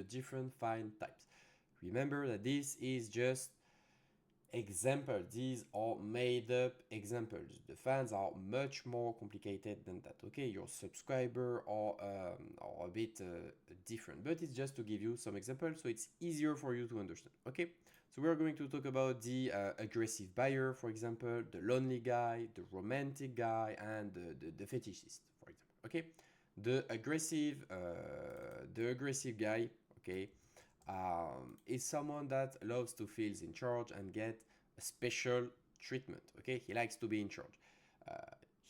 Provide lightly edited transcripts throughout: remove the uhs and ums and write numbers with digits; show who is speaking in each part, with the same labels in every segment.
Speaker 1: different fan types. Remember that this is just example. These are made up examples. The fans are much more complicated than that. Okay, your subscriber are a bit different, but it's just to give you some examples so it's easier for you to understand. Okay, so we're going to talk about the aggressive buyer, for example, the lonely guy, the romantic guy, and the fetishist, for example. Okay, the aggressive guy. Okay, is someone that loves to feel in charge and get a special treatment. Okay, he likes to be in charge.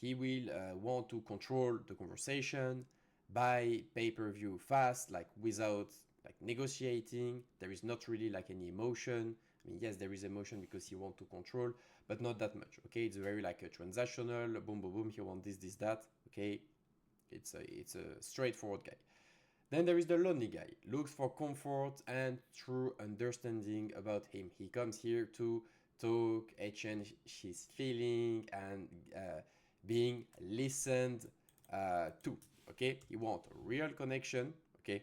Speaker 1: He will want to control the conversation, buy pay-per-view fast, like without like negotiating. There is not really like any emotion. I mean, yes, there is emotion because he wants to control, but not that much. Okay, it's very like a transactional. Boom, boom, boom. He wants this, that. Okay, it's a straightforward guy. Then there is the lonely guy, looks for comfort and true understanding about him. He comes here to talk, exchange his feeling, and being listened to. Okay, he wants real connection. Okay,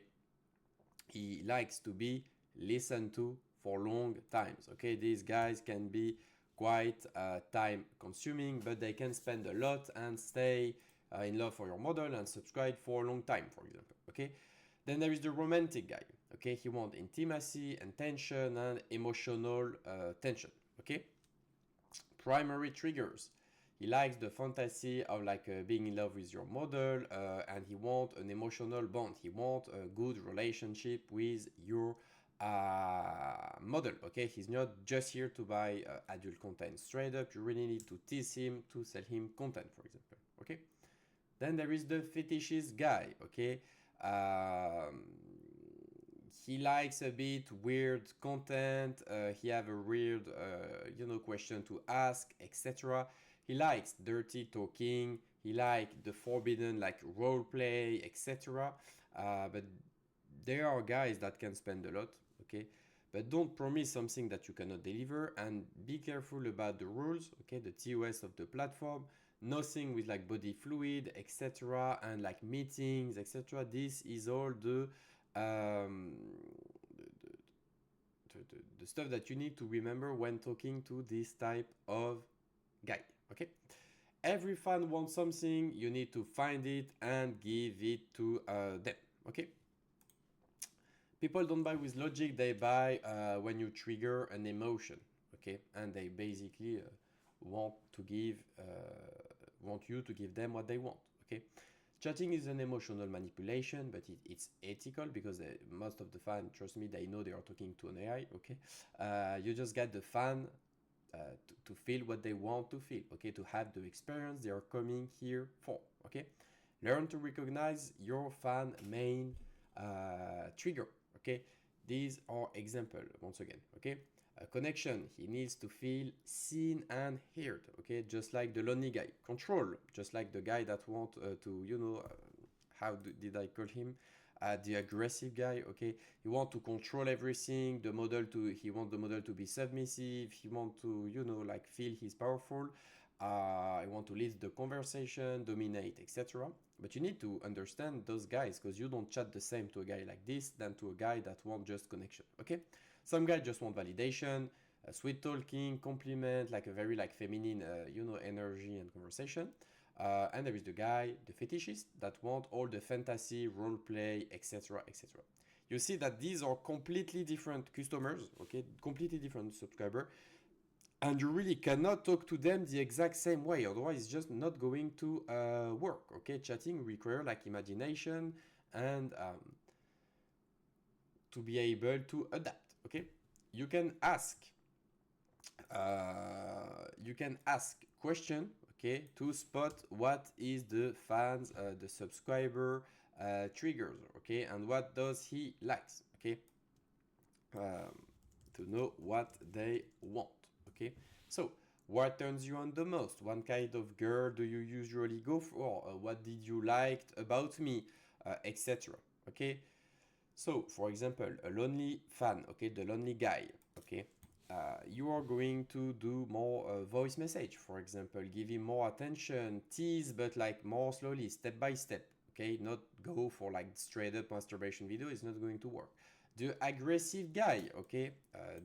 Speaker 1: he likes to be listened to for long times. Okay, these guys can be quite time consuming, but they can spend a lot and stay in love for your model and subscribe for a long time, for example. Okay, then there is the romantic guy. Okay, he wants intimacy and tension and emotional tension. Okay, primary triggers. He likes the fantasy of like being in love with your model, and he wants an emotional bond. He wants a good relationship with your model. Okay, he's not just here to buy adult content. Straight up, you really need to tease him to sell him content, for example. Okay. Then there is the fetishist guy. Okay. He likes a bit weird content. He have a weird, question to ask, etc. He likes dirty talking. He like the forbidden, like role play, etc. But there are guys that can spend a lot. Okay, but don't promise something that you cannot deliver, and be careful about the rules. Okay, the TOS of the platform. Nothing with like body fluid, etc., and like meetings, etc. This is all um, the stuff that you need to remember when talking to this type of guy. Okay, every fan wants something. You need to find it and give it to them. Okay. People don't buy with logic, they buy when you trigger an emotion, okay? And they basically want you to give them what they want, okay? Chatting is an emotional manipulation, but it's ethical because most of the fans, trust me, they know they are talking to an AI, okay? You just get the fan to feel what they want to feel, okay? To have the experience they are coming here for, okay? Learn to recognize your fan main trigger, okay? These are example once again, okay? A connection, he needs to feel seen and heard, okay? Just like the lonely guy. Control, just like the guy that want did I call him? The aggressive guy, okay? He want to control everything. He want the model to be submissive. He want to, like feel he's powerful. I want to lead the conversation, dominate, etc. But you need to understand those guys because you don't chat the same to a guy like this than to a guy that wants just connection. Okay, some guys just want validation, sweet talking, compliment, like a very like feminine, energy and conversation. And there is the guy, the fetishist, that want all the fantasy, role play, etc., etc. You see that these are completely different customers, okay, completely different subscriber, and you really cannot talk to them the exact same way, otherwise it's just not going to work. Okay, chatting requires like imagination and to be able to adapt. Okay, you can ask question, okay, to spot what is the fans the subscriber triggers, okay, and what does he likes, okay, to know what they want. Okay, so what turns you on the most? What kind of girl do you usually go for? What did you like about me, etc. Okay, so for example, a lonely fan, okay, the lonely guy, okay, you are going to do more voice message, for example, give him more attention, tease, but like more slowly, step by step. Okay, not go for like straight up masturbation video, it's not going to work. The aggressive guy, okay?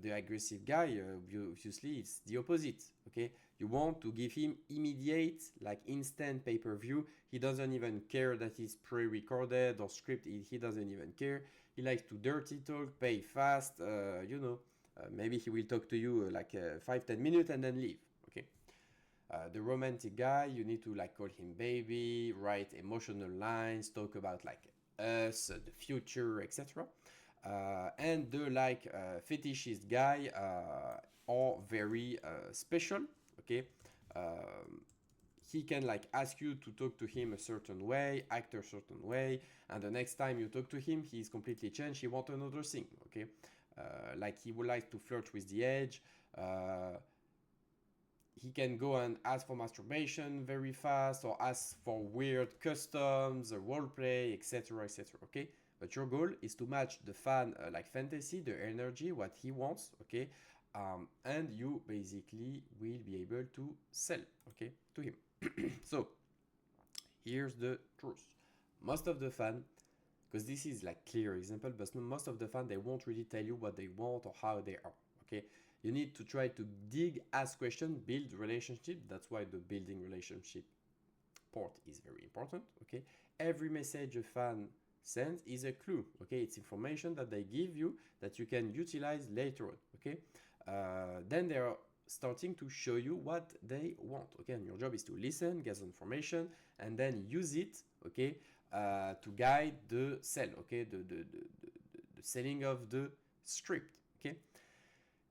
Speaker 1: The aggressive guy, obviously, it's the opposite, okay? You want to give him immediate, like instant pay-per-view. He doesn't even care that it's pre-recorded or scripted. He doesn't even care. He likes to dirty talk, pay fast, maybe he will talk to you 5-10 minutes and then leave, okay? The romantic guy, you need to like call him baby, write emotional lines, talk about like us, the future, etc. And the fetishist guy are very special, okay? Um, he can like ask you to talk to him a certain way, act a certain way, and the next time you talk to him, he's completely changed. He wants another thing, okay? Like he would like to flirt with the edge. He can go and ask for masturbation very fast or ask for weird customs, roleplay, etc., etc. Okay, but your goal is to match the fan like fantasy, the energy, what he wants. Okay, and you basically will be able to sell. Okay, to him. So here's the truth. Most of the fan, because this is like clear example, but most of the fan they won't really tell you what they want or how they are. Okay, you need to try to dig, ask questions, build relationship. That's why the building relationship part is very important. Okay, every message a fan sends is a clue. Okay, it's information that they give you that you can utilize later on. Okay, then they are starting to show you what they want. Okay, and your job is to listen, get information, and then use it. Okay, to guide the sell. Okay, the selling of the script. Okay,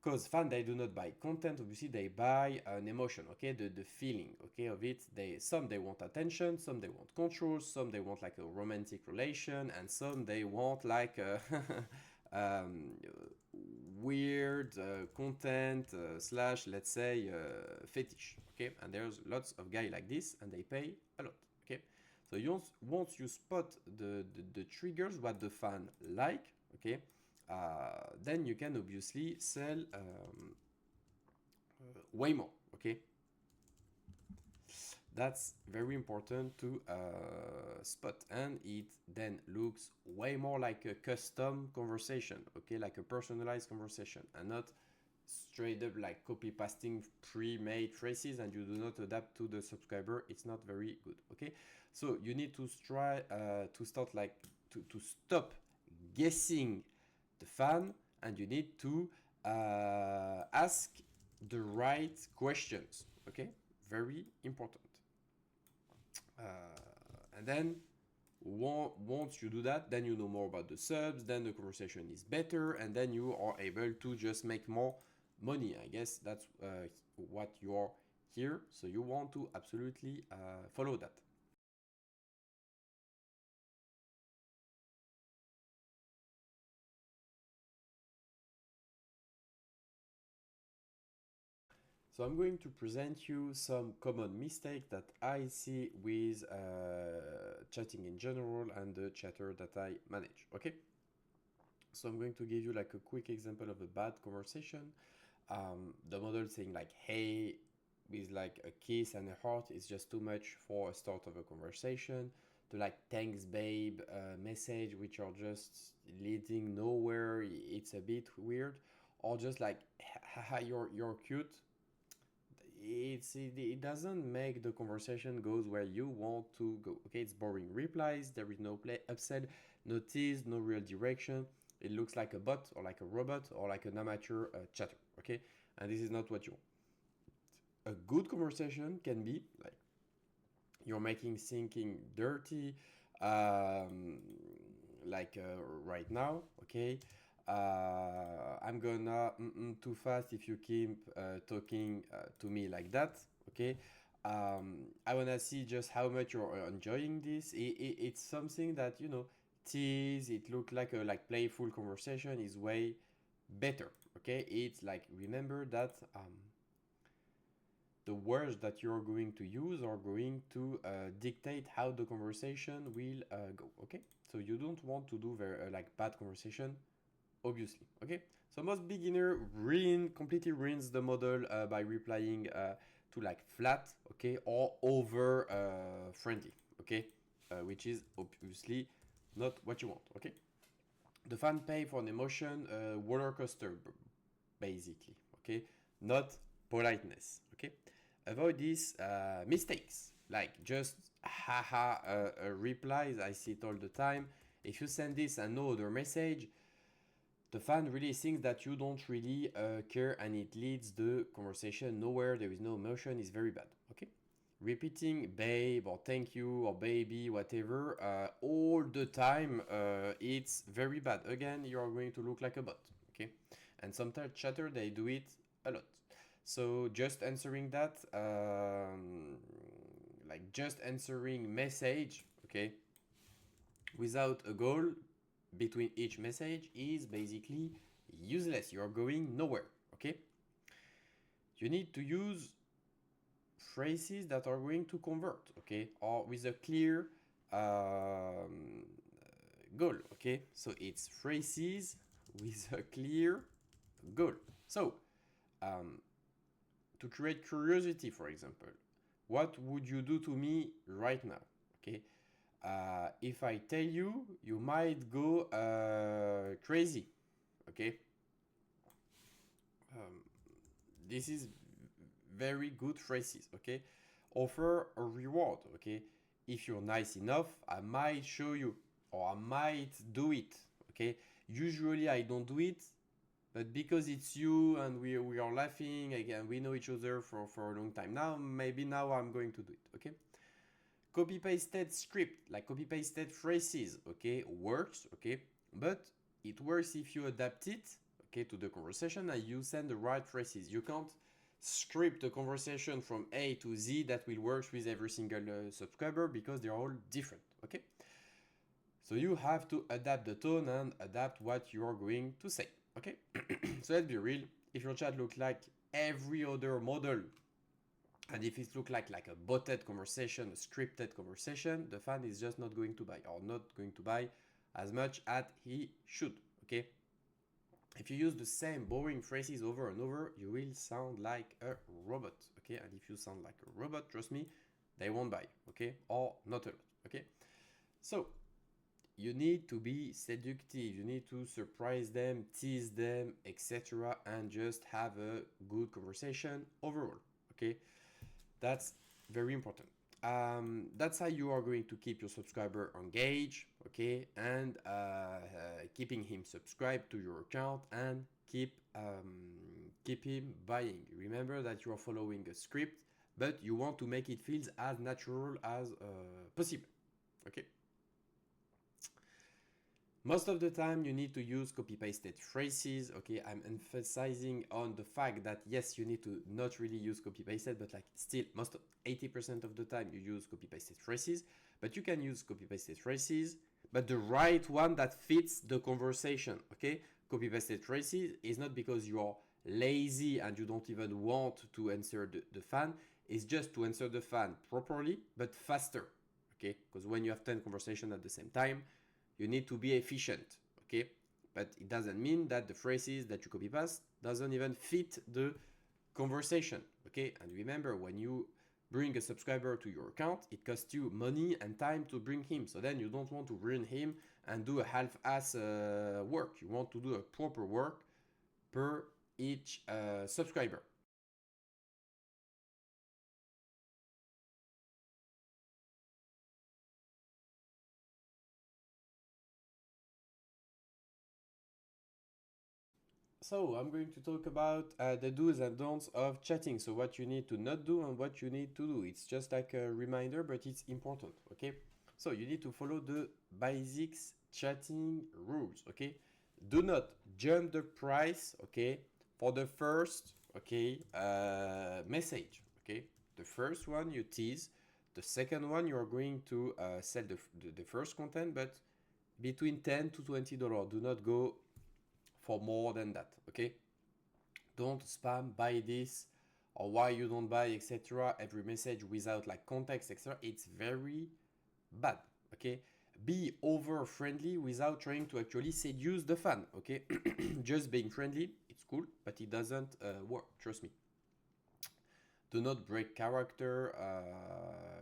Speaker 1: because fans they do not buy content, obviously they buy an emotion, okay, the feeling, okay, of it. Some they want attention, some they want control, some they want like a romantic relation, and some they want like um, weird content slash let's say fetish, okay. And there's lots of guys like this and they pay a lot, okay. So once you spot the triggers what the fan like, okay, then you can obviously sell way more, okay. That's very important to spot, and it then looks way more like a custom conversation, okay, like a personalized conversation, and not straight up like copy pasting pre-made phrases and you do not adapt to the subscriber. It's not very good, okay. So you need to try to start like to stop guessing the fan, and you need to ask the right questions, okay, very important. And then once you do that, then you know more about the subs, then the conversation is better, and then you are able to just make more money. I guess that's what you're here, so you want to absolutely follow that. So I'm going to present you some common mistakes that I see with chatting in general and the chatter that I manage. Okay. So I'm going to give you like a quick example of a bad conversation. The model saying like, "Hey," with like a kiss and a heart is just too much for a start of a conversation. The like "thanks babe" message, which are just leading nowhere. It's a bit weird. Or just like, "Haha, you're cute." It doesn't make the conversation goes where you want to go. Okay, it's boring replies. There is no play upsell, no tease, no real direction. It looks like a bot or like a robot or like an amateur chatter. Okay, and this is not what you want. A good conversation can be like you're making thinking dirty, um, like right now. Okay, I'm gonna too fast if you keep talking to me like that. Okay, I wanna see just how much you're enjoying this. It's something that you know tease. It look like a like playful conversation is way better. Okay, it's like remember that the words that you're going to use are going to dictate how the conversation will go. Okay, so you don't want to do very like bad conversation, obviously. Okay, so most beginner completely ruins the model by replying to like flat, okay, or over friendly, okay, which is obviously not what you want. Okay, The fan pay for an emotion, roller coaster, basically, okay? Not politeness, okay? Avoid these mistakes, like just haha replies. I see it all the time. If you send this and no other message, the fan really thinks that you don't really care, and it leads the conversation nowhere. There is no emotion. It's very bad, okay? Repeating babe or thank you or baby, whatever, all the time, it's very bad. Again, you are going to look like a bot, okay? And sometimes chatter, they do it a lot. So just answering that, like just answering message, okay, without a goal between each message is basically useless. You're going nowhere, okay? You need to use phrases that are going to convert, okay, or with a clear goal, okay? So it's phrases with a clear goal. So to create curiosity, for example, what would you do to me right now, okay? If I tell you, you might go crazy, okay? This is very good phrases, okay? Offer a reward, okay? If you're nice enough, I might show you, or I might do it, okay? Usually I don't do it, but because it's you and we are laughing, again, we know each other for a long time now, maybe now I'm going to do it, okay? Copy pasted script, like copy pasted phrases, okay, works, okay? But it works if you adapt it, okay, to the conversation and you send the right phrases. You can't script a conversation from A to Z that will work with every single subscriber because they're all different, okay? So you have to adapt the tone and adapt what you are going to say, okay? So let's be real. If your chat looks like every other model, and if it looks like a botted conversation, a scripted conversation, the fan is just not going to buy, or not going to buy as much as he should, okay? If you use the same boring phrases over and over, you will sound like a robot, okay? And if you sound like a robot, trust me, they won't buy, okay? Or not a lot, okay? So you need to be seductive, you need to surprise them, tease them, etc., and just have a good conversation overall, okay? That's very important. That's how you are going to keep your subscriber engaged, okay, and keeping him subscribed to your account and keep him buying. Remember that you are following a script, but you want to make it feel as natural as possible, okay. Most of the time you need to use copy-pasted phrases, okay? I'm emphasizing on the fact that yes, you need to not really use copy-pasted, but like still 80% of the time you use copy-pasted phrases, but you can use copy-pasted phrases, but the right one that fits the conversation, okay? Copy-pasted phrases is not because you are lazy and you don't even want to answer the fan, it's just to answer the fan properly, but faster, okay? Because when you have 10 conversations at the same time, you need to be efficient, okay? But it doesn't mean that the phrases that you copy paste doesn't even fit the conversation, okay? And remember, when you bring a subscriber to your account, it costs you money and time to bring him. So then you don't want to ruin him and do a half-ass work. You want to do a proper work per each subscriber. So I'm going to talk about the do's and don'ts of chatting. So what you need to not do and what you need to do. It's just like a reminder, but it's important, okay? So you need to follow the basics chatting rules, okay? Do not jump the price, okay, for the first, okay, message, okay? The first one you tease. The second one you are going to sell the first content, but between $10 to $20. Do not go for more than that, okay? Don't spam buy this or why you don't buy, etc. Every message without like context, etc. It's very bad, okay? Be over friendly without trying to actually seduce the fan, okay? Just being friendly, it's cool, but it doesn't work, trust me. Do not break character.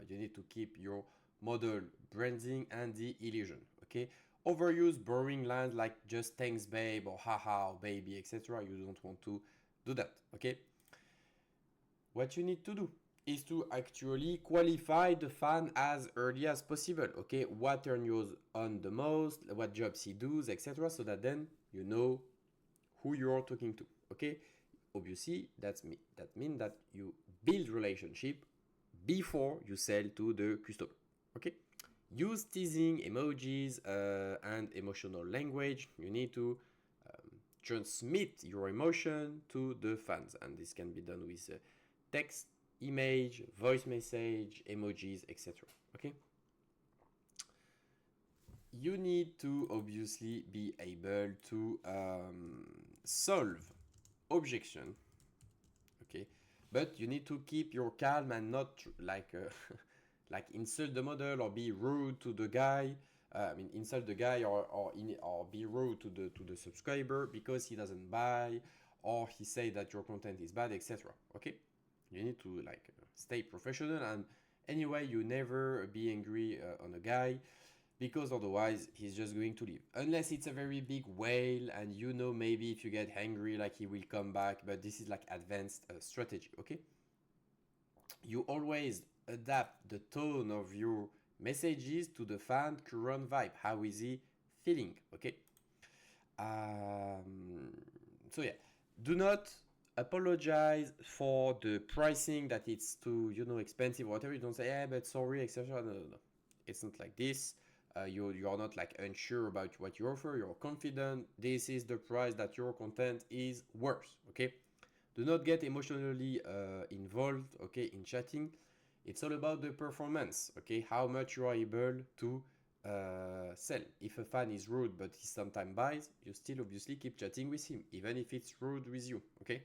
Speaker 1: You need to keep your model branding and the illusion, okay? overuse boring lines like just thanks babe or haha baby, etc. You don't want to do that, okay? What you need to do is to actually qualify the fan as early as possible, okay? What turns you on the most, what jobs he does, etc. So that then you know who you're talking to, okay? Obviously, that means that you build relationship before you sell to the customer, okay? Use teasing, emojis, and emotional language. You need to transmit your emotion to the fans, and this can be done with text, image, voice message, emojis, etc. Okay? You need to obviously be able to solve objection, okay? But you need to keep your calm and not like like insult the model or be rude to the guy. Insult the guy or be rude to the subscriber because he doesn't buy or he say that your content is bad, etc. Okay, you need to like stay professional, and anyway, you never be angry on a guy because otherwise he's just going to leave. Unless it's a very big whale and you know maybe if you get angry like he will come back, but this is like advanced strategy, okay? You always adapt the tone of your messages to the fan current vibe. How is he feeling? Okay. So yeah, do not apologize for the pricing that it's too expensive or whatever. You don't say yeah but sorry etc. No. It's not like this. You are not like unsure about what you offer. You're confident. This is the price that your content is worth. Okay. Do not get emotionally involved, okay, in chatting. It's all about the performance, okay, how much you are able to sell. If a fan is rude but he sometimes buys, you still obviously keep chatting with him, even if it's rude with you, okay?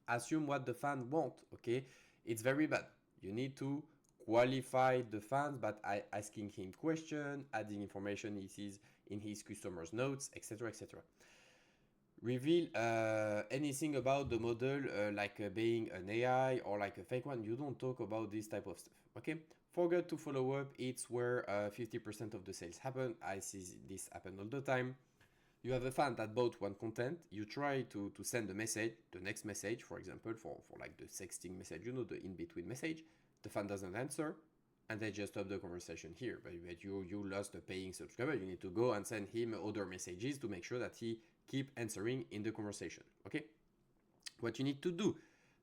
Speaker 1: Assume what the fan want, okay? It's very bad. You need to qualify the fans by asking him question, adding information he sees in his customer's notes, etc., etc. Reveal anything about the model like being an AI or like a fake one. You don't talk about this type of stuff, okay? Forget to follow up. It's where 50% of the sales happen. I see this happen all the time. You have a fan that bought one content. You try to send a message, the next message, for example, for like the sexting message, the in-between message. The fan doesn't answer and they just stop the conversation here. But you lost a paying subscriber. You need to go and send him other messages to make sure that he keep answering in the conversation, okay? What you need to do,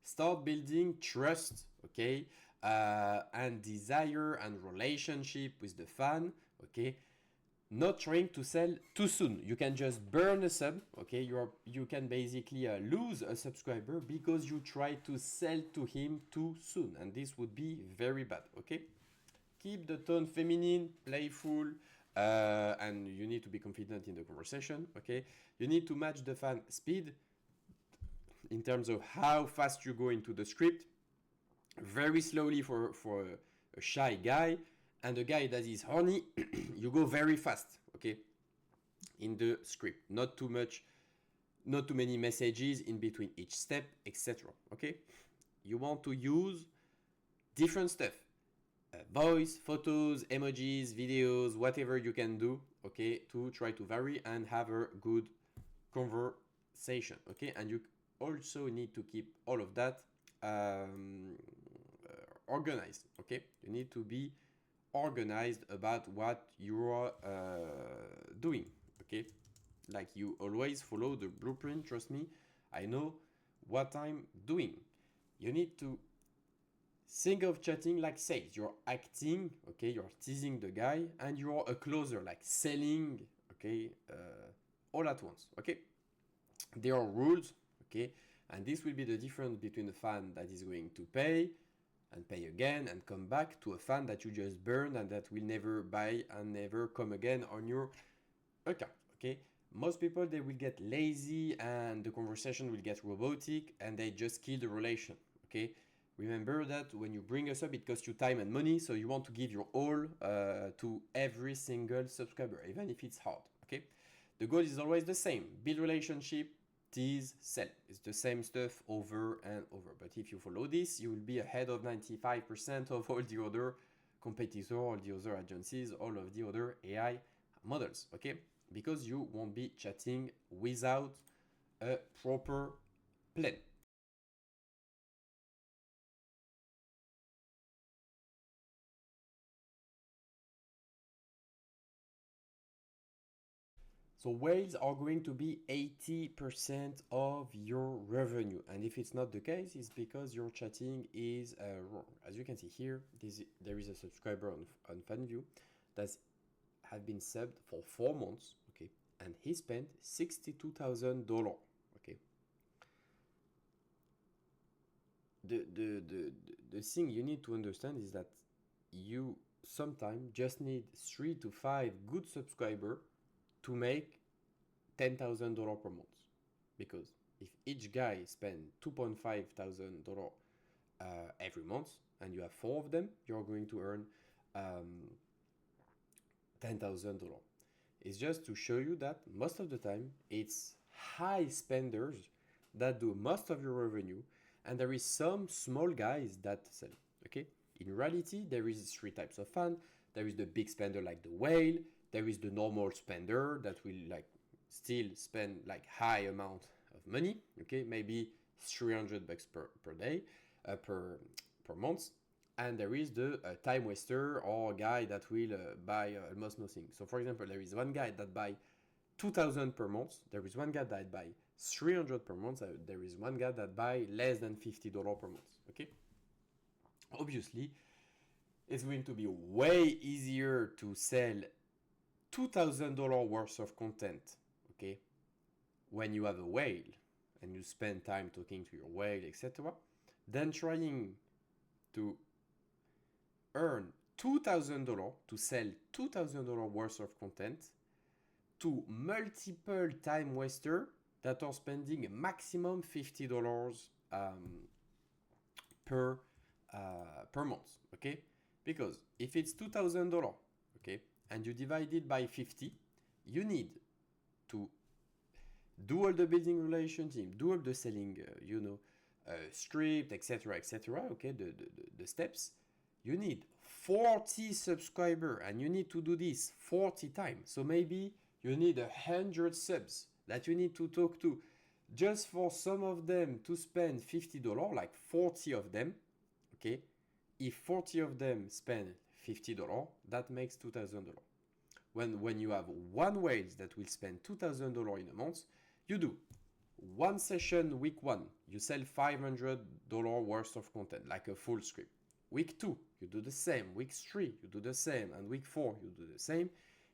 Speaker 1: start building trust, okay, and desire and relationship with the fan, okay? Not trying to sell too soon. You can just burn a sub, okay? You can basically lose a subscriber because you try to sell to him too soon, and this would be very bad, okay? Keep the tone feminine, playful, and you need to be confident in the conversation, okay? You need to match the fan speed in terms of how fast you go into the script. Very slowly for a shy guy, and a guy that is horny, you go very fast, okay? In the script, not too much, not too many messages in between each step, etc. Okay? You want to use different stuff. Voice, photos, emojis, videos, whatever you can do, okay, to try to vary and have a good conversation, okay? And you also need to keep all of that organized, okay? You need to be organized about what you are doing, okay? Like you always follow the blueprint, trust me, I know what I'm doing. You need to think of chatting like sales. You're acting, okay? You're teasing the guy, and you're a closer, like selling, okay? All at once, okay? There are rules, okay? And this will be the difference between a fan that is going to pay and pay again and come back to a fan that you just burned and that will never buy and never come again on your account, okay? Most people, they will get lazy and the conversation will get robotic and they just kill the relation, okay? Remember that when you bring us up, it costs you time and money, so you want to give your all to every single subscriber, even if it's hard, okay? The goal is always the same. Build relationship, tease, sell. It's the same stuff over and over. But if you follow this, you will be ahead of 95% of all the other competitors, all the other agencies, all of the other AI models, okay? Because you won't be chatting without a proper plan. So whales are going to be 80% of your revenue. And if it's not the case, it's because your chatting is wrong. As you can see here, there is a subscriber on FanView that has been subbed for 4 months, okay? And he spent $62,000, okay? The thing you need to understand is that you sometimes just need 3 to 5 good subscribers to make $10,000 per month. Because if each guy spend $2,500 every month and you have 4 of them, you're going to earn $10,000. It's just to show you that most of the time it's high spenders that do most of your revenue, and there is some small guys that sell. Okay, in reality, there is 3 types of fan. There is the big spender like the whale. There is the normal spender that will like still spend like high amount of money. Okay, maybe $300 per day, per month. And there is the time waster or guy that will buy almost nothing. So for example, there is one guy that buy 2,000 per month. There is one guy that buy 300 per month. There is one guy that buy less than $50 per month. Okay. Obviously, it's going to be way easier to sell $2,000 worth of content. Okay, when you have a whale and you spend time talking to your whale, etc., than trying to earn $2,000 to sell $2,000 worth of content to multiple time waster that are spending a maximum $50 per month. Okay, because if it's $2,000, okay, and you divide it by 50, you need to do all the building relationship, do all the selling, script, etc., etc. Okay, the steps. You need 40 subscribers, and you need to do this 40 times. So maybe you need 100 subs that you need to talk to just for some of them to spend $50, like 40 of them. Okay, if 40 of them spend $50, that makes $2,000. When you have one whale that will spend $2,000 in a month, you do one session week 1, you sell $500 worth of content, like a full script. Week 2, you do the same. Week 3, you do the same. And week 4, you do the same.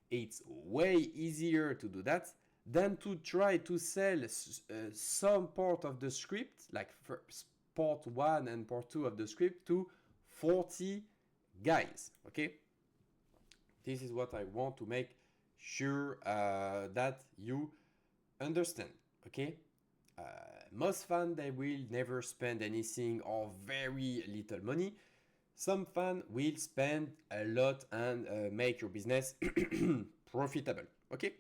Speaker 1: It's way easier to do that than to try to sell some part of the script, like part 1 and part 2 of the script, to 40 guys. Okay? This is what I want to make sure that you understand. Okay? Most fans, they will never spend anything or very little money. Some fans will spend a lot and make your business profitable. Okay?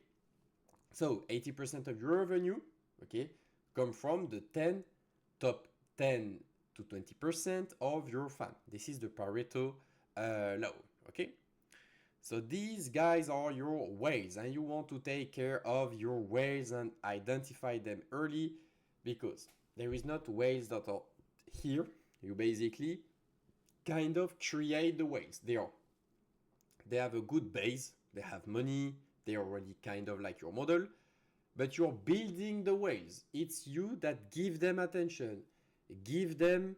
Speaker 1: So 80% of your revenue, okay, come from the top 10 to 20% of your fans. This is the Pareto law. Okay? So these guys are your whales, and you want to take care of your whales and identify them early, because there is not whales that are here. You basically kind of create the whales. They have a good base, they have money, they're already kind of like your model, but you're building the whales. It's you that give them attention, give them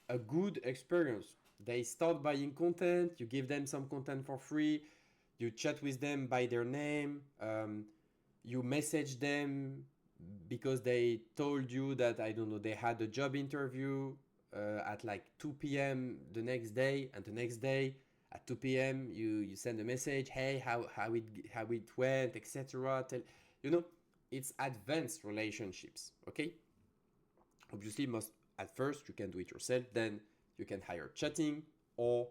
Speaker 1: a good experience. They start buying content, you give them some content for free, you chat with them by their name, you message them because they told you that, I don't know, they had a job interview at like 2 p.m. the next day, and the next day at 2 p.m. you send a message, hey, how it went, etc. It's advanced relationships. Okay, obviously, at first you can do it yourself, then you can hire chatting or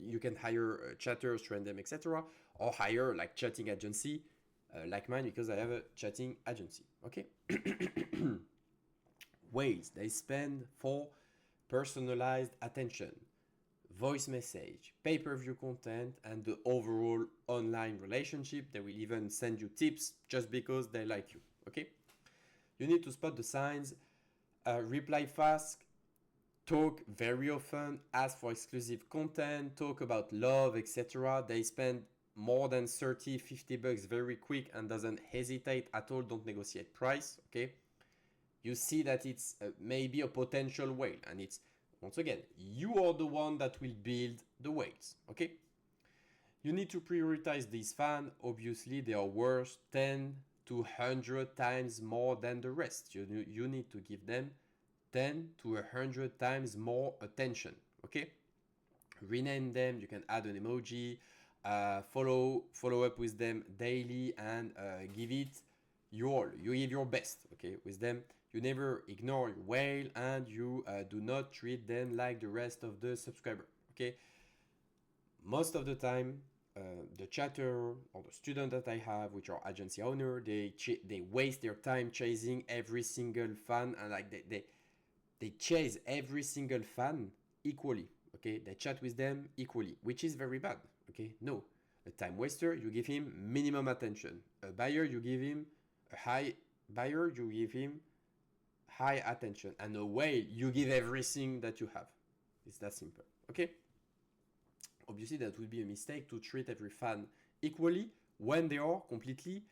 Speaker 1: you can hire chatters, train them, etc., or hire like chatting agency like mine, because I have a chatting agency. Okay. Whales, they spend for personalized attention, voice message, pay-per-view content, and the overall online relationship. They will even send you tips just because they like you, okay? You need to spot the signs, reply fast, talk very often, ask for exclusive content, talk about love, etc. They spend more than 30, 50 bucks very quick and doesn't hesitate at all, don't negotiate price, okay? You see that it's maybe a potential whale, and it's, once again, you are the one that will build the whales, okay? You need to prioritize these fans. Obviously, they are worth 10 to 100 times more than the rest. You need to give them 10 to 100 times more attention, okay? Rename them, you can add an emoji, follow up with them daily, and give it your all. You give your best, okay, with them. You never ignore your whale, and you do not treat them like the rest of the subscriber, okay? Most of the time, the chatter or the student that I have, which are agency owner, they waste their time chasing every single fan, and like they chase every single fan equally, okay? They chat with them equally, which is very bad, okay? No, a time waster, you give him minimum attention. A buyer, you give him a high buyer, you give him high attention. And a whale, you give everything that you have. It's that simple, okay? Obviously, that would be a mistake to treat every fan equally when they are completely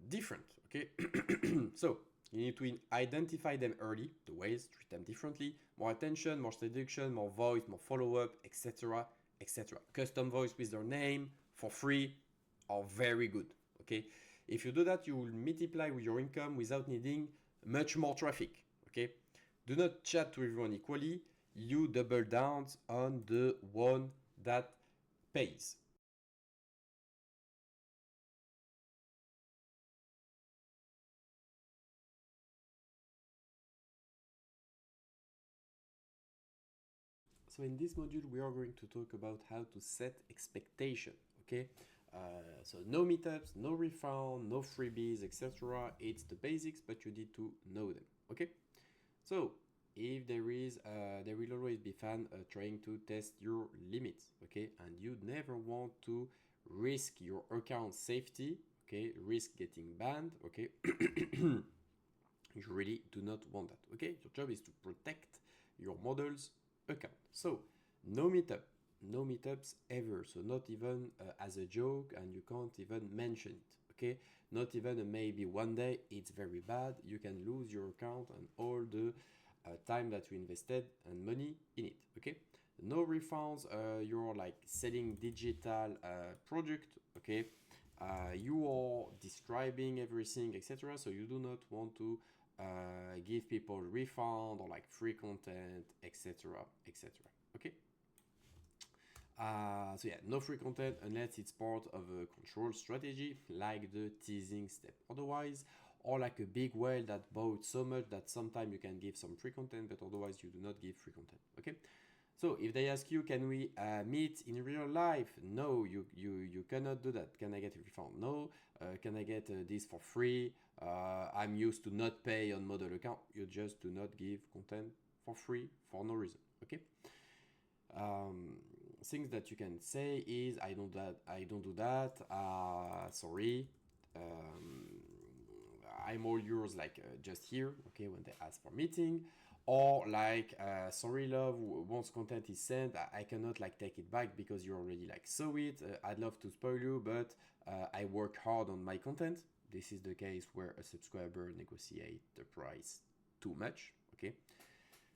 Speaker 1: different, okay? So, you need to identify them early, the ways, treat them differently, more attention, more seduction, more voice, more follow-up, etc., etc. Custom voice with their name for free are very good, okay? If you do that, you will multiply with your income without needing much more traffic, okay? Do not chat to everyone equally. You double down on the one that pays. So in this module, we are going to talk about how to set expectation, okay? So no meetups, no refund, no freebies, etc. It's the basics, but you need to know them, okay? So if there will always be fan trying to test your limits, okay? And you never want to risk your account safety, okay? Risk getting banned, okay? You really do not want that, okay? Your job is to protect your model's account. So no meetup, no meetups ever. So not even as a joke, and you can't even mention it, okay? Not even maybe one day. It's very bad. You can lose your account and all the time that you invested and money in it, okay? No refunds. You're like selling digital product, okay? You are describing everything, etc. So you do not want to give people refund or like free content, etc., etc. Okay. So yeah, no free content unless it's part of a control strategy, like the teasing step. Otherwise, or like a big whale that bought so much that sometimes you can give some free content, but otherwise you do not give free content. Okay. So if they ask you, can we meet in real life? No, you cannot do that. Can I get a refund? No. Can I get this for free? I'm used to not pay on model account. You just do not give content for free for no reason. Okay. Things that you can say is I don't do that. Sorry. I'm all yours, like just here. Okay, when they ask for meeting, or like sorry love, once content is sent, I cannot like take it back because you already like saw it. I'd love to spoil you, but I work hard on my content. This is the case where a subscriber negotiate the price too much, okay?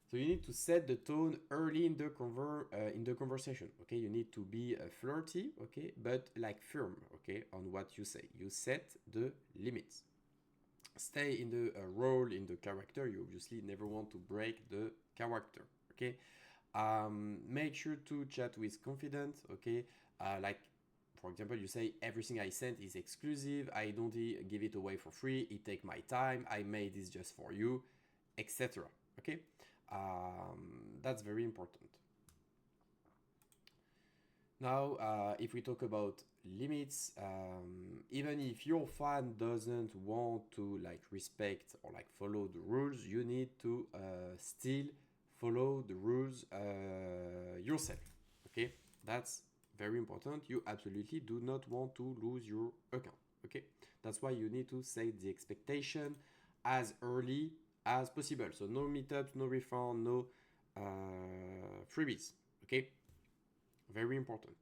Speaker 1: So you need to set the tone early in the conversation, okay? You need to be flirty, okay, but like firm, okay, on what you say. You set the limits. Stay in the role, in the character. You obviously never want to break the character, okay? Make sure to chat with confidence, okay? Like, for example, you say everything I sent is exclusive. I don't give it away for free. It take my time. I made this just for you, etc. Okay, that's very important. Now, if we talk about limits, even if your fan doesn't want to like respect or like follow the rules, you need to still follow the rules yourself. Okay, that's very important. You absolutely do not want to lose your account. Okay, that's why you need to set the expectation as early as possible. So no meetups, no refund, no freebies. Okay, very important.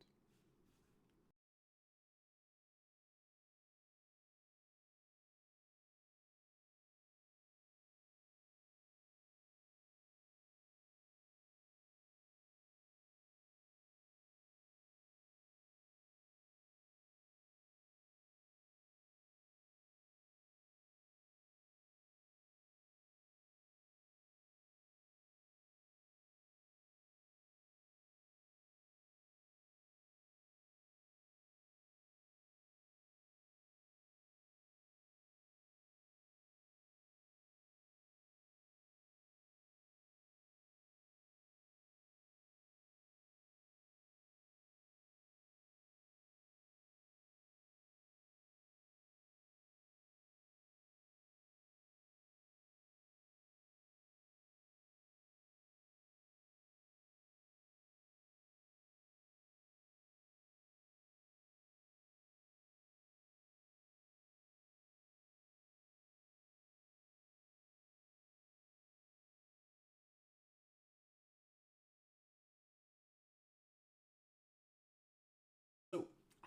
Speaker 1: So,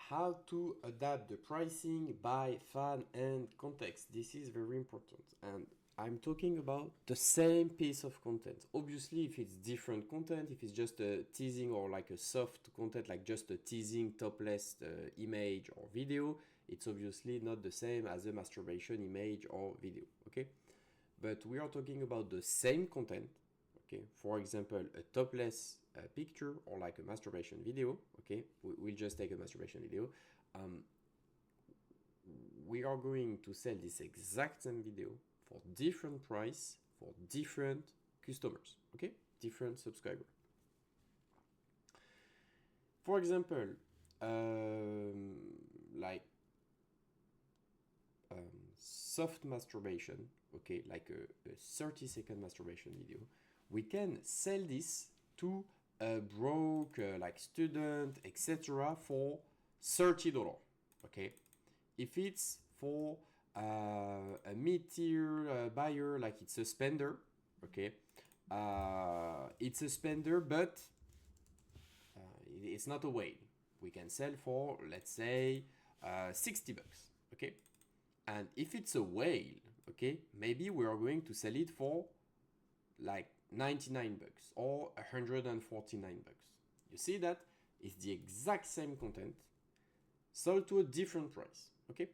Speaker 1: how to adapt the pricing by fan and context. This is very important. And I'm talking about the same piece of content. Obviously, if it's different content, if it's just a teasing or like a soft content, like just a teasing topless image or video, it's obviously not the same as a masturbation image or video. Okay? But we are talking about the same content. Okay, for example, a topless picture or like a masturbation video. Okay, we'll just take a masturbation video. um, we are going to sell this exact same video for different price for different customers. Okay, different subscribers. For example, um, like soft masturbation, okay, like a 30-second masturbation video, we can sell this to a broke like student, etc. for $30. Okay, if it's for a mid-tier buyer, like it's a spender, okay, it's a spender, but it's not a whale. We can sell for, let's say, $60. Okay, and if it's a whale, okay, maybe we are going to sell it for like $99 or $149. You see that it's the exact same content sold to a different price. Okay,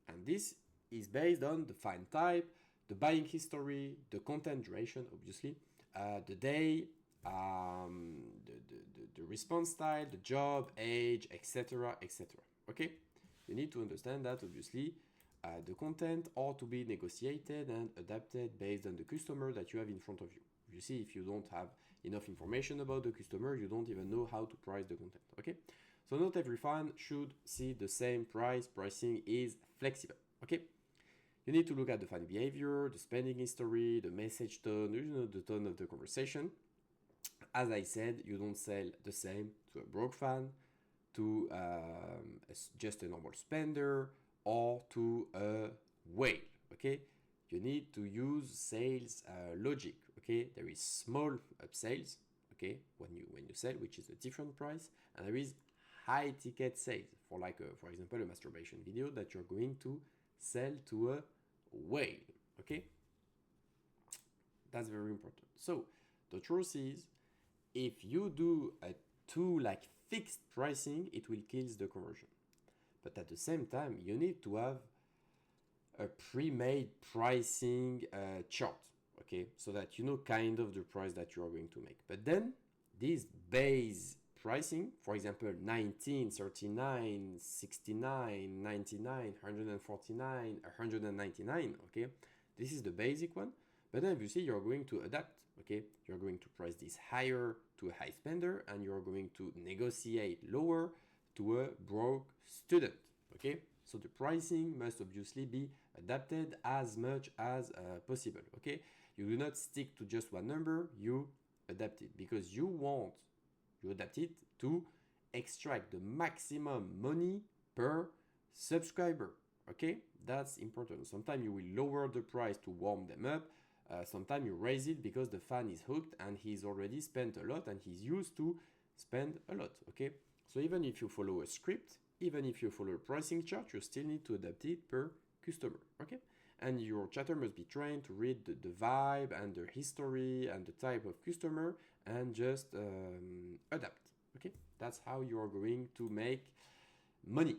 Speaker 1: and this is based on the file type, the buying history, the content duration, obviously, the day, the response style, the job, age, etc., etc. Okay, you need to understand that obviously the content ought to be negotiated and adapted based on the customer that you have in front of you. You see, if you don't have enough information about the customer, you don't even know how to price the content. Okay, so not every fan should see the same price. Pricing is flexible. Okay, you need to look at the fan behavior, the spending history, the message tone, the tone of the conversation. As I said, you don't sell the same to a broke fan, to just a normal spender, or to a whale. Okay, you need to use sales logic. Okay, there is small upsales. Okay, when you sell, which is a different price, and there is high ticket sales for like for example a masturbation video that you're going to sell to a whale. Okay, that's very important. So the truth is, if you do a too like fixed pricing, it will kill the conversion. But at the same time, you need to have a pre-made pricing chart, okay, so that you know kind of the price that you are going to make. But then this base pricing, for example, 19, 39, 69, 99, 149, 199, okay, this is the basic one. But then you see you're going to adapt, okay, you're going to price this higher to a high spender, and you're going to negotiate lower to a broke student. Okay, so the pricing must obviously be adapted as much as possible. Okay, You do not stick to just one number, you adapt it because you adapt it to extract the maximum money per subscriber. Okay, that's important. Sometimes you will lower the price to warm them up. Sometimes you raise it because the fan is hooked and he's already spent a lot and he's used to spend a lot. Okay, so even if you follow a script, even if you follow a pricing chart, you still need to adapt it per customer. Okay, and your chatter must be trained to read the vibe and the history and the type of customer and just adapt. Okay, that's how you are going to make money.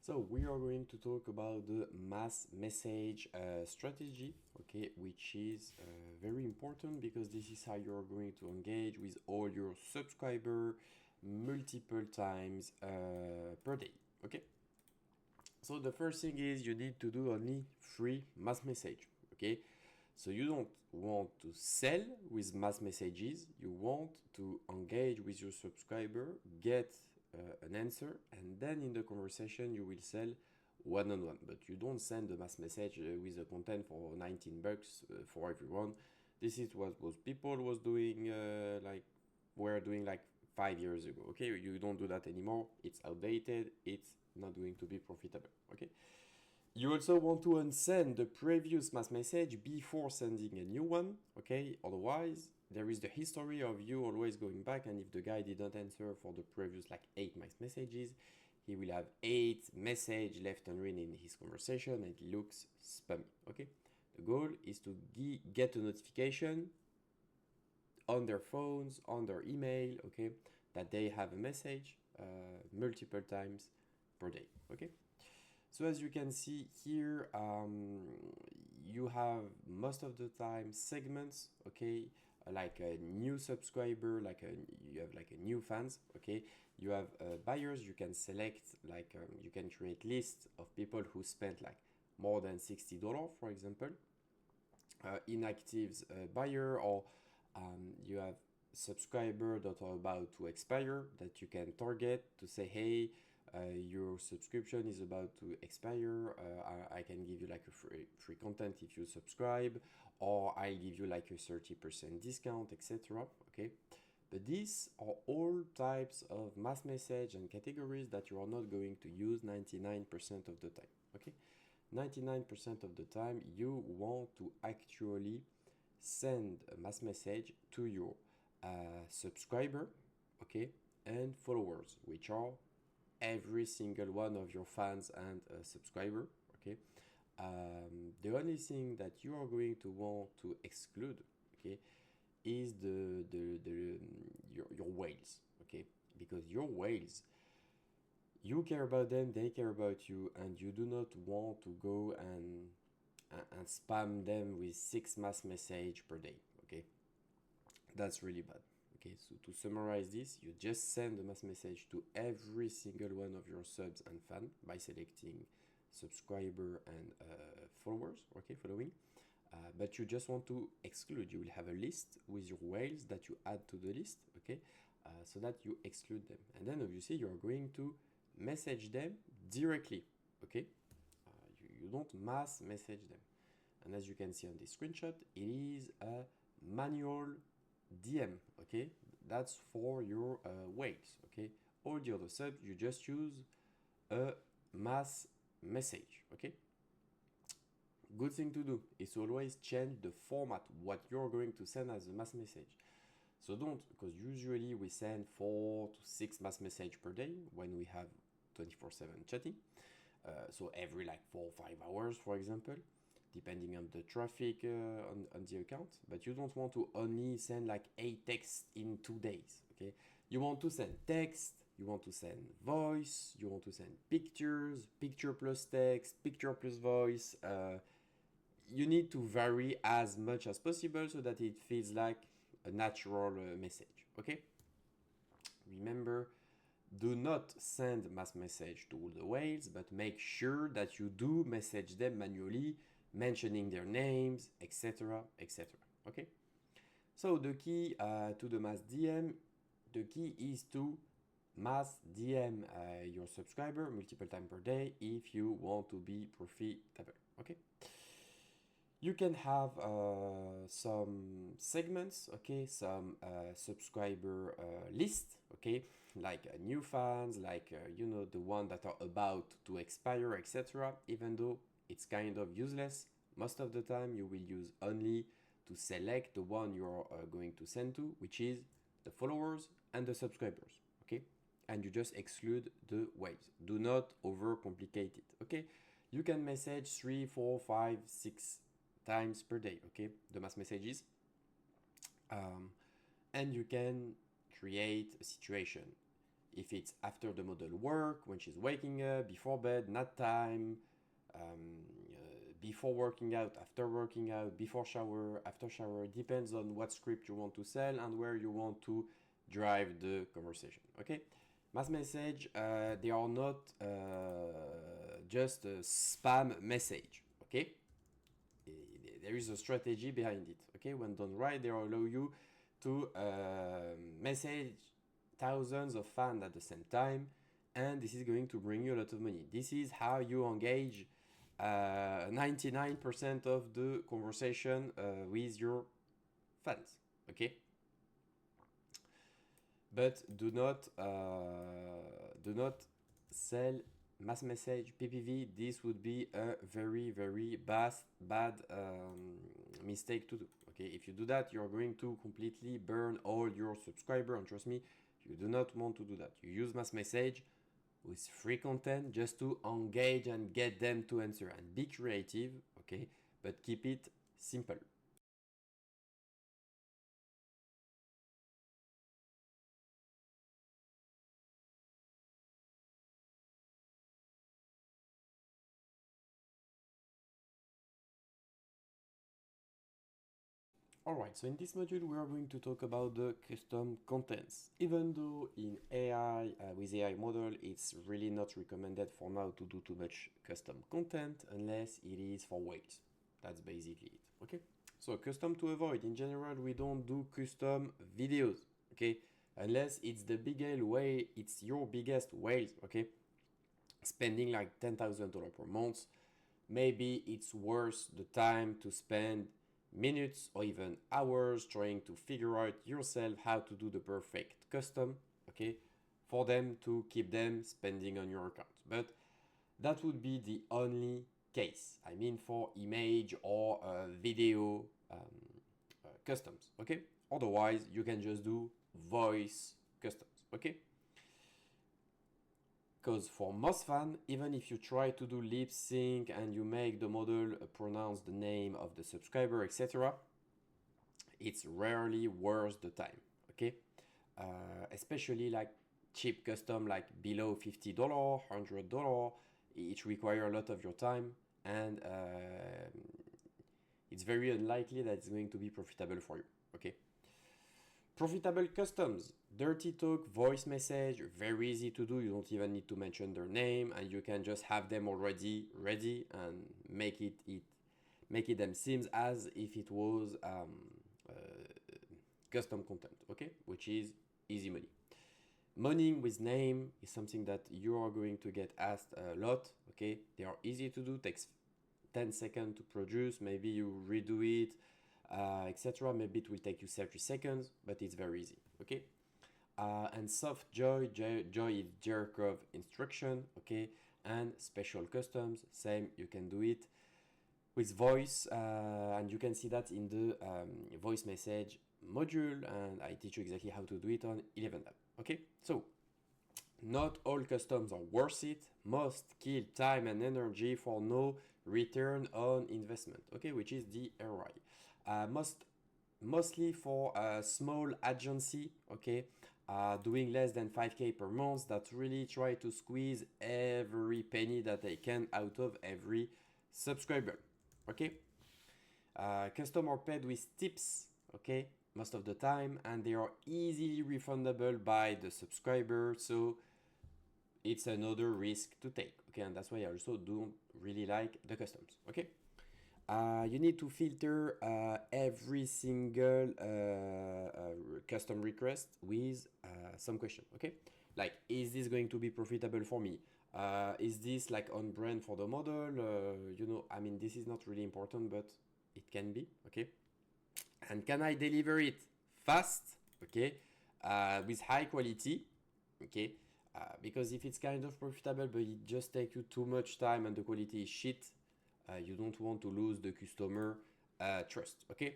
Speaker 1: So we are going to talk about the mass message strategy, okay, which is very important because this is how you're going to engage with all your subscriber multiple times per day, okay. So the first thing is you need to do only free mass message, okay. So you don't want to sell with mass messages, you want to engage with your subscriber, get an answer, and then in the conversation you will sell one on one. But you don't send a mass message with a content for 19 bucks for everyone. This is what most people was doing, were doing like 5 years ago. Okay, you don't do that anymore. It's outdated. It's not going to be profitable. Okay. You also want to unsend the previous mass message before sending a new one, okay? Otherwise, there is the history of you always going back, and if the guy didn't answer for the previous like 8 mass messages, he will have 8 messages left unread in his conversation and it looks spammy, okay? The goal is to get a notification on their phones, on their email, okay, that they have a message multiple times per day, okay? So as you can see here, you have most of the time segments, okay, like a new subscriber, you have like a new fans, okay. You have buyers. You can select you can create lists of people who spent like more than $60, for example. Inactives buyer, or you have subscriber that are about to expire that you can target to say, hey, your subscription is about to expire. I can give you like a free content if you subscribe, or I'll give you like a 30% discount, etc. Okay, but these are all types of mass message and categories that you are not going to use 99% of the time. Okay, 99% of the time you want to actually send a mass message to your subscriber, okay, and followers, which are every single one of your fans and subscriber, okay. The only thing that you are going to want to exclude, okay, is your whales, okay, because your whales, you care about them, they care about you, and you do not want to go and spam them with 6 mass message per day, okay. That's really bad. Okay, so to summarize this, you just send a mass message to every single one of your subs and fan by selecting subscriber and followers, okay, following. But you just want to exclude. You will have a list with your whales that you add to the list, okay, so that you exclude them. And then obviously you are going to message them directly, okay. You don't mass message them. And as you can see on this screenshot, it is a manual DM, okay. That's for your whales, okay. All the other subs, you just use a mass message, okay. Good thing to do is to always change the format, what you're going to send as a mass message. So don't, because usually we send 4 to 6 mass message per day when we have 24/7 chatting. So every like 4 or 5 hours, for example, depending on the traffic on the account. But you don't want to only send like 8 texts in 2 days, okay. You want to send text, you want to send voice, you want to send pictures, picture plus text, picture plus voice. You need to vary as much as possible so that it feels like a natural message, okay. Remember, do not send mass message to all the whales, but make sure that you do message them manually mentioning their names, etc., etc. Okay. So the key to the mass DM, the key is to mass DM your subscriber multiple times per day if you want to be profitable. Okay. You can have some segments, okay, some subscriber list, okay, like new fans, like the one that are about to expire, etc. Even though it's kind of useless, most of the time you will use only to select the one you're going to send to, which is the followers and the subscribers, okay, and you just exclude the waves. Do not overcomplicate it, okay. You can message 3, 4, 5, 6 times per day, okay, the mass messages, and you can create a situation. If it's after the model work, when she's waking up, before bed, nap time, before working out, after working out, before shower, after shower, depends on what script you want to sell and where you want to drive the conversation, okay. Mass message, they are not just a spam message, okay. There is a strategy behind it, okay. When done right, they allow you to message thousands of fans at the same time, and this is going to bring you a lot of money. This is how you engage 99% of the conversation with your fans, okay. But do not sell mass message PPV. This would be a very bad mistake to do, okay. If you do that, you're going to completely burn all your subscribers, and trust me, you do not want to do that. You use mass message with free content just to engage and get them to answer, and be creative, okay, but keep it simple. Alright, so in this module we are going to talk about the custom contents. Even though in AI, with AI model, it's really not recommended for now to do too much custom content unless it is for whales. That's basically it, okay? So custom to avoid, in general, we don't do custom videos, okay? Unless it's the bigger way, it's your biggest whales, okay? Spending like $10,000 per month, maybe it's worth the time to spend minutes or even hours trying to figure out yourself how to do the perfect custom, okay, for them to keep them spending on your account. But that would be the only case. I mean, for image or video customs, okay. Otherwise, you can just do voice customs, okay. Because for most fans, even if you try to do lip sync and you make the model pronounce the name of the subscriber, etc., it's rarely worth the time, okay? Especially like cheap custom, like below $50, $100, it requires a lot of your time, and it's very unlikely that it's going to be profitable for you, okay? Profitable customs, dirty talk, voice message, very easy to do. You don't even need to mention their name, and you can just have them already ready and make it them seems as if it was custom content, okay, which is easy money. Modding with name is something that you are going to get asked a lot, okay. They are easy to do, takes 10 seconds to produce, maybe you redo it, etc. Maybe it will take you 30 seconds, but it's very easy, okay. And soft joy is Jerkov instruction, okay. And special customs, same, you can do it with voice, and you can see that in the voice message module, and I teach you exactly how to do it on 11 Lab, okay. So not all customs are worth it. Most kill time and energy for no return on investment, okay, which is the ROI. Mostly for a small agency, okay, doing less than 5K per month, that really try to squeeze every penny that they can out of every subscriber, okay. Customer paid with tips, okay, most of the time, and they are easily refundable by the subscriber, so it's another risk to take, okay. And that's why I also don't really like the customs, okay. You need to filter every single custom request with some question, okay? Like, is this going to be profitable for me? Is this like on brand for the model? I mean, this is not really important, but it can be, okay? And can I deliver it fast, okay? With high quality, okay? Because if it's kind of profitable, but it just takes you too much time and the quality is shit, you don't want to lose the customer trust, okay?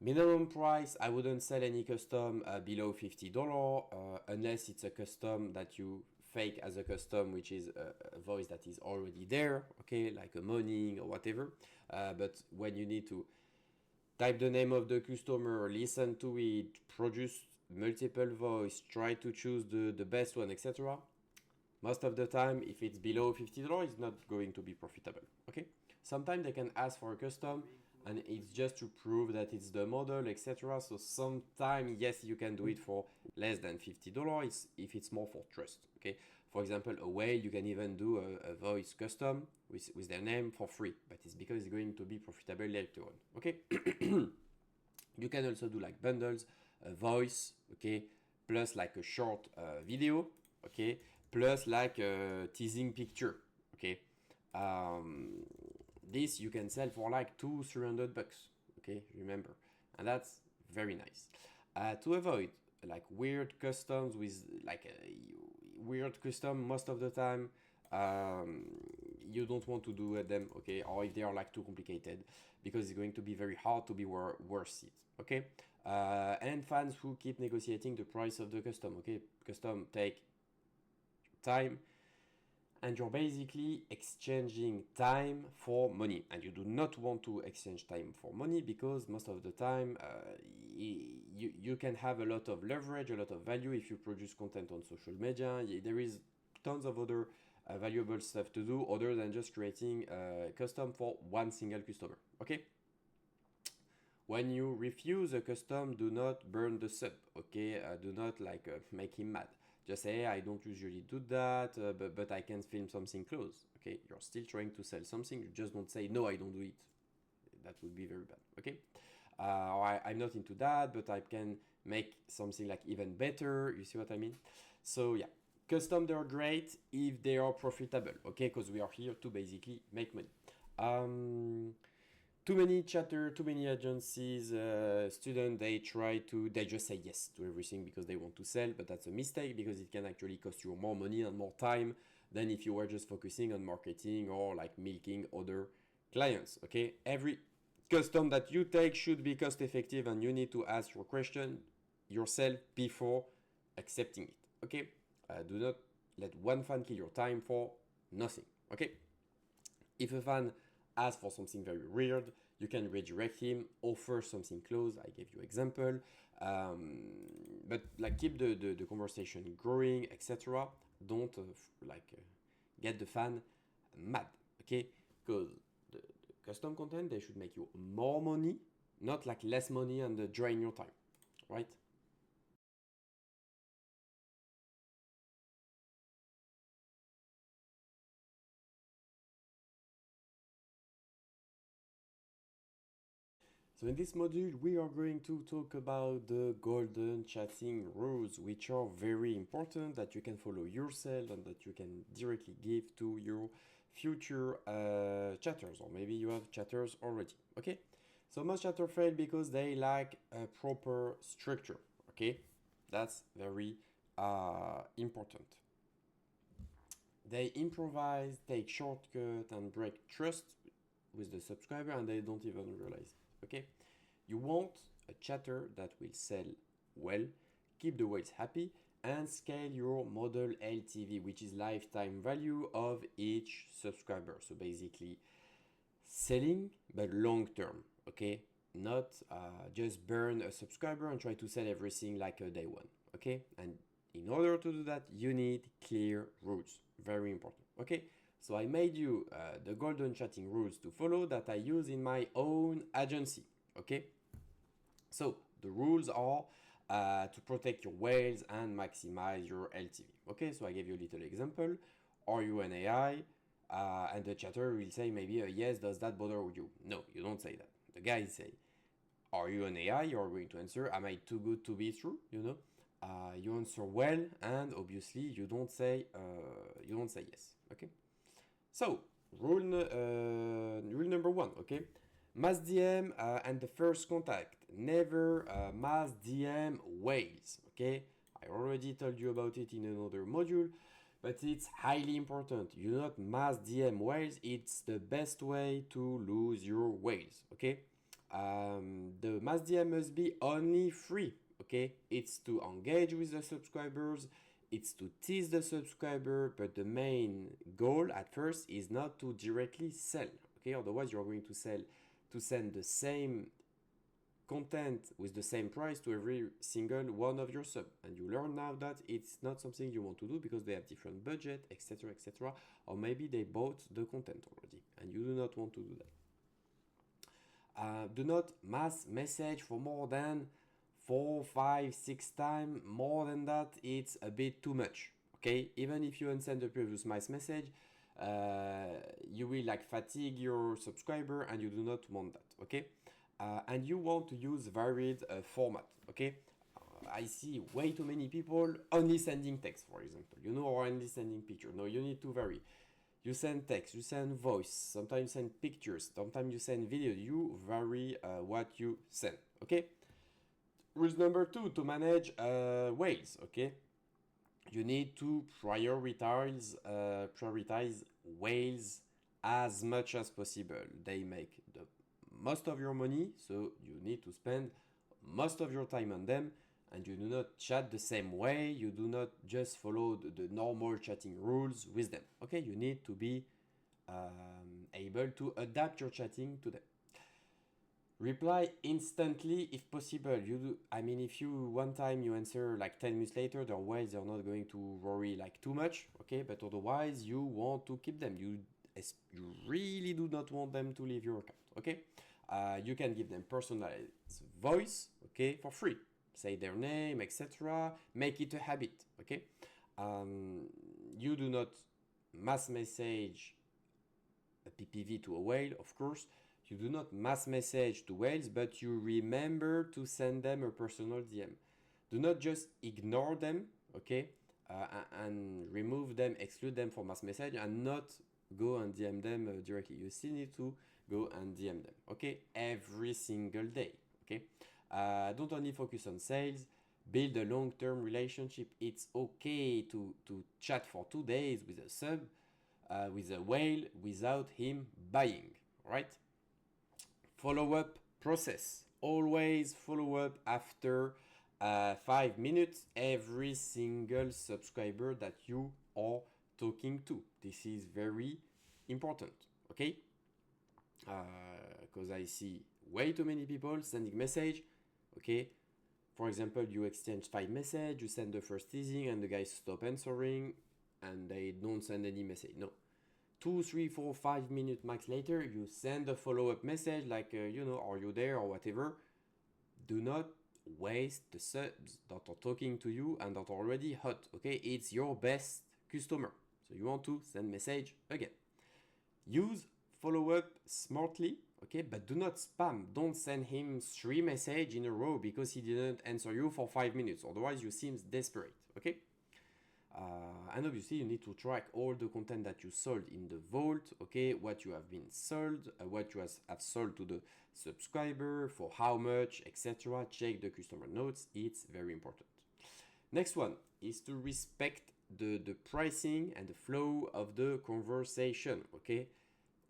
Speaker 1: Minimum price, I wouldn't sell any custom below $50 unless it's a custom that you fake as a custom, which is a voice that is already there, okay, like a moaning or whatever. But when you need to type the name of the customer, listen to it, produce multiple voice, try to choose the best one, etc. Most of the time, if it's below $50, it's not going to be profitable, okay? Sometimes they can ask for a custom and it's just to prove that it's the model, etc. So sometimes, yes, you can do it for less than $50 if it's more for trust, okay? For example, a whale, you can even do a voice custom with their name for free, but it's because it's going to be profitable later on, okay? You can also do like bundles, a voice, okay, plus like a short video, okay, plus like a teasing picture, okay. This you can sell for like $200-300, okay, remember, and that's very nice. To avoid like weird customs with like a weird custom most of the time, um, you don't want to do them, okay, or if they are like too complicated, because it's going to be very hard to be worth it, okay. And fans who keep negotiating the price of the custom, okay, custom take time and you're basically exchanging time for money, and you do not want to exchange time for money because most of the time you can have a lot of leverage, a lot of value if you produce content on social media. There is tons of other valuable stuff to do other than just creating custom for one single customer, okay. When you refuse a custom, do not burn the sub, okay. Do not like make him mad. Just say, hey, I don't usually do that, but I can film something close, okay. You're still trying to sell something, you just don't say, no, I don't do it. That would be very bad, okay. Or I'm not into that, but I can make something like even better, you see what I mean. So yeah, custom, they're great if they are profitable, okay, because we are here to basically make money. Too many chatter, too many agencies, students, they just say yes to everything because they want to sell, but that's a mistake because it can actually cost you more money and more time than if you were just focusing on marketing or like milking other clients, okay. Every custom that you take should be cost effective and you need to ask your question yourself before accepting it, okay. Do not let one fan kill your time for nothing, okay. If a fan asks for something very weird, you can redirect him, offer something close. I gave you example, but like keep the conversation growing, etc. Don't get the fan mad, okay? Because the custom content, they should make you more money, not like less money and drain your time, right? So in this module, we are going to talk about the golden chatting rules, which are very important that you can follow yourself and that you can directly give to your future chatters, or maybe you have chatters already, okay? So most chatters fail because they lack a proper structure, okay? That's very important. They improvise, take shortcut, and break trust with the subscriber, and they don't even realize it, okay? You want a chatter that will sell well, keep the whales happy, and scale your model LTV, which is lifetime value of each subscriber. So basically, selling but long term, okay? Not just burn a subscriber and try to sell everything like a day one, okay? And in order to do that, you need clear rules. Very important, okay? So I made you the golden chatting rules to follow that I use in my own agency, okay? So the rules are to protect your whales and maximize your LTV. Okay, so I gave you a little example. Are you an AI? And the chatter will say maybe, yes, does that bother you? No, you don't say that. The guys say, are you an AI? You're going to answer, am I too good to be true? You answer well, and obviously you don't say yes. Okay. So rule number one. Okay. Mass DM and the first contact. Never mass DM whales. Okay. I already told you about it in another module, but it's highly important. You not mass DM whales. It's the best way to lose your whales. Okay. The mass DM must be only free. Okay, it's to engage with the subscribers, it's to tease the subscriber, but the main goal at first is not to directly sell. Okay, otherwise you're going to send the same content with the same price to every single one of your sub, and you learn now that it's not something you want to do because they have different budget, etc., or maybe they bought the content already and you do not want to do that. Do not mass message for more than 4, 5, 6 times. More than that, it's a bit too much. Okay, even if you unsend the previous mass message, you will like fatigue your subscriber, and you do not want that. Okay, and you want to use varied format. Okay, I see way too many people only sending text, for example, or only sending picture. No, you need to vary. You send text, you send voice, sometimes you send pictures, sometimes you send video. You vary what you send. Okay. Rule number 2, to manage whales. Okay. You need to prioritize whales as much as possible. They make the most of your money, so you need to spend most of your time on them, and you do not chat the same way. You do not just follow the normal chatting rules with them. Okay, you need to be able to adapt your chatting to them. Reply instantly if possible. If you one time you answer like 10 minutes later, the whales are not going to worry like too much. Okay, but otherwise you want to keep them. You really do not want them to leave your account. Okay, you can give them personalized voice. Okay, for free. Say their name, etc. Make it a habit. Okay, you do not mass message a PPV to a whale, of course. You do not mass message to whales, but you remember to send them a personal DM. Do not just ignore them, okay, and remove them, exclude them from mass message, and not go and DM them directly. You still need to go and DM them, okay, every single day, okay. Don't only focus on sales. Build a long-term relationship. It's okay to chat for 2 days with a sub, with a whale, without him buying, right? Follow-up process. Always follow up after 5 minutes every single subscriber that you are talking to. This is very important, okay? Because I see way too many people sending message, okay? For example, you exchange 5 messages, you send the first teasing, and the guys stop answering, and they don't send any message. No. 2, 3, 4, 5 minutes max later, you send a follow-up message like, are you there or whatever. Do not waste the subs that are talking to you and that are already hot, okay? It's your best customer. So you want to send message again. Use follow-up smartly, okay? But do not spam. Don't send him 3 messages in a row because he didn't answer you for 5 minutes. Otherwise, you seem desperate, okay? And obviously you need to track all the content that you sold in the vault, okay, what you have been sold, what you have sold to the subscriber, for how much, etc. Check the customer notes. It's very important. Next one is to respect the pricing and the flow of the conversation, okay.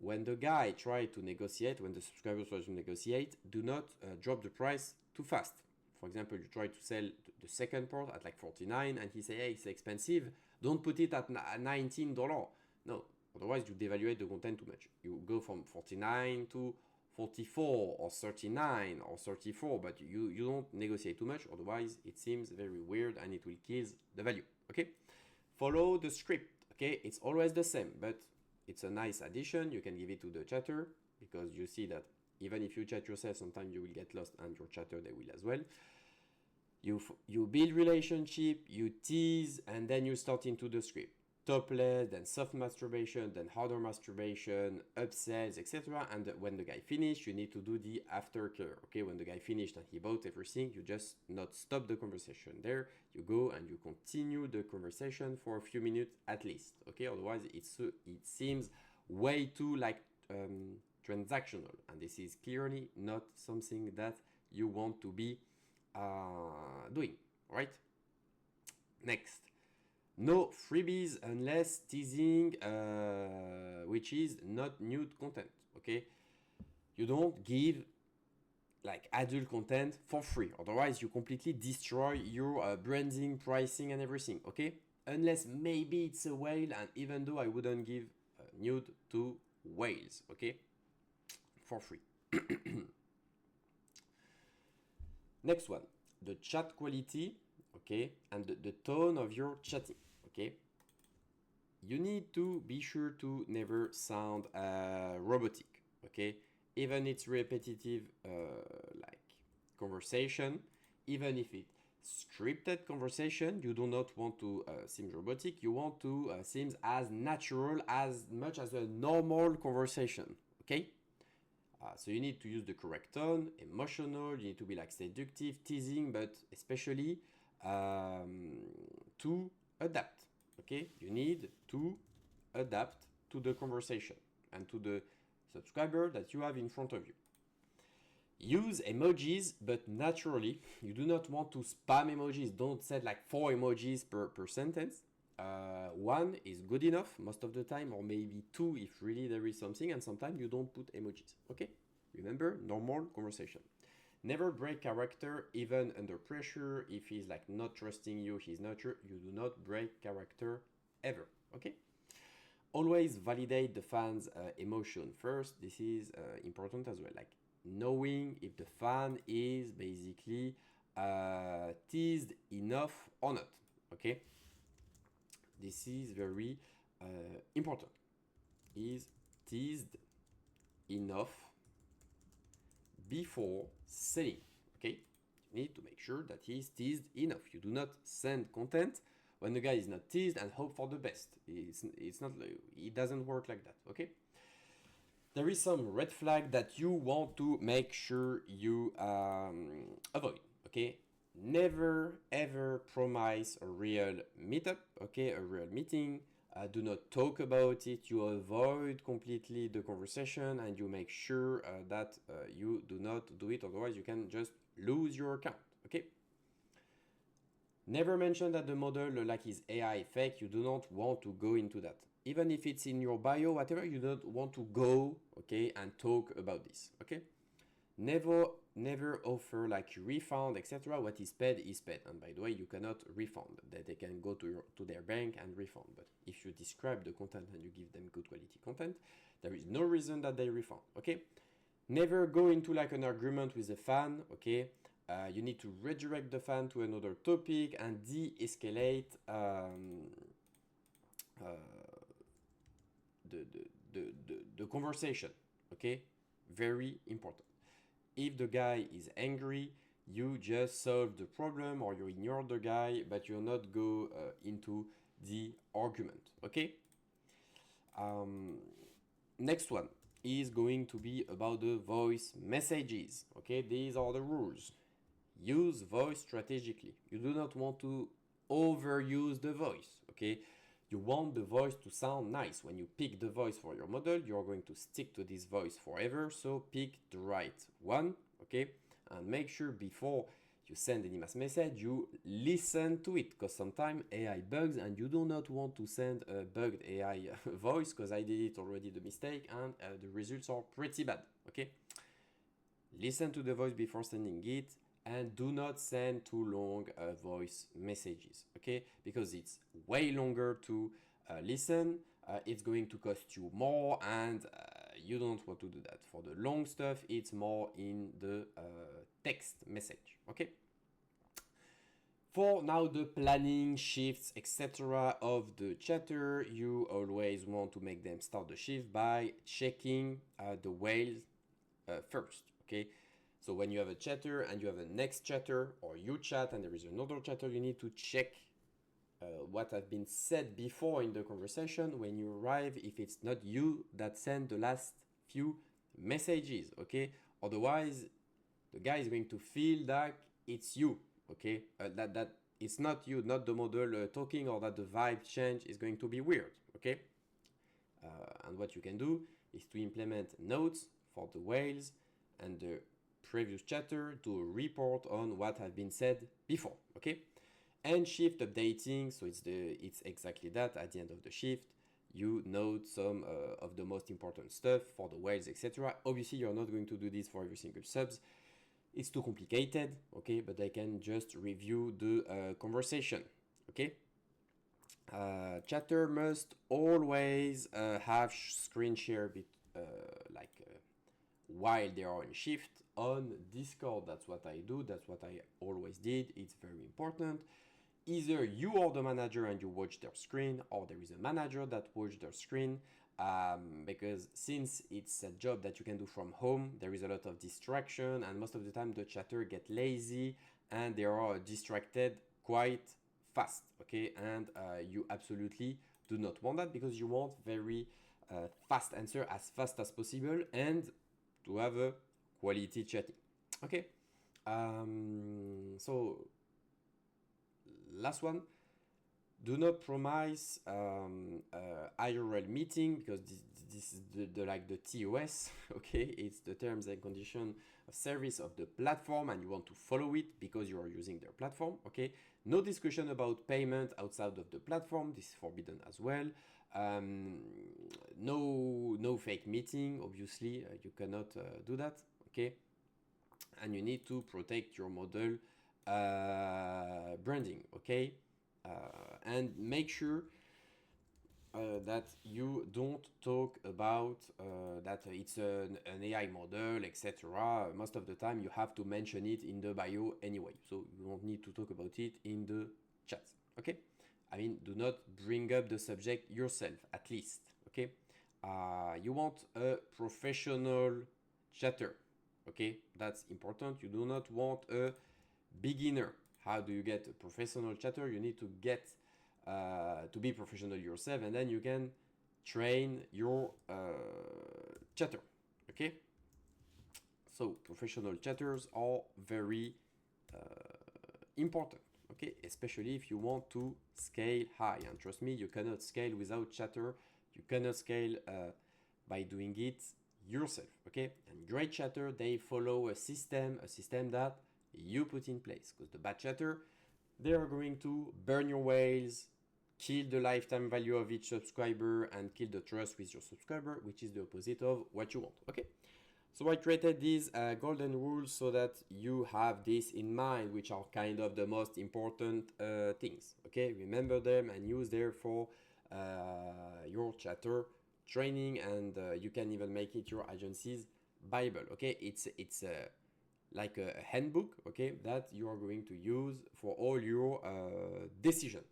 Speaker 1: When the guy tries to negotiate, when the subscriber tries to negotiate, do not drop the price too fast. For example, you try to sell the second part at like 49 and he say, hey, it's expensive. Don't put it at $19. No, otherwise you devaluate the content too much. You go from 49 to 44 or 39 or 34, but you don't negotiate too much. Otherwise, it seems very weird and it will kill the value. Okay? Follow the script. Okay? It's always the same, but it's a nice addition. You can give it to the chatter because you see that even if you chat yourself, sometimes you will get lost and your chatter, they will as well. You build relationship, you tease, and then you start into the script. topless, then soft masturbation, then harder masturbation, upsells, etc. And when the guy finished, you need to do the aftercare. Okay, when the guy finished and he bought everything, you just not stop the conversation there. You go and you continue the conversation for a few minutes at least. Okay, otherwise it seems way too like transactional, and this is clearly not something that you want to be doing. Right? Next. No freebies unless teasing, which is not nude content. Okay, you don't give like adult content for free, otherwise you completely destroy your branding, pricing, and everything. Okay, unless maybe it's a whale, and even though I wouldn't give nude to whales. Okay, for free. Next one, the chat quality. Okay, and the tone of your chatting. Okay, you need to be sure to never sound robotic. Okay, even it's repetitive like conversation, even if it's scripted conversation, you do not want to seem robotic. You want to seem as natural as much as a normal conversation. Okay, so you need to use the correct tone, emotional. You need to be like seductive, teasing, but especially to adapt. Okay, you need to adapt to the conversation and to the subscriber that you have in front of you. Use emojis, but naturally. You do not want to spam emojis. Don't set like 4 emojis per sentence. One is good enough most of the time, or maybe 2 if really there is something, and sometimes you don't put emojis. Okay, remember, normal conversation. Never break character even under pressure. If he's like not trusting you, he's not sure, you do not break character ever. Okay, always validate the fans emotion first. This is important as well, like knowing if the fan is basically teased enough or not. Okay, this is very important. Is teased enough before selling. Okay, you need to make sure that he is teased enough. You do not send content when the guy is not teased and hope for the best. It's not, it doesn't work like that. Okay, there is some red flag that you want to make sure you avoid. Okay, never ever promise a real meetup. Okay, a real meeting. Do not talk about it. You avoid completely the conversation, and you make sure that you do not do it. Otherwise, you can just lose your account. Okay. Never mention that the model like is AI fake. You do not want to go into that. Even if it's in your bio, whatever, you don't want to go, okay, and talk about this. Okay. Never offer like refund, etc. What is paid is paid, and by the way, you cannot refund. That they can go to their bank and refund. But if you describe the content and you give them good quality content, there is no reason that they refund. Okay, never go into like an argument with a fan. Okay, you need to redirect the fan to another topic and de-escalate the conversation. Okay, very important. If the guy is angry, you just solve the problem or you ignore the guy, but you not go into the argument. Okay. Next one is going to be about the voice messages. Okay, these are the rules. Use voice strategically. You do not want to overuse the voice. Okay, you want the voice to sound nice. When you pick the voice for your model, you're going to stick to this voice forever. So pick the right one. Okay, and make sure before you send any mass message, you listen to it, because sometimes AI bugs and you do not want to send a bugged AI voice, because I did it already, the mistake, and the results are pretty bad. Okay, listen to the voice before sending it, and do not send too long voice messages. Okay, because it's way longer to listen. It's going to cost you more, and you don't want to do that. For the long stuff, it's more in the text message. Okay. For now, the planning, shifts, etc. of the chatter, you always want to make them start the shift by checking the whales first. Okay. So when you have a chatter and you have a next chatter, or you chat and there is another chatter, you need to check what have been said before in the conversation when you arrive, if it's not you that sent the last few messages, okay? Otherwise, the guy is going to feel that it's you, okay? That it's not you, not the model talking, or that the vibe change is going to be weird, okay? And what you can do is to implement notes for the whales and the previous chatter to report on what has been said before, okay? And shift updating, so it's exactly that. At the end of the shift, you note some of the most important stuff for the whales, etc. Obviously, you're not going to do this for every single subs. It's too complicated, okay? But I can just review the conversation, okay? Chatter must always have screen share while they are in shift on Discord. That's what I do. That's what I always did. It's very important. Either you are the manager and you watch their screen, or there is a manager that watch their screen. Because since it's a job that you can do from home, there is a lot of distraction, and most of the time the chatter get lazy and they are distracted quite fast, okay? And you absolutely do not want that, because you want very fast answer as fast as possible and to have a quality chatting, okay? So last one, do not promise IRL meeting, because this is like the TOS, okay? It's the terms and condition of service of the platform, and you want to follow it because you are using their platform, okay? No discussion about payment outside of the platform. This is forbidden as well. No fake meeting, obviously. You cannot do that, okay? And you need to protect your model branding, okay? And make sure that you don't talk about that it's an AI model, etc. Most of the time, you have to mention it in the bio anyway, so you don't need to talk about it in the chat. Okay, I mean, do not bring up the subject yourself, at least. Okay, you want a professional chatter. Okay, that's important. You do not want a beginner. How do you get a professional chatter? You need to get to be professional yourself, and then you can train your chatter. Okay, so professional chatters are very important, okay, especially if you want to scale high. And trust me, you cannot scale without chatter. You cannot scale by doing it yourself, okay? And great chatter, they follow a system that you put in place, because the bad chatter, they are going to burn your whales, kill the lifetime value of each subscriber, and kill the trust with your subscriber, which is the opposite of what you want, okay? So I created these golden rules so that you have this in mind, which are kind of the most important things, okay? Remember them and use them for your chatter training, and you can even make it your agency's Bible, okay? It's like a handbook, okay, that you are going to use for all your decision.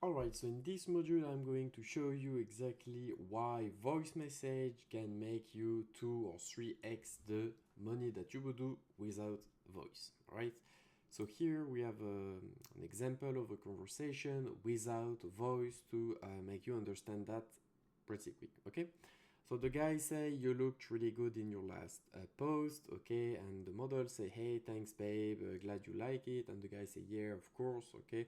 Speaker 1: Alright, so in this module I'm going to show you exactly why voice message can make you 2 or 3x the money that you would do without voice, right? So here we have an example of a conversation without voice to make you understand that pretty quick, okay? So the guy say, you looked really good in your last post, okay? And the model say, hey, thanks babe, glad you like it. And the guy say, yeah, of course, okay?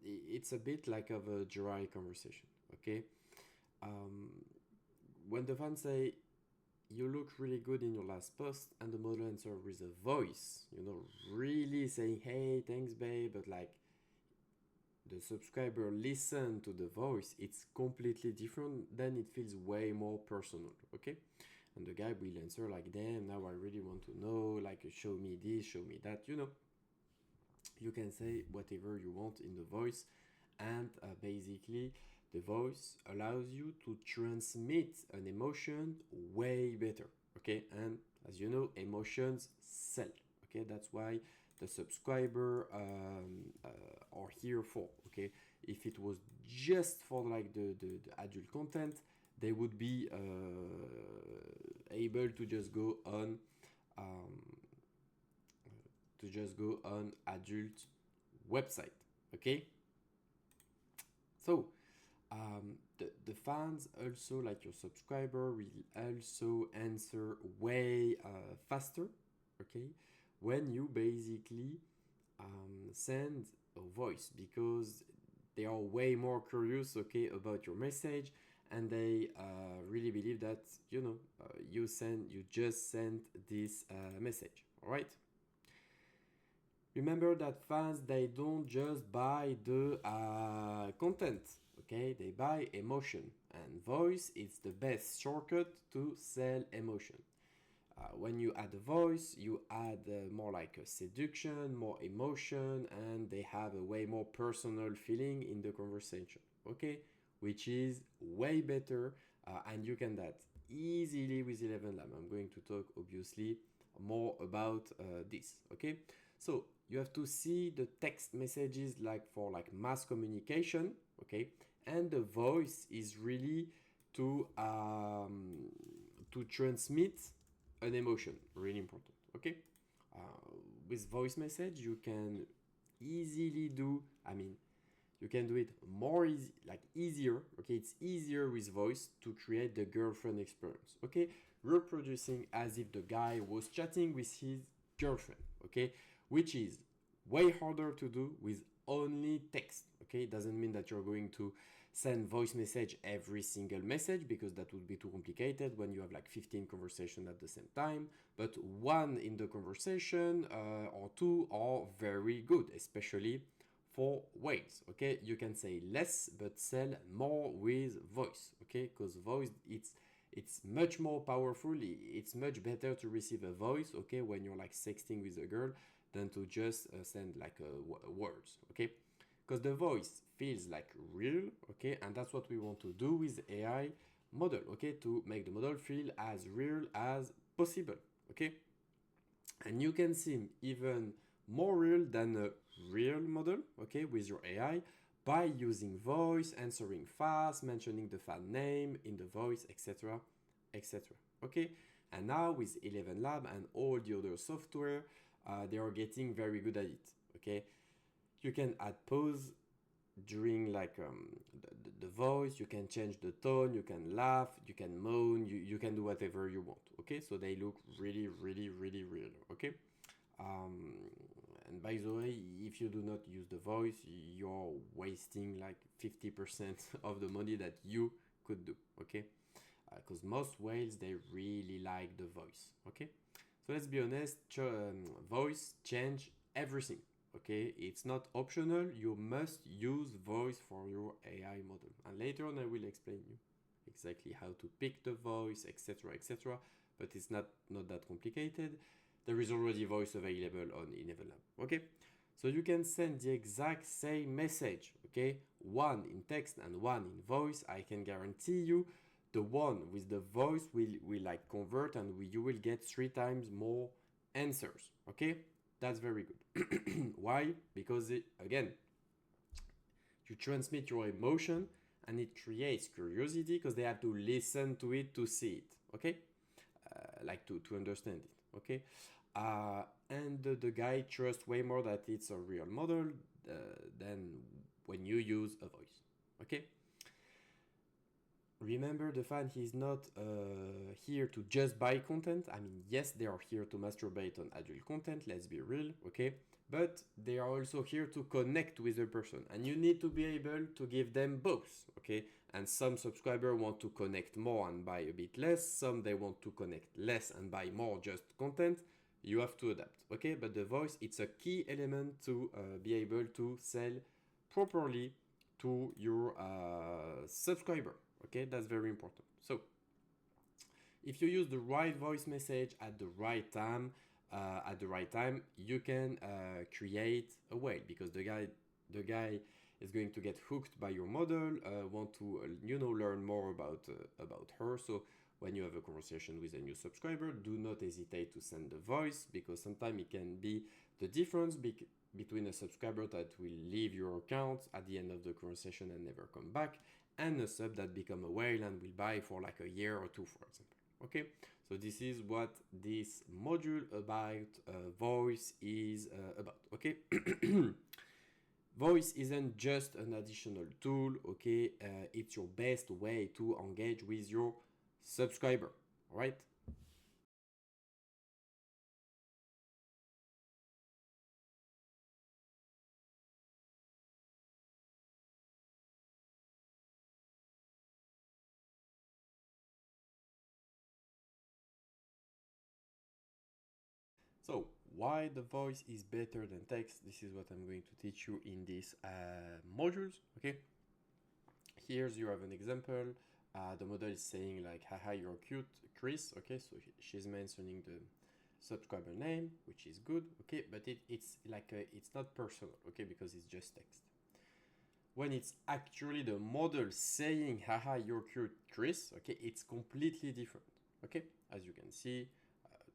Speaker 1: It's a bit like of a dry conversation, okay? Um, when the fan say, you look really good in your last post, and the model answer with a voice, really saying, hey, thanks, babe, but like the subscriber listen to the voice, it's completely different. Then it feels way more personal, okay? And the guy will answer like, damn, now I really want to know, like, show me this, show me that, You can say whatever you want in the voice, and basically, the voice allows you to transmit an emotion way better, okay? And as you know, emotions sell, okay? That's why the subscriber are here for, okay? If it was just for like the adult content, they would be able to just go on adult website, okay? So the fans also, like your subscriber, will also answer way faster, okay, when you basically send a voice, because they are way more curious, okay, about your message, and they really believe that you just sent this message. All right. Remember that fans, they don't just buy the content, okay? They buy emotion, and voice is the best shortcut to sell emotion. When you add a voice, you add more like a seduction, more emotion, and they have a way more personal feeling in the conversation, okay? Which is way better, and you can do that easily with ElevenLab. I'm going to talk obviously more about this, okay? So you have to see the text messages like for like mass communication, okay? And the voice is really to transmit an emotion, really important, okay? uh, with voice message you can easily do, you can do it more easy, like easier, okay? It's easier with voice to create the girlfriend experience, okay? Reproducing as if the guy was chatting with his girlfriend, okay? Which is way harder to do with only text, okay? It doesn't mean that you're going to send voice message every single message, because that would be too complicated when you have like 15 conversations at the same time. But one in the conversation or two are very good, especially for whales, okay? You can say less but sell more with voice, okay? Because voice, it's much more powerful. It's much better to receive a voice, okay, when you're like sexting with a girl, than to just send like words, okay? Because the voice feels like real, okay? And that's what we want to do with AI model, okay? To make the model feel as real as possible, okay? And you can seem even more real than a real model, okay, with your AI, by using voice, answering fast, mentioning the fan name in the voice, etc., etc. Okay, and now with ElevenLab and all the other software, they are getting very good at it. Okay, you can add pause during like the voice, you can change the tone, you can laugh, you can moan, you can do whatever you want, okay? So they look really, really, really real, okay? um, and by the way, if you do not use the voice, you're wasting like 50% of the money that you could do, okay? Because most whales, they really like the voice, okay? So let's be honest, voice change everything, okay? It's not optional. You must use voice for your AI model. And later on, I will explain you exactly how to pick the voice, etc., etc. But it's not that complicated. There is already voice available on ElevenLab, okay? So you can send the exact same message, okay? One in text and one in voice. I can guarantee you the one with the voice will like convert, and you will get 3 times more answers, okay? That's very good. Why? Because again, you transmit your emotion, and it creates curiosity because they have to listen to it to see it, okay? Like to understand it, okay? And the guy trusts way more that it's a real model than when you use a voice, okay? Remember, the fan is not here to just buy content. I mean, yes, they are here to masturbate on adult content, let's be real, okay? But they are also here to connect with the person, and you need to be able to give them both, okay? And some subscribers want to connect more and buy a bit less, some they want to connect less and buy more just content. You have to adapt, okay? But the voice, it's a key element to be able to sell properly to your subscriber. Okay, that's very important. So if you use the right voice message at the right time, you can create a whale, because the guy is going to get hooked by your model, want to learn more about her. So when you have a conversation with a new subscriber, do not hesitate to send the voice, because sometimes it can be the difference between a subscriber that will leave your account at the end of the conversation and never come back, and a sub that become a whale and will buy for like a year or two, for example. Okay, so this is what this module about voice is about. Okay. Voice isn't just an additional tool, okay? It's your best way to engage with your subscriber, right? So, why the voice is better than text? This is what I'm going to teach you in these modules, okay? Here's you have an example. The model is saying like, haha, you're cute, Chris, okay? So she's mentioning the subscriber name, which is good, okay? But it's like, it's not personal, okay? Because it's just text. When it's actually the model saying, haha, you're cute, Chris, okay? It's completely different, okay? As you can see,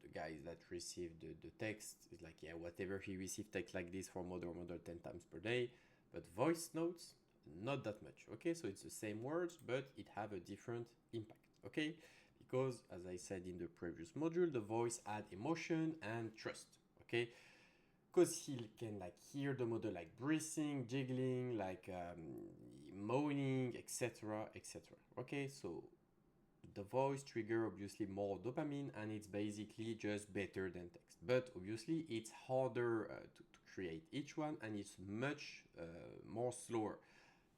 Speaker 1: the guys that received the text is like, yeah, whatever, he received text like this for model 10 times per day. But voice notes, not that much, okay? So it's the same words, but it have a different impact, okay? Because as I said in the previous module, the voice add emotion and trust, okay? Because he can like hear the model like breathing, jiggling, like moaning, etc., etc. Okay, so the voice trigger obviously more dopamine, and it's basically just better than text. But obviously it's harder to create each one, and it's much more slower.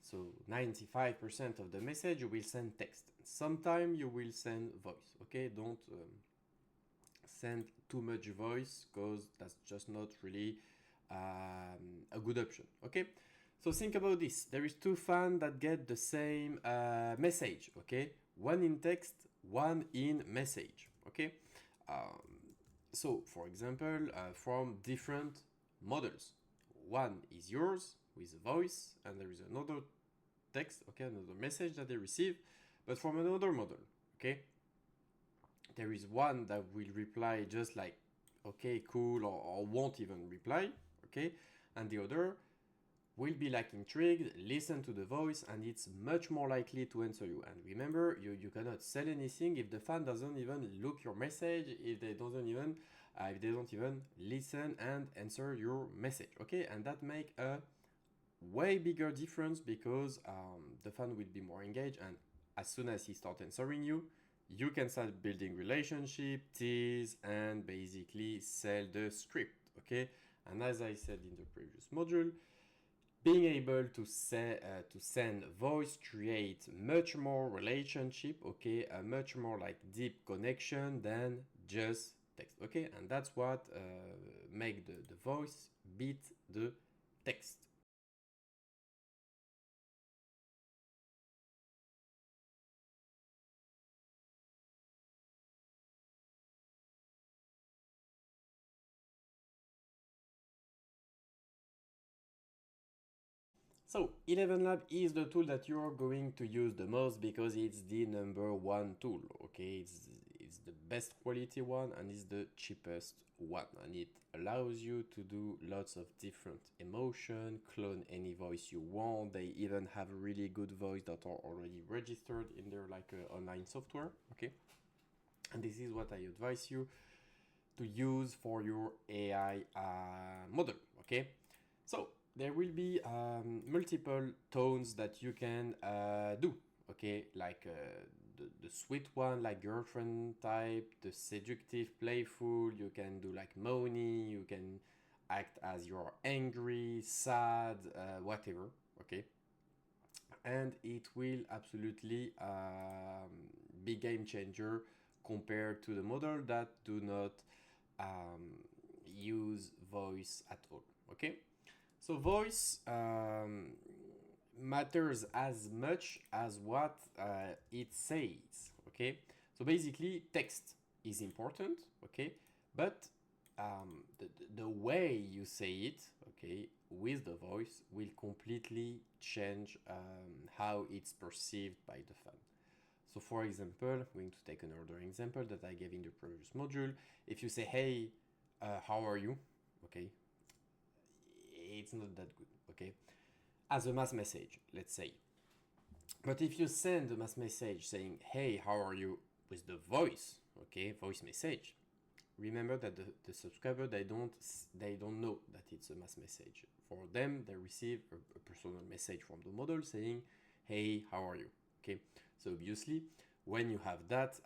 Speaker 1: So 95% of the message you will send text. Sometimes you will send voice. Okay, don't send too much voice, because that's just not really a good option. Okay, so think about this. There is two fans that get the same message. Okay, one in text, one in message. Okay, um, so for example, from different models, one is yours with a voice, and there is another text, okay, another message that they receive, but from another model. Okay, there is one that will reply just like, okay, cool, or won't even reply, okay, and the other will be like intrigued, listen to the voice, and it's much more likely to answer you. And remember, you cannot sell anything if the fan doesn't even look your message, if they don't even listen and answer your message, okay? And that make a way bigger difference, because the fan will be more engaged, and as soon as he starts answering you, you can start building relationship, tease, and basically sell the script, okay? And as I said in the previous module, being able to to send voice create much more relationship, okay, a much more like deep connection than just text, okay? And that's what make the voice beat the text. So 11 Lab is the tool that you're going to use the most, because it's the number one tool, okay? It's the best quality one, and it's the cheapest one, and it allows you to do lots of different emotion, clone any voice you want. They even have a really good voice that are already registered in their like online software, okay? And this is what I advise you to use for your AI model, okay? So there will be multiple tones that you can do, okay, like the sweet one, like girlfriend type, the seductive, playful. You can do like moany, you can act as you're angry, sad, whatever, okay? And it will absolutely be game changer compared to the model that do not um, use voice at all, okay? So voice matters as much as what it says, okay? So basically text is important, okay? But the way you say it, okay, with the voice will completely change how it's perceived by the fan. So for example, I'm going to take another example that I gave in the previous module. If you say, hey, how are you? Okay, it's not that good, okay? As a mass message, let's say. But if you send a mass message saying, hey, how are you, with the voice, okay, voice message, remember that the subscriber, they don't know that it's a mass message. For them, they receive a personal message from the model saying, hey, how are you? Okay, so obviously, when you have that,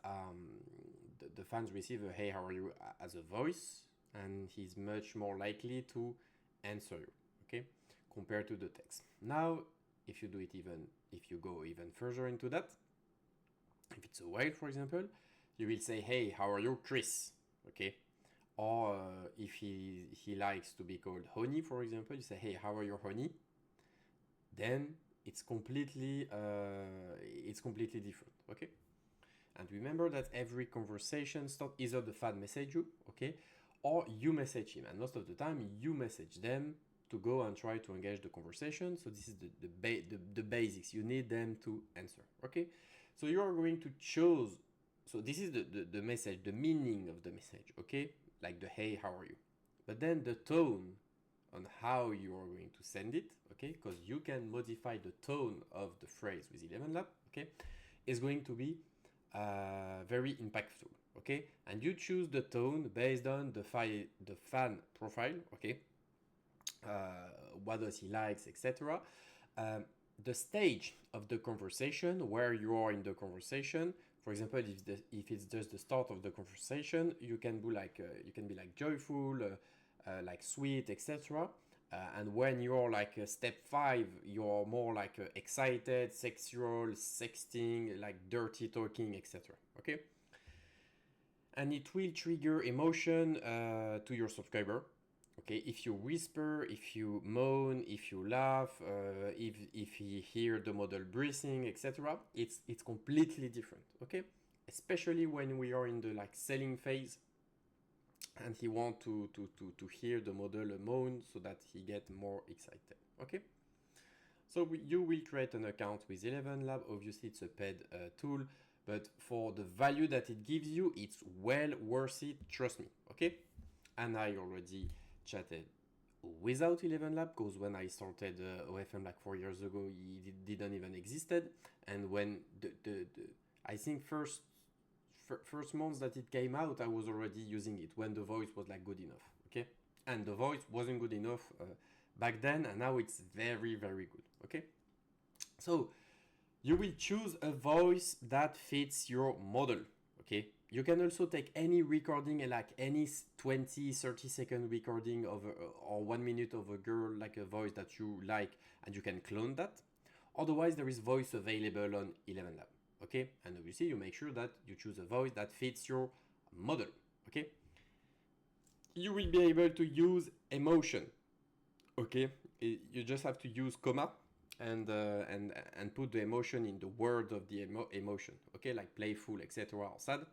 Speaker 1: the fans receive a hey, how are you as a voice, and he's much more likely to answer you, okay, compared to the text. Now, if you do it even, if you go even further into that, if it's a whale, for example, you will say, hey, how are you, Chris? Okay. Or if he likes to be called Honey, for example, you say, hey, how are you, Honey? Then it's completely different, okay? And remember that every conversation starts either the fan message you, okay, or you message him. And most of the time, you message them to go and try to engage the conversation. So this is the basics. You need them to answer, okay? So you are going to choose. So this is the message, the meaning of the message, okay? Like the hey, how are you? But then the tone on how you are going to send it, okay? Because you can modify the tone of the phrase with ElevenLab, okay? Is going to be very impactful, okay? And you choose the tone based on the fan profile, okay? What does he likes, etc. The stage of the conversation, where you are in the conversation. For example, if it's just the start of the conversation, you can be like joyful, like sweet, etc. And when you're like step 5, you're more like excited, sexual, sexting, like dirty talking, etc. Okay, and it will trigger emotion to your subscriber. Okay, if you whisper, if you moan, if you laugh, if he hear the model breathing, etc., it's completely different. Okay, especially when we are in the like selling phase, and he want to hear the model moan so that he get more excited. Okay, so you will create an account with ElevenLab. Obviously, it's a paid tool, but for the value that it gives you, it's well worth it. Trust me. Okay, and I already chatted without ElevenLab, because when I started OFM like 4 years ago, it didn't even existed. And when the I think first months that it came out, I was already using it when the voice was like good enough, okay? And the voice wasn't good enough back then, and now it's very, very good, okay? So you will choose a voice that fits your model, okay? You can also take any recording, like any 20-30 second recording of or 1 minute of a girl, like a voice that you like, and you can clone that. Otherwise, there is voice available on ElevenLab, okay? And obviously, you make sure that you choose a voice that fits your model, okay? You will be able to use emotion, okay? You just have to use comma and put the emotion in the word of the emotion, okay? Like playful, etc., or sad.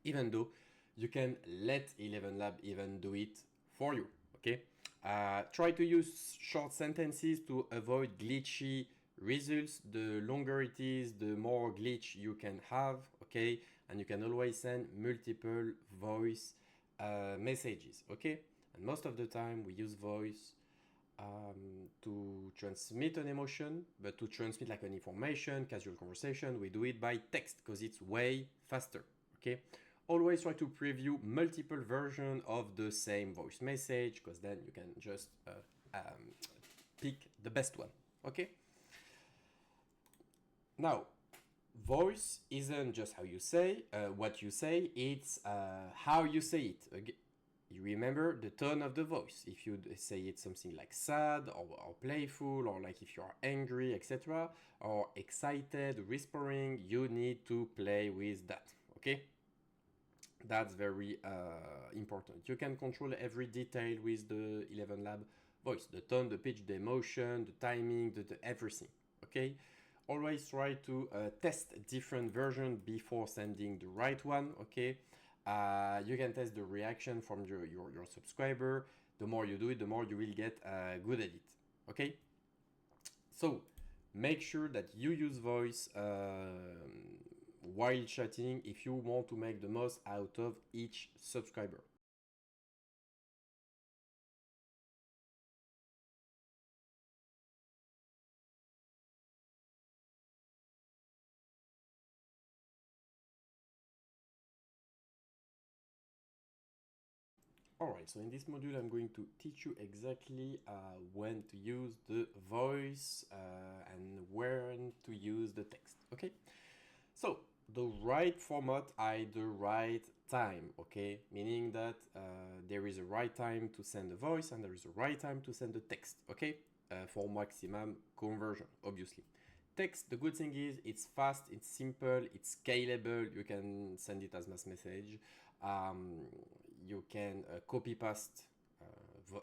Speaker 1: Even though you can let ElevenLab even do it for you, okay? Try to use short sentences to avoid glitchy results. The longer it is, the more glitch you can have, okay? And you can always send multiple voice messages, okay? And most of the time we use voice to transmit an emotion, but to transmit like an information, casual conversation, we do it by text because it's way faster, okay? Always try to preview multiple versions of the same voice message, because then you can just pick the best one, okay? Now, voice isn't just how you say what you say, it's how you say it. You remember the tone of the voice. If you say it something like sad or playful, or like if you are angry, etc., or excited, whispering, you need to play with that. Okay, that's very important. You can control every detail with the 11 Lab voice: the tone, the pitch, the emotion, the timing, the everything. Okay, always try to test different versions before sending the right one. Okay, you can test the reaction from your subscriber. The more you do it, the more you will get good at it. Okay, so make sure that you use voice while chatting if you want to make the most out of each subscriber. Alright, so in this module I'm going to teach you exactly when to use the voice and when to use the text, okay? So, the right format at the right time, okay? Meaning that there is a right time to send a voice and there is a right time to send a text, okay? For maximum conversion, obviously. Text, the good thing is it's fast, it's simple, it's scalable. You can send it as mass message. Um, you can copy paste the,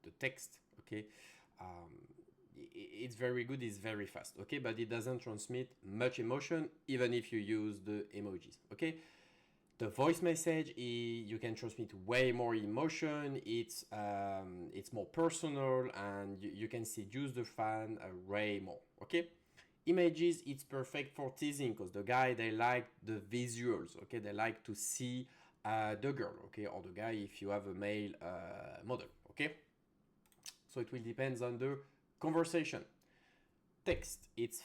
Speaker 1: the text, okay? Um, it's very good, it's very fast, okay? But it doesn't transmit much emotion even if you use the emojis, okay? The voice message, you can transmit way more emotion. It's more personal, and you can seduce the fan way more. Okay, images, it's perfect for teasing because the guy, they like the visuals. Okay, they like to see the girl. Okay, or the guy if you have a male model. Okay, so it will depends on the conversation. Text, it's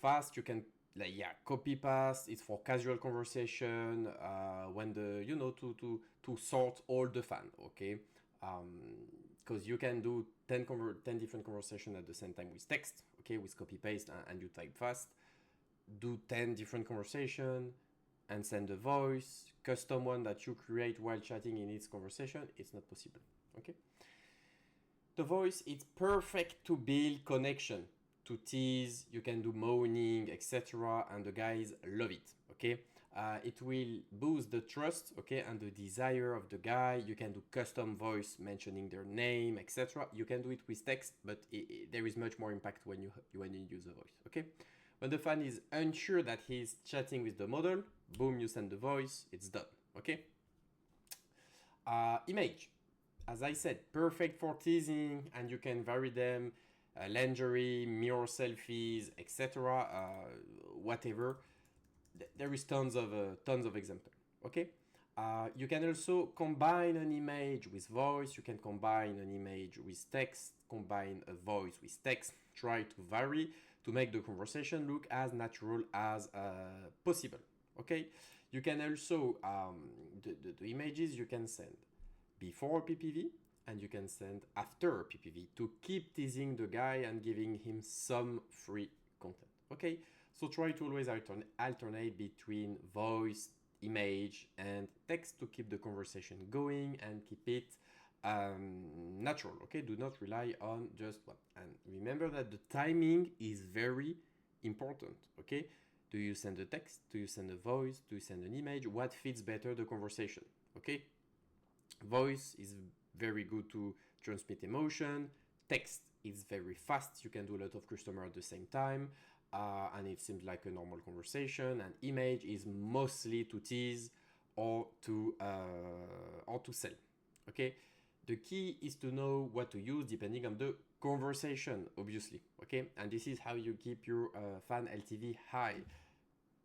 Speaker 1: fast. You can like, yeah, copy paste. It's for casual conversation when the to sort all the fan. Okay, because you can do 10 different conversation at the same time with text. Okay, with copy paste and you type fast. Do 10 different conversation and send a voice custom one that you create while chatting in each conversation. It's not possible. Okay, the voice, it's perfect to build connection, to tease. You can do moaning, etc., and the guys love it. Okay, it will boost the trust, okay, and the desire of the guy. You can do custom voice mentioning their name, etc. You can do it with text, but there is much more impact when you use a voice. Okay, when the fan is unsure that he's chatting with the model, boom, you send the voice. It's done. Okay, image, as I said, perfect for teasing, and you can vary them, lingerie, mirror selfies, etc. Whatever. There is tons of examples. Okay. You can also combine an image with voice. You can combine an image with text. Combine a voice with text. Try to vary to make the conversation look as natural as possible. Okay. You can also the images you can send before PPV and you can send after PPV to keep teasing the guy and giving him some free content. Okay, so try to always alternate between voice, image, and text to keep the conversation going and keep it natural. Okay, do not rely on just one. And remember that the timing is very important. Okay, do you send a text? Do you send a voice? Do you send an image? What fits better the conversation? Okay, voice is very good to transmit emotion. Text is very fast. You can do a lot of customer at the same time. And it seems like a normal conversation. And image is mostly to tease or to sell. Okay. The key is to know what to use depending on the conversation, obviously. Okay. And this is how you keep your fan LTV high.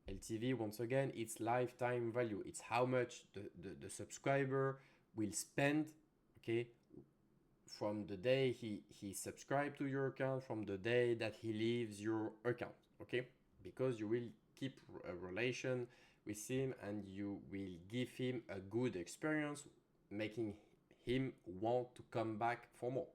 Speaker 1: LTV, once again, it's lifetime value. It's how much the subscriber will spend, okay, from the day he subscribed to your account, from the day that he leaves your account, okay? Because you will keep a relation with him and you will give him a good experience, making him want to come back for more.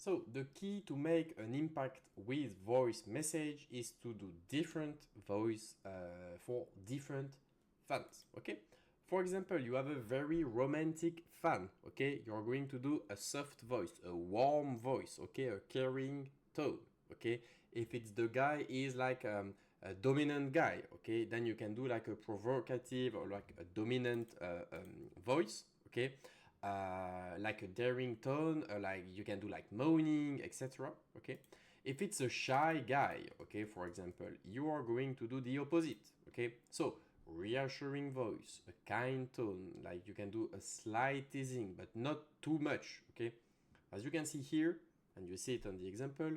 Speaker 1: So the key to make an impact with voice message is to do different voice for different fans. Okay. For example, you have a very romantic fan. Okay, you are going to do a soft voice, a warm voice. Okay, a caring tone. Okay, if it's the guy is like a dominant guy. Okay, then you can do like a provocative or like a dominant voice. Okay, like a daring tone, like you can do like moaning, etc. Okay, if it's a shy guy, okay, for example, you are going to do the opposite. Okay, so reassuring voice, a kind tone, like you can do a slight teasing, but not too much. Okay, as you can see here, and you see it on the example,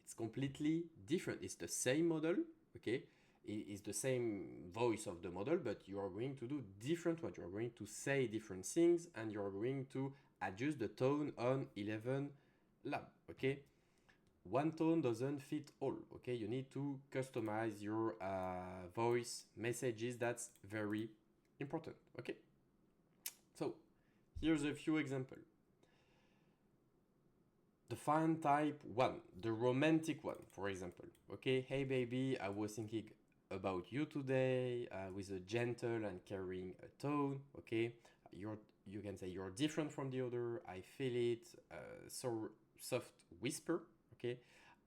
Speaker 1: it's completely different. It's the same model. Okay, is the same voice of the model, but you are going to do different what you are going to say different things, and you are going to adjust the tone on 11 lab. Okay, one tone doesn't fit all. Okay, you need to customize your voice messages. That's very important. Okay, so here's a few examples. The fan type 1, the romantic one, for example. Okay, hey baby, I was thinking about you today with a gentle and caring tone. Okay, you can say you're different from the other. I feel it. So soft whisper. Okay,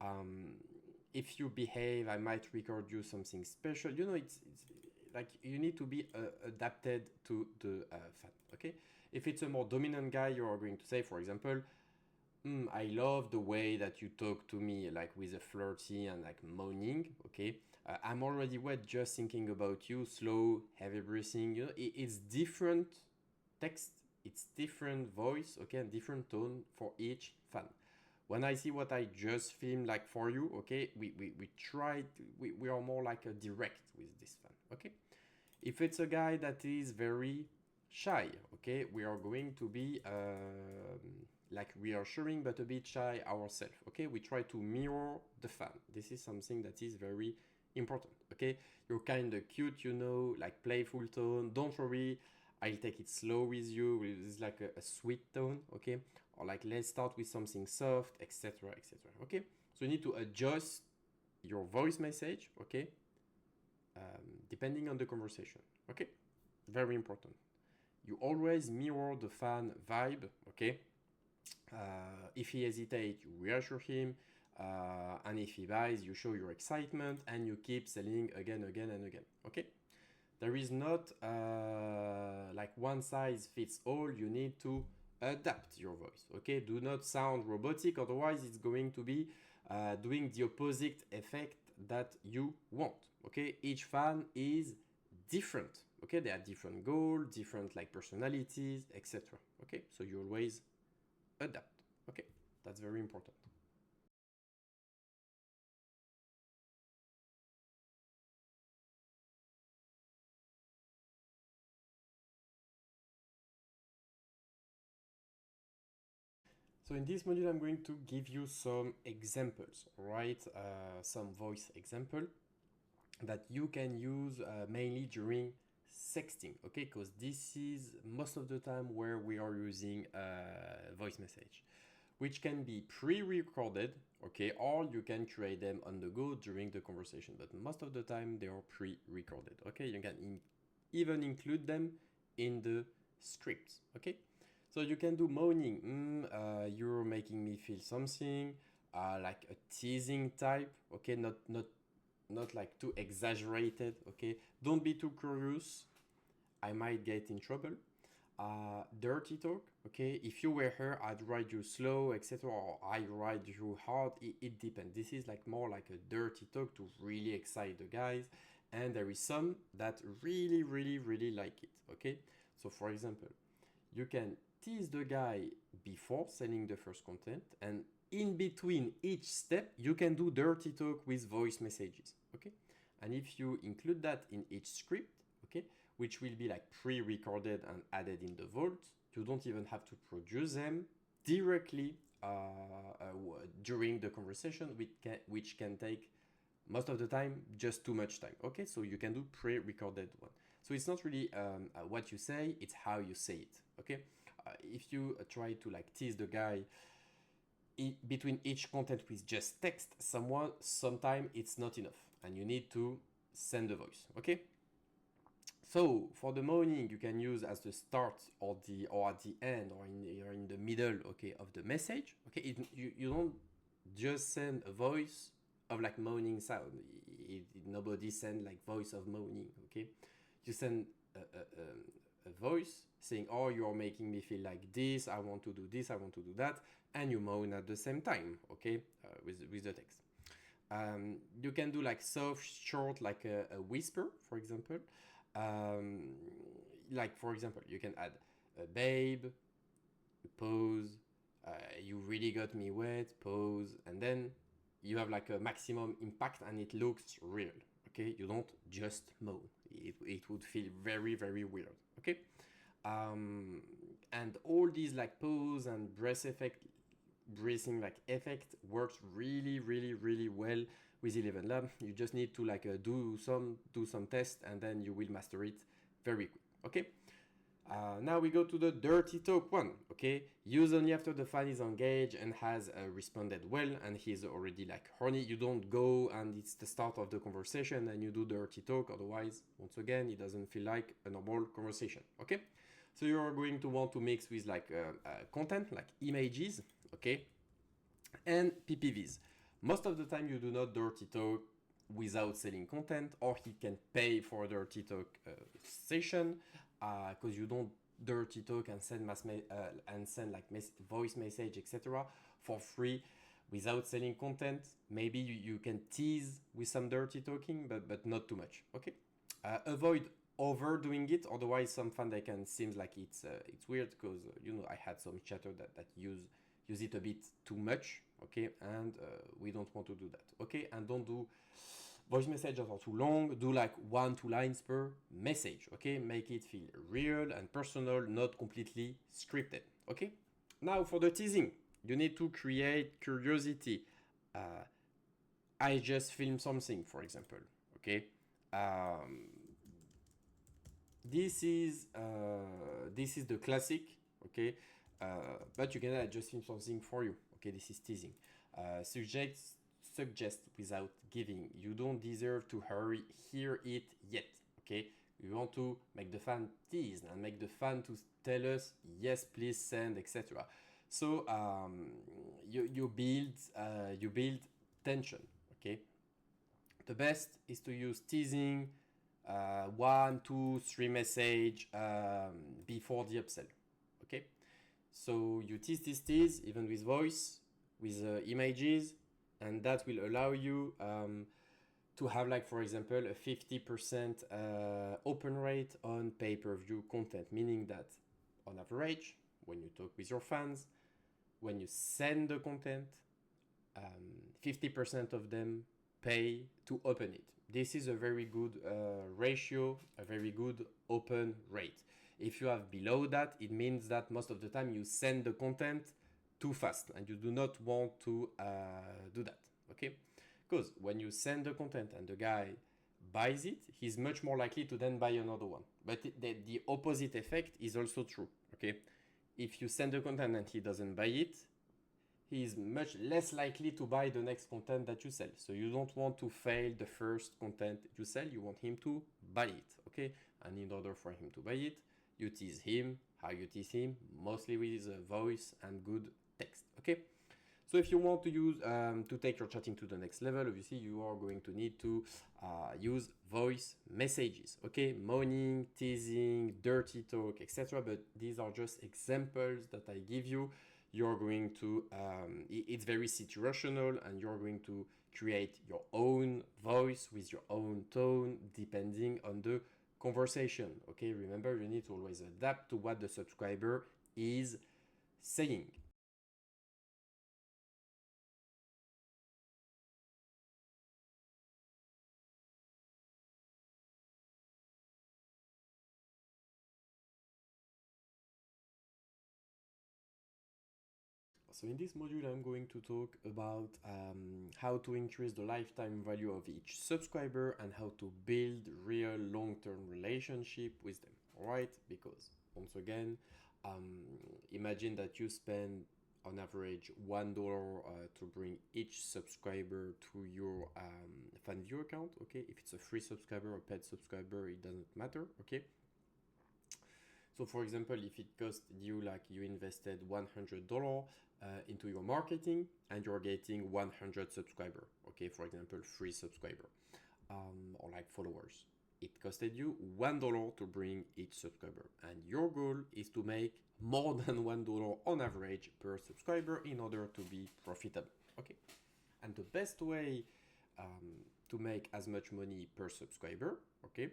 Speaker 1: um, if you behave, I might record you something special. You know, it's like you need to be adapted to the fan. Okay, if it's a more dominant guy, you are going to say, for example, I love the way that you talk to me, like with a flirty and like moaning. Okay, I'm already wet just thinking about you. Slow, heavy breathing. You know, it's different text, it's different voice. Okay, and different tone for each fan. When I see what I just filmed like for you, okay, we try to, we are more like a direct with this fan. Okay, if it's a guy that is very shy, okay, we are going to be like reassuring but a bit shy ourselves. Okay, we try to mirror the fan. This is something that is very important. Okay, you're kind of cute, you know, like playful tone. Don't worry, I'll take it slow with you. It's like a sweet tone. Okay, or like let's start with something soft, etc., etc. Okay, so you need to adjust your voice message. Okay, depending on the conversation. Okay, very important. You always mirror the fan vibe. Okay, if he hesitates, you reassure him. And if he buys, you show your excitement and you keep selling again, again, and again. Okay, there is not like one size fits all. You need to adapt your voice. Okay, do not sound robotic, otherwise it's going to be doing the opposite effect that you want. Okay, each fan is different. Okay, they have different goals, different like personalities, etc. Okay, so you always adapt. Okay, that's very important. So in this module, I'm going to give you some examples, right? Some voice example that you can use mainly during sexting, okay? Because this is most of the time where we are using voice message, which can be pre-recorded, okay? Or you can create them on the go during the conversation, but most of the time they are pre-recorded, okay? You can even include them in the script, okay? So you can do moaning. You're making me feel something, like a teasing type. Okay, not like too exaggerated. Okay, don't be too curious. I might get in trouble. Dirty talk. Okay, if you were her, I'd ride you slow, etc. Or I ride you hard. It depends. This is like more like a dirty talk to really excite the guys. And there is some that really, really, really like it. Okay, so for example, you can tease the guy before sending the first content, and in between each step you can do dirty talk with voice messages. Okay, and if you include that in each script, okay, which will be like pre-recorded and added in the vault, you don't even have to produce them directly during the conversation, which can take most of the time just too much time. Okay, so you can do pre-recorded one. So it's not really what you say, it's how you say it. Okay, if you try to like tease the guy between each content with just text, sometimes it's not enough and you need to send a voice. Okay. So for the moaning, you can use as the start or at the end or in the middle, okay, of the message. Okay, you don't just send a voice of like moaning sound. Nobody send like voice of moaning. Okay, you send a voice saying, "Oh, you're making me feel like this. I want to do this. I want to do that," and you moan at the same time. Okay, with the text. You can do like soft, short, like a whisper, for example. Um, like for example, you can add a babe, pause, you really got me wet, pause, and then you have like a maximum impact and it looks real. Okay, you don't just moan. It would feel very, very weird. Okay, and all these like pause and breathing like effect works really, really, really well with 11 Lab. You just need to like do some tests and then you will master it very quick. Okay. Now we go to the dirty talk one. Okay, use only after the fan is engaged and has responded well and he's already like horny. You don't go and it's the start of the conversation and you do dirty talk. Otherwise, once again, it doesn't feel like a normal conversation. Okay, so you're going to want to mix with like content, like images. Okay, and PPVs. Most of the time, you do not dirty talk without selling content, or he can pay for a dirty talk session because you don't dirty talk and send like voice message, etc. for free without selling content. Maybe you can tease with some dirty talking, but not too much. Okay, avoid overdoing it. Otherwise, some fans they can seems like it's weird because I had some chatter that use it a bit too much. Okay, and we don't want to do that. Okay, and don't do voice messages that are too long. Do like 1-2 lines per message. Okay, make it feel real and personal, not completely scripted. Okay, now for the teasing, you need to create curiosity. I just filmed something, for example. Okay, this is the classic. Okay, but you can adjust something for you. Okay, this is teasing. Suggest without giving. You don't deserve to hear it yet. Okay, we want to make the fan tease and make the fan to tell us yes, please send, etc. So you build tension. Okay, the best is to use teasing 1, 2, 3 message before the upsell. Okay, so you tease even with voice, with images, and that will allow you to have like for example a 50% open rate on pay-per-view content, meaning that on average when you talk with your fans, when you send the content, 50% of them pay to open it. This is a very good ratio, a very good open rate. If you have below that, it means that most of the time you send the content too fast and you do not want to do that. Okay, because when you send the content and the guy buys it, he's much more likely to then buy another one. But the opposite effect is also true. Okay, if you send the content and he doesn't buy it, he is much less likely to buy the next content that you sell. So you don't want to fail the first content you sell. You want him to buy it. Okay, and in order for him to buy it, you tease him. How you tease him? Mostly with voice and good text. Okay, so if you want to use to take your chatting to the next level, obviously you are going to need to use voice messages. Okay, moaning, teasing, dirty talk, etc. But these are just examples that I give you. You're going to it's very situational and you're going to create your own voice with your own tone depending on the conversation. Okay, remember you need to always adapt to what the subscriber is saying. So in this module, I'm going to talk about how to increase the lifetime value of each subscriber and how to build real long-term relationship with them. All right, because once again, imagine that you spend on average $1 to bring each subscriber to your fan view account. Okay, if it's a free subscriber or paid subscriber, it doesn't matter. Okay, so for example, if it cost you, like, you invested $100 into your marketing and you're getting 100 subscriber, okay, for example, free subscriber, or like followers, it costed you $1 to bring each subscriber, and your goal is to make more than $1 on average per subscriber in order to be profitable. Okay, and the best way to make as much money per subscriber, okay,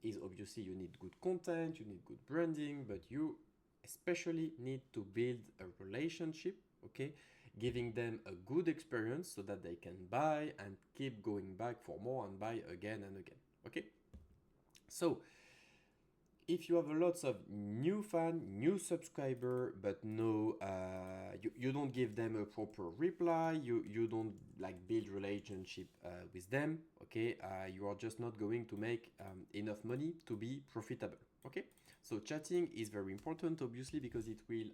Speaker 1: is obviously you need good content, you need good branding, but you especially need to build a relationship, okay, giving them a good experience so that they can buy and keep going back for more and buy again and again. Okay, so if you have a lots of new fan, new subscriber, but no, you don't give them a proper reply, you don't like build relationship with them, okay, you are just not going to make enough money to be profitable. Okay, so chatting is very important, obviously, because it will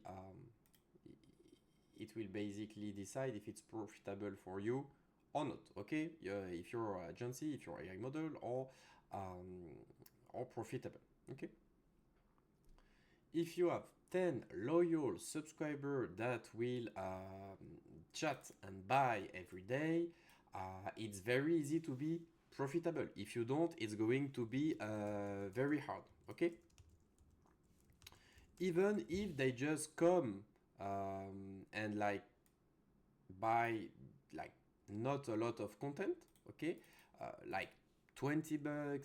Speaker 1: basically decide if it's profitable for you or not. Okay, if you're an agency, if you're AI model, or profitable. Okay, if you have 10 loyal subscribers that will chat and buy every day, it's very easy to be profitable. If you don't, it's going to be very hard. Okay, even if they just come and like buy like not a lot of content, okay, like $20,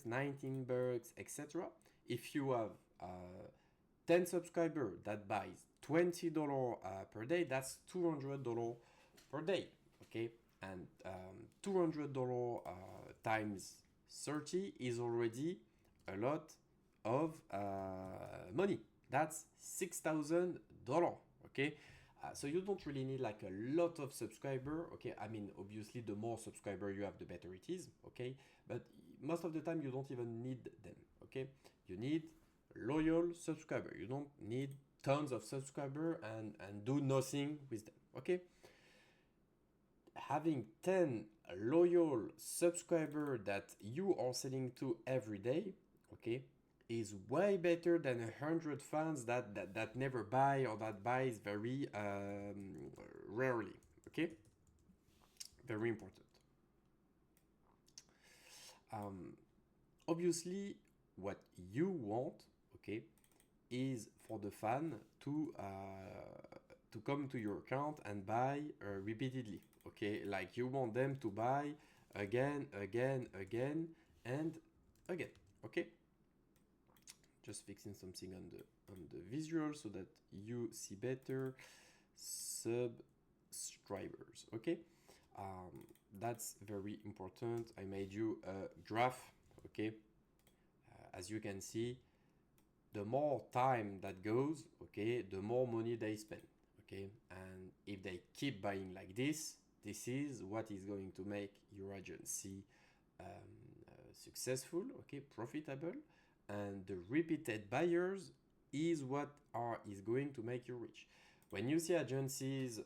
Speaker 1: $19, etc. If you have 10 subscribers that buys $20 per day, that's $200 per day. Okay, and $200 times 30 is already a lot of money. That's $6,000. Okay, so you don't really need like a lot of subscriber. Okay, I mean, obviously the more subscriber you have, the better it is. Okay, but most of the time you don't even need them. Okay, you need loyal subscriber. You don't need tons of subscriber and do nothing with them. Okay, having 10 loyal subscriber that you are selling to every day, okay, is way better than 100 fans that never buy or that buys very rarely. Okay, very important. Obviously, what you want, okay, is for the fan to come to your account and buy repeatedly. Okay, like you want them to buy again, again, again, and again. Okay, just fixing something on the visual so that you see better. Subscribers. Okay, that's very important. I made you a graph. Okay, as you can see, the more time that goes, okay, the more money they spend. Okay, and if they keep buying like this is what is going to make your agency successful, okay, profitable, and the repeated buyers is what is going to make you rich. When you see agencies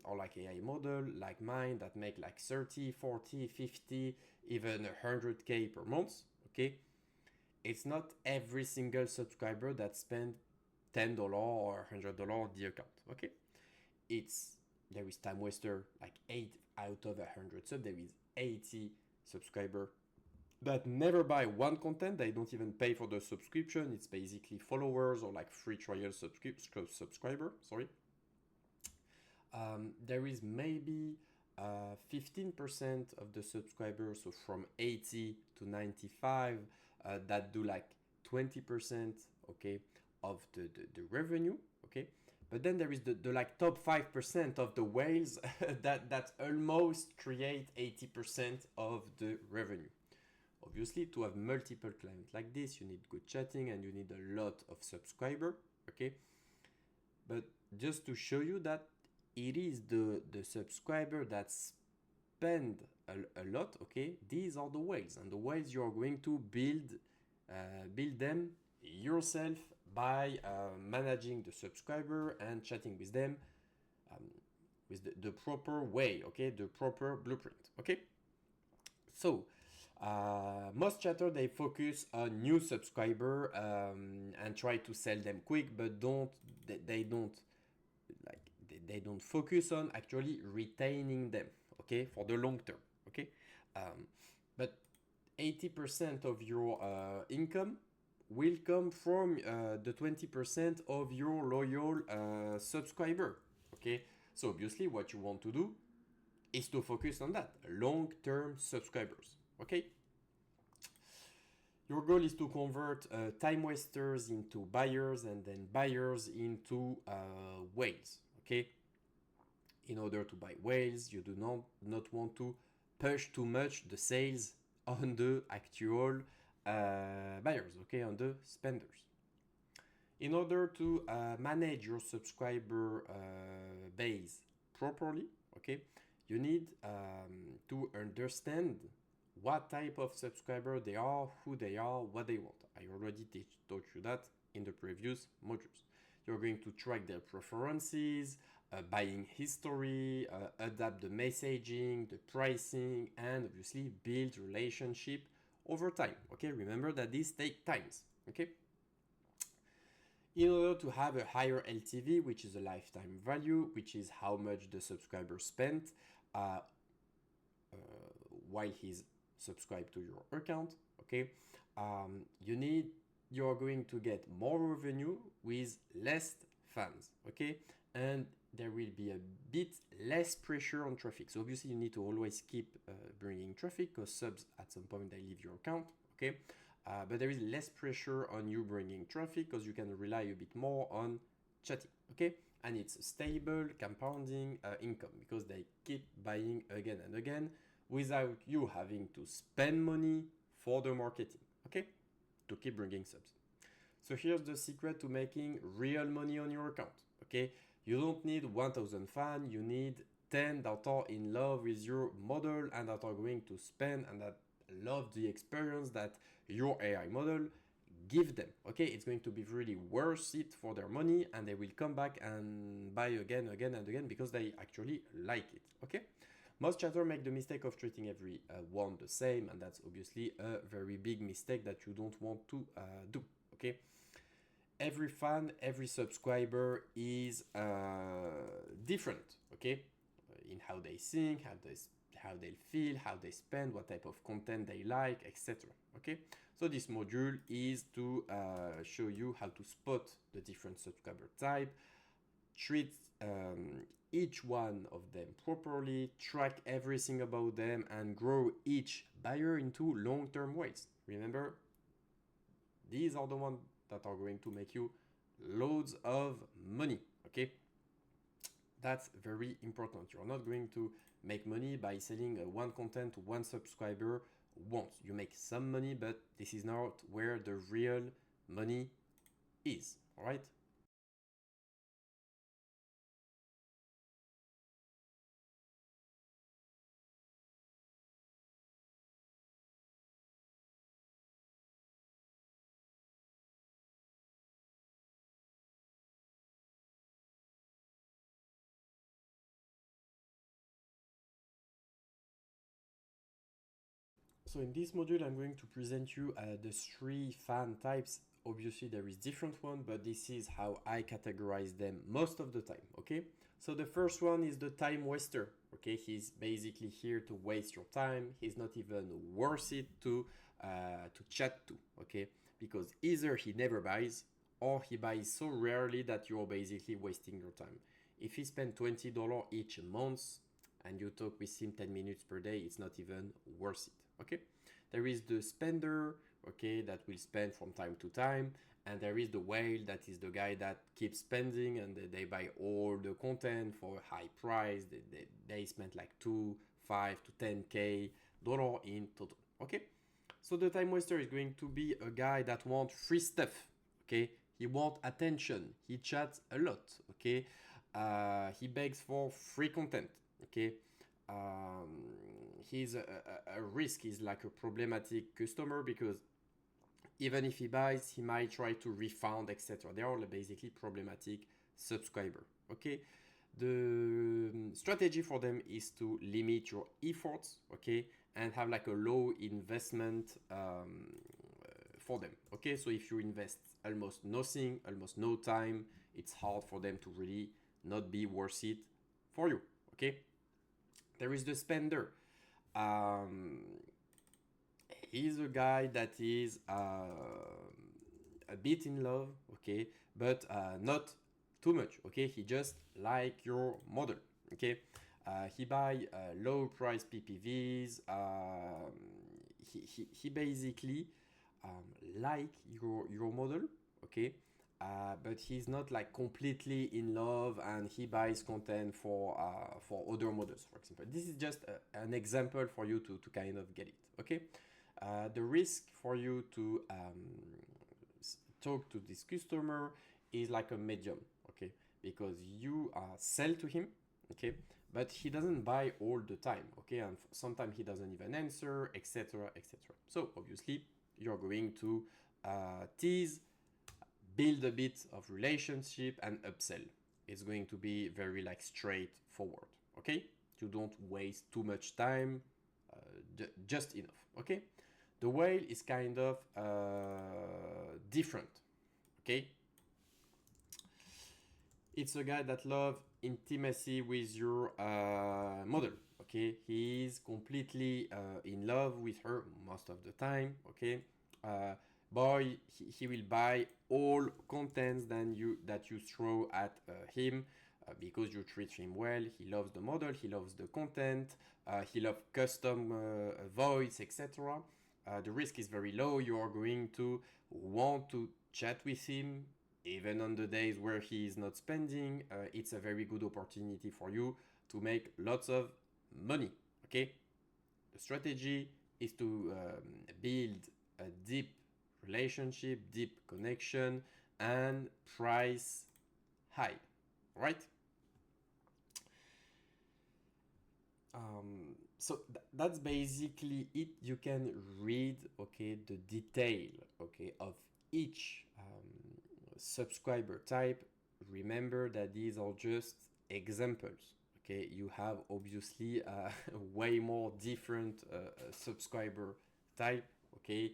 Speaker 1: or like AI model like mine that make like 30, 40, 50, even 100K per month, okay, it's not every single subscriber that spend $10 or $100 on the account. Okay, there is time waster, like 8 out of 100 sub, there is 80 subscriber that never buy one content. They don't even pay for the subscription. It's basically followers or like free trial subscriber. Sorry. There is maybe 15% of the subscribers, so from 80 to 95, that do like 20%, okay, of the revenue, okay. But then there is the like top 5% of the whales that almost create 80% of the revenue. Obviously, to have multiple clients like this, you need good chatting and you need a lot of subscriber, okay. But just to show you that it is the subscriber that spend a lot, okay, these are the whales, and the whales you are going to build them yourself by managing the subscriber and chatting with them with the proper way, okay, the proper blueprint, okay. So most chatter, they focus on new subscriber and try to sell them quick, but they don't like they don't focus on actually retaining them, okay, for the long term, okay. But 80% of your income will come from the 20% of your loyal subscriber, okay. So obviously what you want to do is to focus on that long-term subscribers, okay. Your goal is to convert time wasters into buyers and then buyers into whales, okay. In order to buy whales, you do not want to push too much the sales on the actual buyers, okay, on the spenders. In order to manage your subscriber base properly, okay, you need to understand what type of subscriber they are, who they are, what they want. I already taught you that in the previous modules. You're going to track their preferences, buying history, adapt the messaging, the pricing, and obviously build relationship over time. Okay, remember that these take times. Okay. In order to have a higher LTV, which is a lifetime value, which is how much the subscriber spent while he's subscribed to your account, okay, you're going to get more revenue with less fans, okay, and there will be a bit less pressure on traffic. So obviously you need to always keep bringing traffic because subs at some point they leave your account, okay, but there is less pressure on you bringing traffic because you can rely a bit more on chatting, okay, and it's a stable compounding income because they keep buying again and again without you having to spend money for the marketing, okay, to keep bringing subs. So here's the secret to making real money on your account, okay. You don't need 1,000 fans, you need 10 that are in love with your model and that are going to spend and that love the experience that your AI model give them, okay. It's going to be really worth it for their money and they will come back and buy again and again because they actually like it, okay. Most chatters make the mistake of treating every one the same, and that's obviously a very big mistake that you don't want to do, okay. Every fan, every subscriber is different, okay, in how they think, how they feel, how they spend, what type of content they like, etc. Okay, so this module is to show you how to spot the different subscriber type, treat each one of them properly, track everything about them, and grow each buyer into long-term ways. Remember, these are the ones that are going to make you loads of money, okay? That's very important. You're not going to make money by selling one content to one subscriber once. You make some money, but this is not where the real money is, all right? So in this module, I'm going to present you the three fan types. Obviously, there is different one, but this is how I categorize them most of the time, okay? So the first one is the time waster, okay? He's basically here to waste your time. He's not even worth it to chat to, okay? Because either he never buys or he buys so rarely that you're basically wasting your time. If he spends $20 each month and you talk with him 10 minutes per day, it's not even worth it, okay. There is the spender, okay, that will spend from time to time, and there is the whale, that is the guy that keeps spending and they buy all the content for a high price. They spend like 2, 5 to 10k dollar in total, okay. So the time waster is going to be a guy that wants free stuff, okay. He wants attention, he chats a lot, okay. He begs for free content, okay. He's a risk, he's like a problematic customer because Even if he buys, he might try to refund, etc. They are basically problematic subscriber. Okay, the strategy for them is to limit your efforts, okay, and have like a low investment for them. Okay, so if you invest almost nothing, almost no time, it's hard for them to really not be worth it for you. Okay, there is the spender. Um, he's a guy that is a bit in love, okay, but not too much, okay. He just like your model, okay. He buy low price PPVs. He basically like your model, okay. But he's not like completely in love, and he buys content for other models, for example. This is just an example for you to kind of get it, okay. The risk for you to talk to this customer is like a medium, okay, because you sell to him, okay, but he doesn't buy all the time, okay, and sometimes he doesn't even answer, etc., etc. So obviously you're going to tease, build a bit of relationship, and upsell. It's going to be very like straightforward, okay. You don't waste too much time, just enough, okay. The whale is kind of different, okay. It's a guy that loves intimacy with your model, okay. He is completely in love with her most of the time, okay. Boy, he will buy all contents that you throw at him, because you treat him well. He loves the model, he loves the content, he loves custom voice, etc. The risk is very low. You are going to want to chat with him even on the days where he is not spending. It's a very good opportunity for you to make lots of money, okay. The strategy is to build a deep relationship, deep connection, and price high, right? So that's basically it. You can read, okay, the detail, okay, of each subscriber type. Remember that these are just examples, okay. You have obviously way more different subscriber type, okay.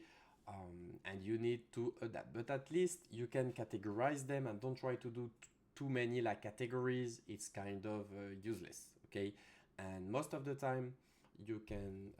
Speaker 1: And you need to adapt, but at least you can categorize them, and don't try to do too many like categories. It's kind of useless, okay. And most of the time you can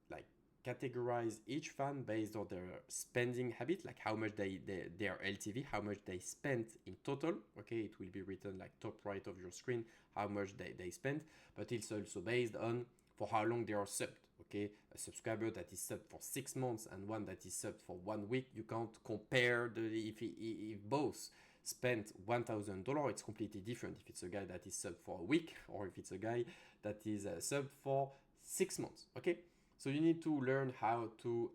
Speaker 1: like categorize each fan based on their spending habit, like how much their LTV, how much they spent in total, okay. It will be written like top right of your screen how much they spent, but it's also based on for how long they are subbed, okay. A subscriber that is subbed for 6 months and one that is subbed for 1 week, you can't compare if both spent $1,000, it's completely different if it's a guy that is subbed for a week or if it's a guy that is subbed for 6 months, okay. So you need to learn how to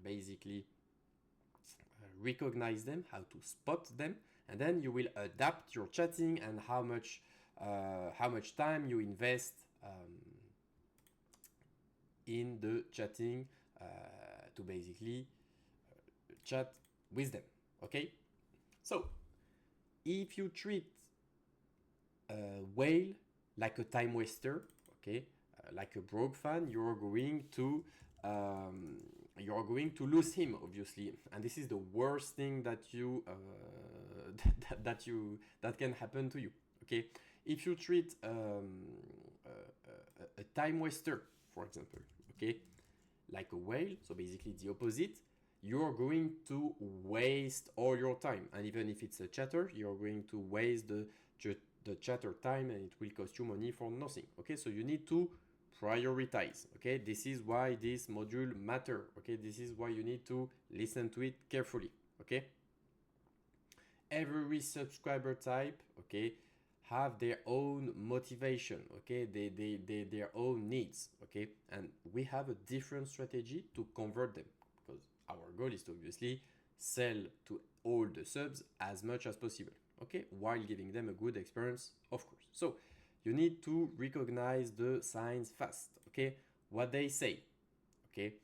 Speaker 1: basically recognize them, how to spot them, and then you will adapt your chatting and how much time you invest in the chatting to basically chat with them, okay. So if you treat a whale like a time waster, okay, like a broke fan, you're going to lose him, obviously, and this is the worst thing that you that can happen to you, okay. If you treat a time waster, for example, okay, like a whale, so basically the opposite, you're going to waste all your time. And even if it's a chatter, you're going to waste the chatter time, and it will cost you money for nothing, okay. So you need to prioritize, okay. This is why this module matter, okay. This is why you need to listen to it carefully, okay. Every subscriber type, okay, have their own motivation, okay. Their own needs, okay. And we have a different strategy to convert them, because our goal is to obviously sell to all the subs as much as possible, okay, while giving them a good experience, of course. So you need to recognize the signs fast, okay. What they say, okay.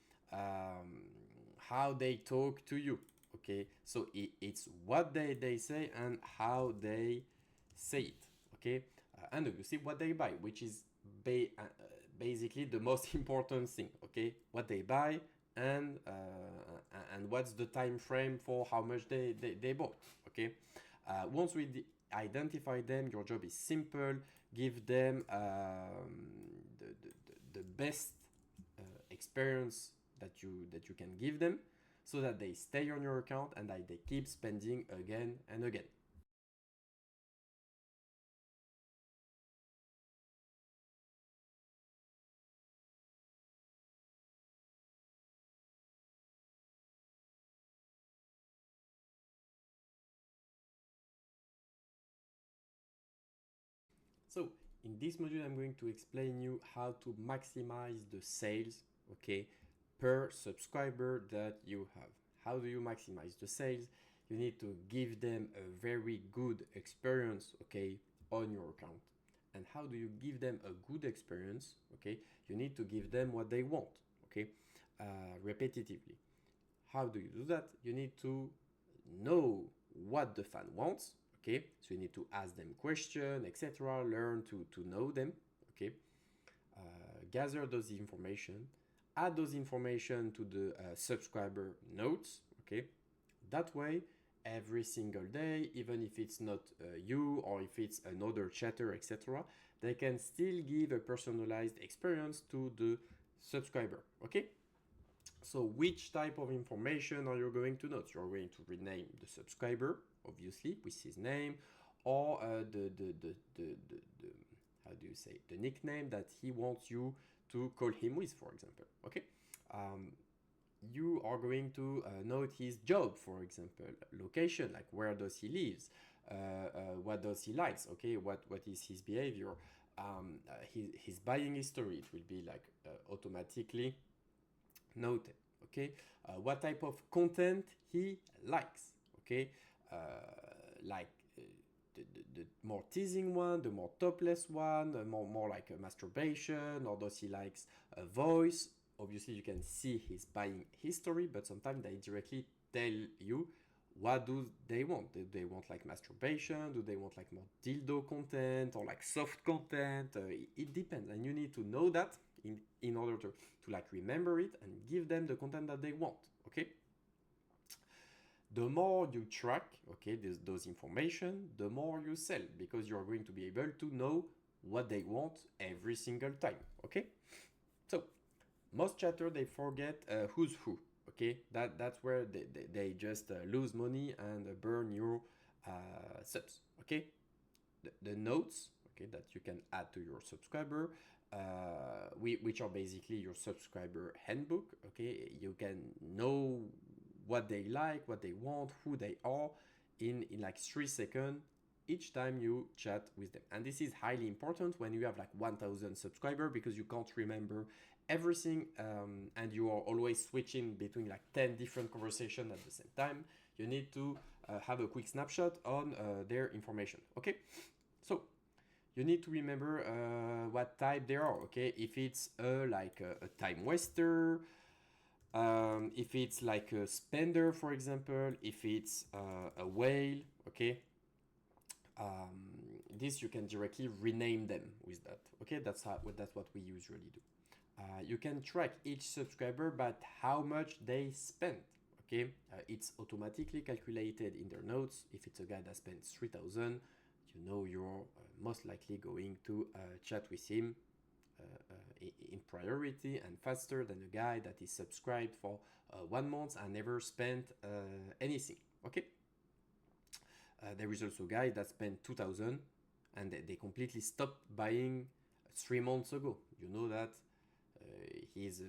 Speaker 1: how they talk to you. Okay, so it's what they say and how they say it. Okay, and obviously what they buy, which is basically the most important thing. Okay, what they buy and what's the time frame for how much they bought. Okay, once we identify them, your job is simple. Give them the best experience that you can give them, so that they stay on your account and that they keep spending again and again. So in this module, I'm going to explain you how to maximize the sales, okay, per subscriber that you have. How do you maximize the sales? You need to give them a very good experience, okay, on your account. And how do you give them a good experience? Okay, you need to give them what they want, okay, repetitively. How do you do that? You need to know what the fan wants. Okay, so you need to ask them questions, etc. Learn to know them. Okay, gather those information, add those information to the subscriber notes. Okay, that way every single day, even if it's not you or if it's another chatter, etc., they can still give a personalized experience to the subscriber. Okay, so which type of information are you going to note? You're going to rename the subscriber, obviously, with his name, or the how do you say, the nickname that he wants you to call him with, for example. Okay. Um, you are going to note his job, for example, location, like where does he lives, what does he likes, okay, what is his behavior, his buying history. It will be like automatically noted. Okay, what type of content he likes. Okay, uh, like the more teasing one, the more topless one, more like a masturbation, or does he likes a voice. Obviously you can see his buying history, but sometimes they directly tell you what do they want. Do they want like masturbation? Do they want like more dildo content or like soft content? It depends, and you need to know that in order to like remember it and give them the content that they want. Okay, the more you track, okay, those information, the more you sell, because you're going to be able to know what they want every single time. Okay, so most chatter, they forget who's who. Okay, that's where they just lose money and burn your subs. Okay, the notes, okay, that you can add to your subscriber, which are basically your subscriber handbook. Okay, you can know what they like, what they want, who they are in like 3 seconds each time you chat with them. And this is highly important when you have like 1,000 subscribers, because you can't remember everything, and you are always switching between like 10 different conversations at the same time. You need to have a quick snapshot on their information. Okay, so you need to remember what type they are. Okay, if it's like a time waster, if it's like a spender, for example, if it's a whale. Okay, this you can directly rename them with that. Okay, that's what we usually do. You can track each subscriber but how much they spend. Okay, it's automatically calculated in their notes. If it's a guy that spends 3,000, you know you're most likely going to chat with him in priority and faster than a guy that is subscribed for 1 month and never spent anything. Okay, there is also a guy that spent 2,000 and they completely stopped buying 3 months ago. You know that he's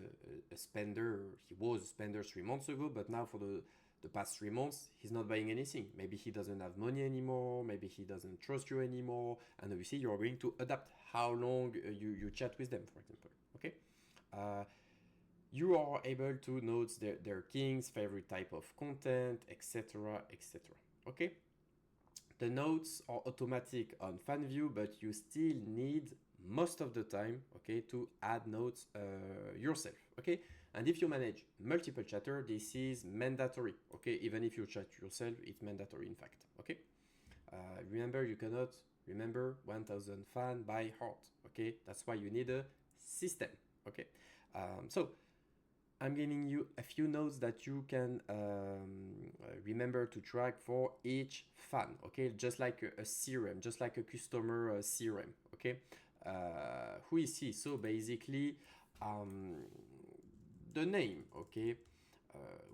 Speaker 1: a spender. He was a spender 3 months ago, but now for the past 3 months, he's not buying anything. Maybe he doesn't have money anymore. Maybe he doesn't trust you anymore. And obviously, you're going to adapt how long you chat with them, for example. Okay. You are able to note their kings, favorite type of content, etc., etc. Okay. The notes are automatic on FanView, but you still need most of the time, okay, to add notes yourself. Okay, And if you manage multiple chatter, this is mandatory, okay? Even if you chat yourself, it's mandatory in fact, okay? Remember, you cannot remember 1000 fans by heart, okay? That's why you need a system, okay? So I'm giving you a few notes that you can remember to track for each fan, okay? Just like a CRM, just like a customer CRM, okay? Who is he? So basically, the name, okay?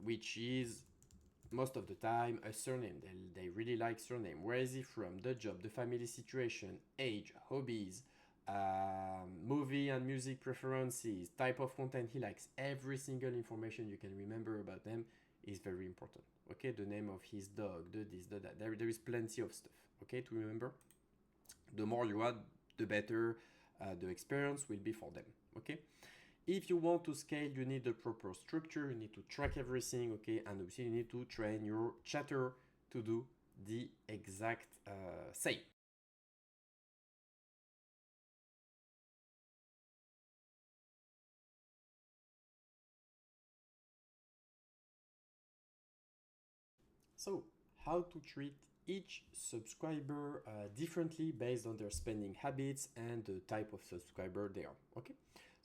Speaker 1: Which is most of the time a surname. They really like surname. Where is he from? The job, the family situation, age, hobbies, movie and music preferences, type of content he likes. Every single information you can remember about them is very important. Okay, the name of his dog, the this, the that. There is plenty of stuff. Okay, to remember. The more you add, the better the experience will be for them. Okay. If you want to scale, you need a proper structure, you need to track everything, okay, and obviously you need to train your chatter to do the exact same. So, how to treat each subscriber differently based on their spending habits and the type of subscriber they are, okay?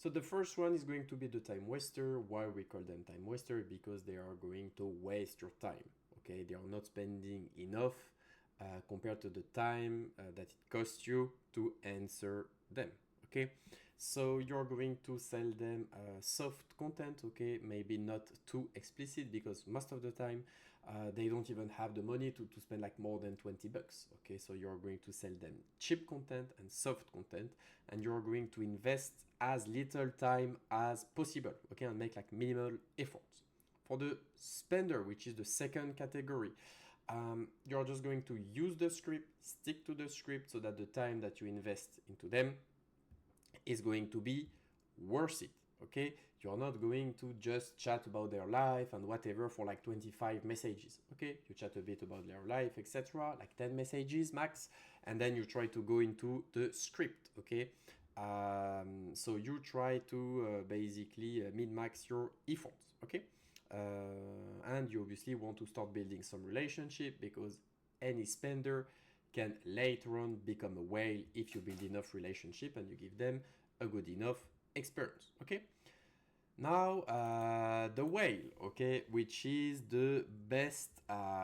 Speaker 1: So the first one is going to be the time waster. Why we call them time waster? Because they are going to waste your time, okay? They are not spending enough compared to the time that it costs you to answer them, okay? So you're going to sell them soft content, okay? Maybe not too explicit because most of the time they don't even have the money to spend like more than 20 bucks, okay? So you're going to sell them cheap content and soft content, and you're going to invest as little time as possible, okay? And make like minimal efforts. For the spender, which is the second category, you're just going to use the script, stick to the script so that the time that you invest into them is going to be worth it, okay? You're not going to just chat about their life and whatever for like 25 messages, okay? You chat a bit about their life, etc., like 10 messages max, and then you try to go into the script, okay? So you try to basically min-max your efforts, okay? And you obviously want to start building some relationship because any spender can later on become a whale if you build enough relationship and you give them a good enough experience, okay? Now, the whale, okay, which is the best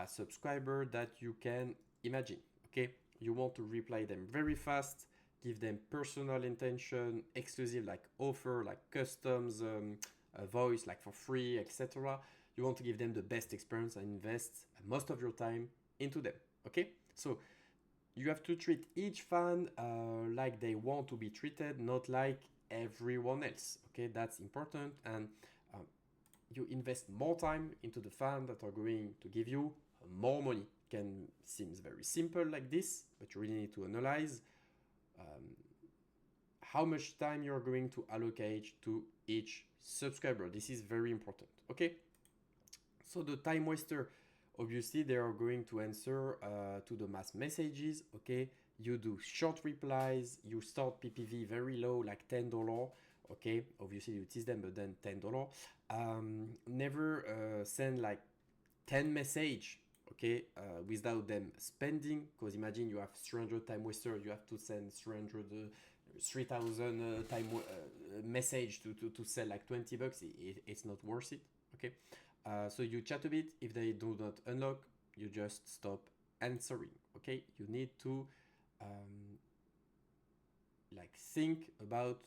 Speaker 1: subscriber that you can imagine, okay? You want to reply them very fast, give them personal intention, exclusive like offer, like customs, voice like for free, etc. You want to give them the best experience and invest most of your time into them, okay? So you have to treat each fan like they want to be treated, not like everyone else, okay? That's important. And um, you invest more time into the fan that are going to give you more money. Can seems very simple like this, but you really need to analyze how much time you're going to allocate to each subscriber. This is very important, okay? So the time waster, obviously they are going to answer to the mass messages, okay? You do short replies, you start PPV very low, like $10, okay? Obviously you tease them, but then $10. Never send like 10 message, okay, without them spending, because imagine you have 300 time waster, you have to send 3,000 time message to sell like 20 bucks. It's not worth it, okay? So you chat a bit. If they do not unlock, you just stop answering, okay? You need to like think about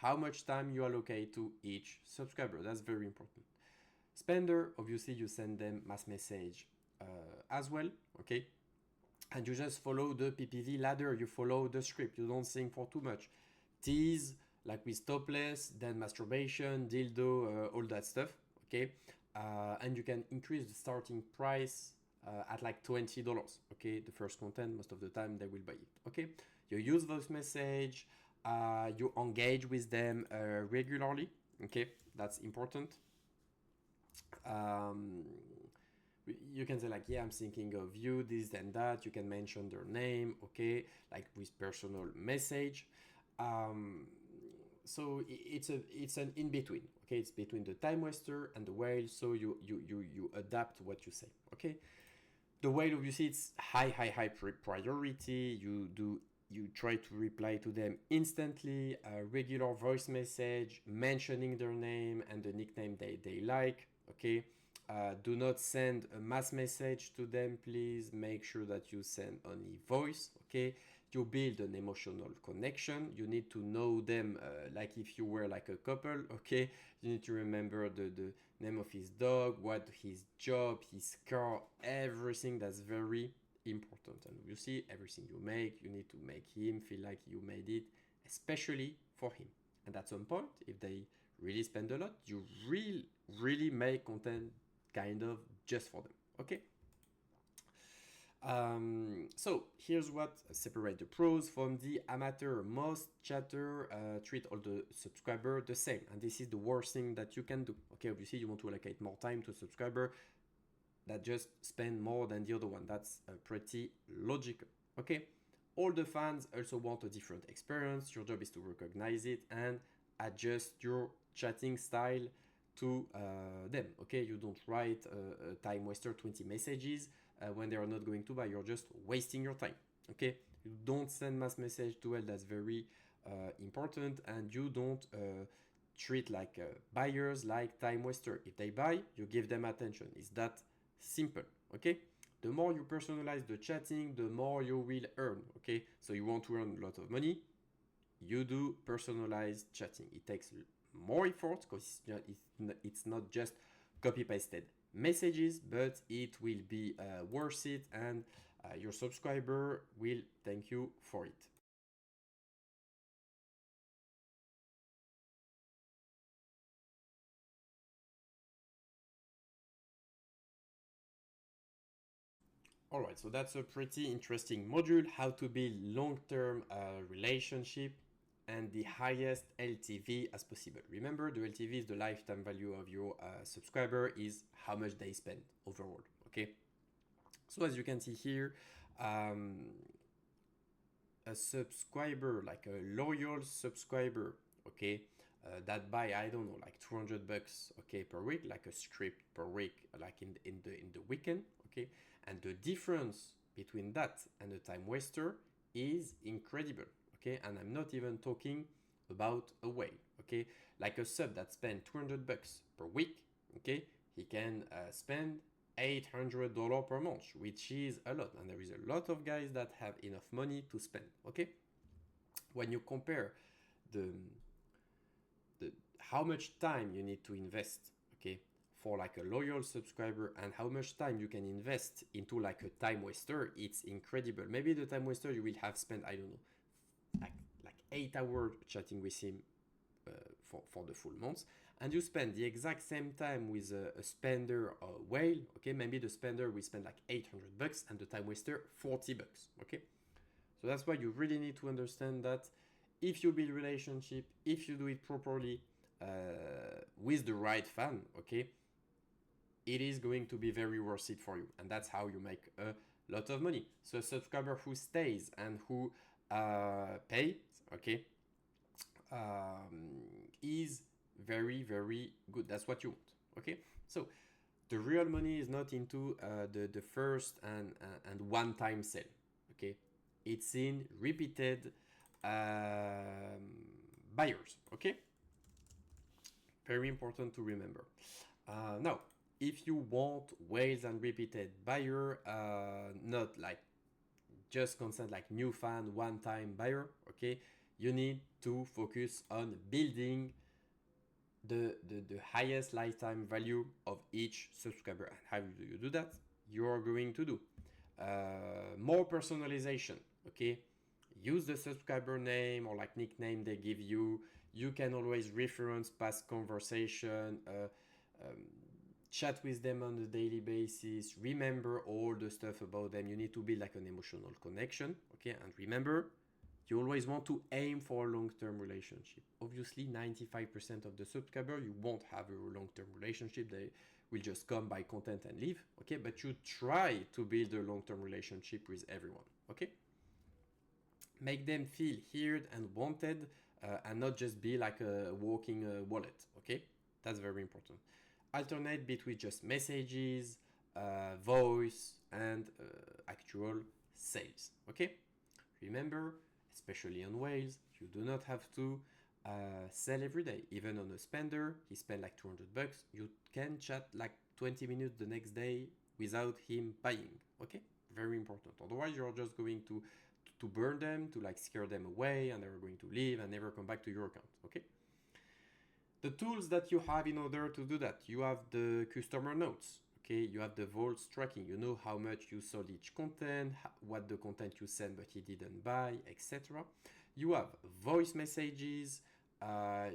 Speaker 1: how much time you allocate to each subscriber. That's very important. Spender, obviously you send them mass message as well, okay? And you just follow the PPV ladder. You follow the script. You don't think for too much. Tease, like with topless, then masturbation, dildo, all that stuff, okay? And you can increase the starting price at like $20, okay? The first content, most of the time they will buy it, okay? You use voice message, you engage with them regularly, okay? That's important. Um, you can say like, yeah, I'm thinking of you, this and that. You can mention their name, okay, like with personal message. So it's an in between, Okay, it's between the time waster and the whale, so you adapt what you say. Okay, the whale, obviously, it's high priority. You try to reply to them instantly, a regular voice message mentioning their name and the nickname they like. Okay, do not send a mass message to them, please. Make sure that you send only voice. Okay, you build an emotional connection. You need to know them like if you were like a couple. Okay, you need to remember the name of his dog, what his job, his car, everything. That's very important. And you see, everything you make, you need to make him feel like you made it, especially for him. And at some point, if they really spend a lot, you really make content kind of just for them. Okay. So here's what separate the pros from the amateur. Most chatter treat all the subscriber the same, and this is the worst thing that you can do. Okay, obviously you want to allocate more time to a subscriber that just spend more than the other one. That's pretty logical. Okay, all the fans also want a different experience. Your job is to recognize it and adjust your chatting style to them. Okay, you don't write a time waster 20 messages when they are not going to buy. You're just wasting your time. Okay, you don't send mass message to well. That's very important, and you don't treat like buyers like time waster. If they buy, you give them attention. It's that simple. Okay, the more you personalize the chatting, the more you will earn. Okay, so you want to earn a lot of money, you do personalized chatting. It takes more effort because it's not just copy pasted messages, but it will be worth it, and your subscriber will thank you for it. All right, so that's a pretty interesting module, how to build long-term relationship and the highest LTV as possible. Remember, the LTV is the lifetime value of your subscriber, is how much they spend overall, okay? So as you can see here, a subscriber, like a loyal subscriber, okay, that buy, I don't know, like 200 bucks, okay, per week, like a script per week, like in the weekend, okay, and the difference between that and a time waster is incredible, okay, and I'm not even talking about a whale, okay, like a sub that spend 200 bucks per week, okay, he can spend $800 per month, which is a lot, and there is a lot of guys that have enough money to spend. Okay, when you compare the the how much time you need to invest, okay, for like a loyal subscriber and how much time you can invest into like a time waster, it's incredible. Maybe the time waster you will have spent, I don't know, like 8 hours chatting with him for the full month, and you spend the exact same time with a spender whale. Okay, maybe the spender will spend like 800 bucks and the time waster 40 bucks. Okay, so that's why you really need to understand that if you build relationship, if you do it properly with the right fan, okay, it is going to be very worth it for you, and that's how you make a lot of money. So a subscriber who stays and who pays, okay, is very good. That's what you want. Okay, so the real money is not into the first and one time sale. Okay, it's in repeated buyers. Okay, very important to remember. Now, if you want whales and repeated buyer, not like just constant like new fan one time buyer, okay, you need to focus on building the highest lifetime value of each subscriber. And how do you do that? You're going to do more personalization, okay, use the subscriber name or like nickname they give you. You can always reference past conversation, um, chat with them on a daily basis, remember all the stuff about them. You need to build like an emotional connection, okay, and remember, you always want to aim for a long-term relationship. Obviously, 95% of the subscriber, you won't have a long-term relationship. They will just come buy content and leave, okay? But you try to build a long-term relationship with everyone, okay? Make them feel heard and wanted, and not just be like a walking wallet, okay? That's very important. Alternate between just messages, voice, and actual sales. Okay? Remember, especially on whales, you do not have to sell every day. Even on a spender, he spent like 200 bucks. You can chat like 20 minutes the next day without him buying. Okay? Very important. Otherwise, you're just going to burn them, to like scare them away, and they're going to leave and never come back to your account. Okay? The tools that you have in order to do that, you have the customer notes. Okay, you have the voice tracking. You know how much you sold each content, what the content you sent but he didn't buy, etc. You have voice messages.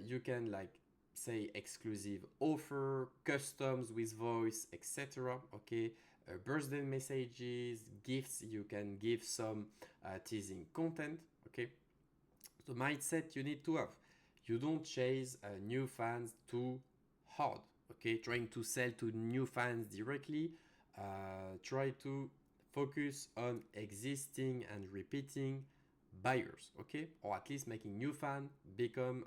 Speaker 1: You can like say exclusive offer, customs with voice, etc. Okay, birthday messages, gifts. You can give some teasing content. Okay, the mindset you need to have. You don't chase new fans too hard. Okay, trying to sell to new fans directly. Try to focus on existing and repeating buyers. Okay, or at least making new fans become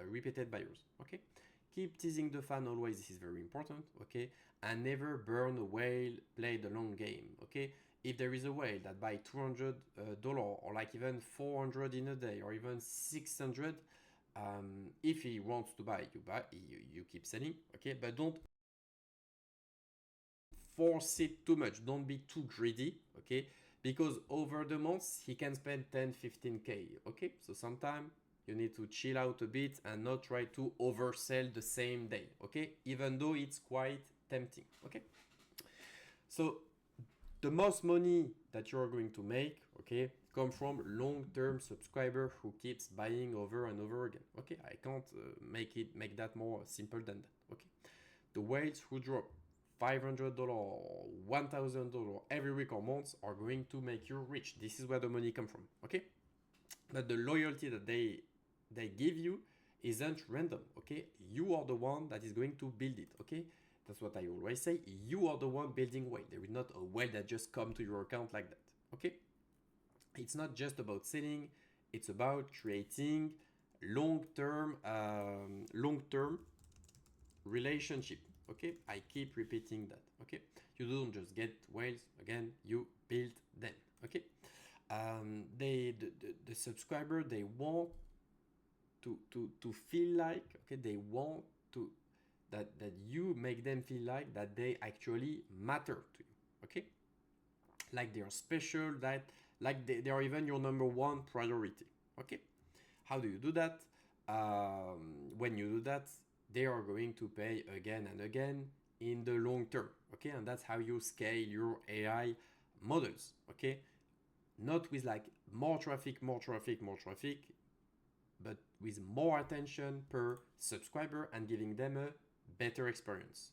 Speaker 1: repeated buyers. Okay, keep teasing the fan always. This is very important. Okay, and never burn a whale. Play the long game. Okay, if there is a whale that buy $200 or like even 400 in a day or even 600, if he wants to buy, you keep selling. Okay, but don't force it too much. Don't be too greedy. Okay, because over the months he can spend 10 15k. Okay, so sometimes you need to chill out a bit and not try to oversell the same day. Okay, even though it's quite tempting. Okay, so the most money that you're going to make, okay, come from long-term subscriber who keeps buying over and over again. Okay, I can't make that more simple than that. Okay, the whales who drop $500 or $1,000 every week or month are going to make you rich. This is where the money come from. Okay, but the loyalty that they give you isn't random. Okay, you are the one that is going to build it. Okay, that's what I always say. You are the one building whale. There is not a whale that just come to your account like that. Okay, it's not just about selling. It's about creating long-term relationship. Okay, I keep repeating that. Okay, you don't just get whales again. You build them. Okay, the subscriber, they want to feel like, okay, they want to that you make them feel like that they actually matter to you. Okay, like they are special, that like they are even your number one priority. Okay, how do you do that? When you do that, they are going to pay again and again in the long term. Okay, and that's how you scale your AI models. Okay, not with like more traffic, but with more attention per subscriber and giving them a better experience.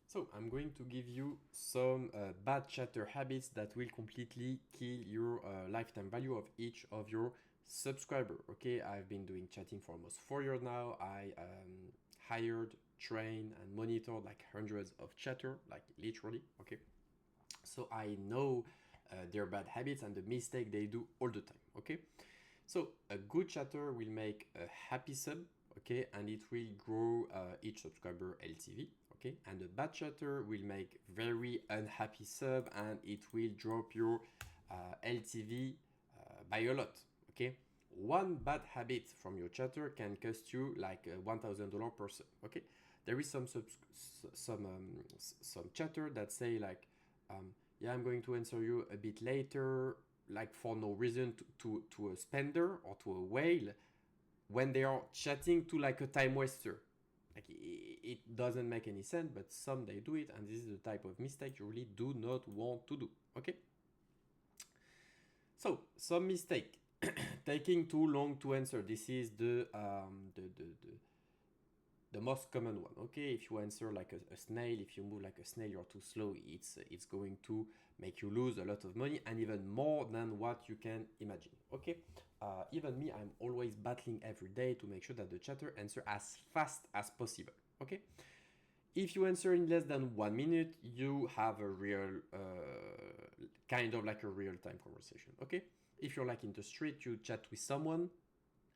Speaker 1: So I'm going to give you some bad chatter habits that will completely kill your lifetime value of each of your subscriber. Okay, I've been doing chatting for almost 4 years now. I hired, trained, and monitored like hundreds of chatter, like literally. Okay, so I know their bad habits and the mistake they do all the time. Okay, so a good chatter will make a happy sub, okay, and it will grow each subscriber LTV, okay, and a bad chatter will make very unhappy sub and it will drop your LTV by a lot, okay. One bad habit from your chatter can cost you like $1,000 per sub, okay. There is some chatter that say like, yeah, I'm going to answer you a bit later, like for no reason to a spender or to a whale when they are chatting to like a time waster. Like it doesn't make any sense, but some they do it, and this is the type of mistake you really do not want to do. Okay. So some mistake, taking too long to answer. This is the most common one. Okay, if you answer like a snail, if you move like a snail, you're too slow. It's going to make you lose a lot of money and even more than what you can imagine. Okay, even me, I'm always battling every day to make sure that the chatter answer as fast as possible. Okay. If you answer in less than 1 minute, you have a real, kind of like a real-time conversation. Okay. If you're like in the street, you chat with someone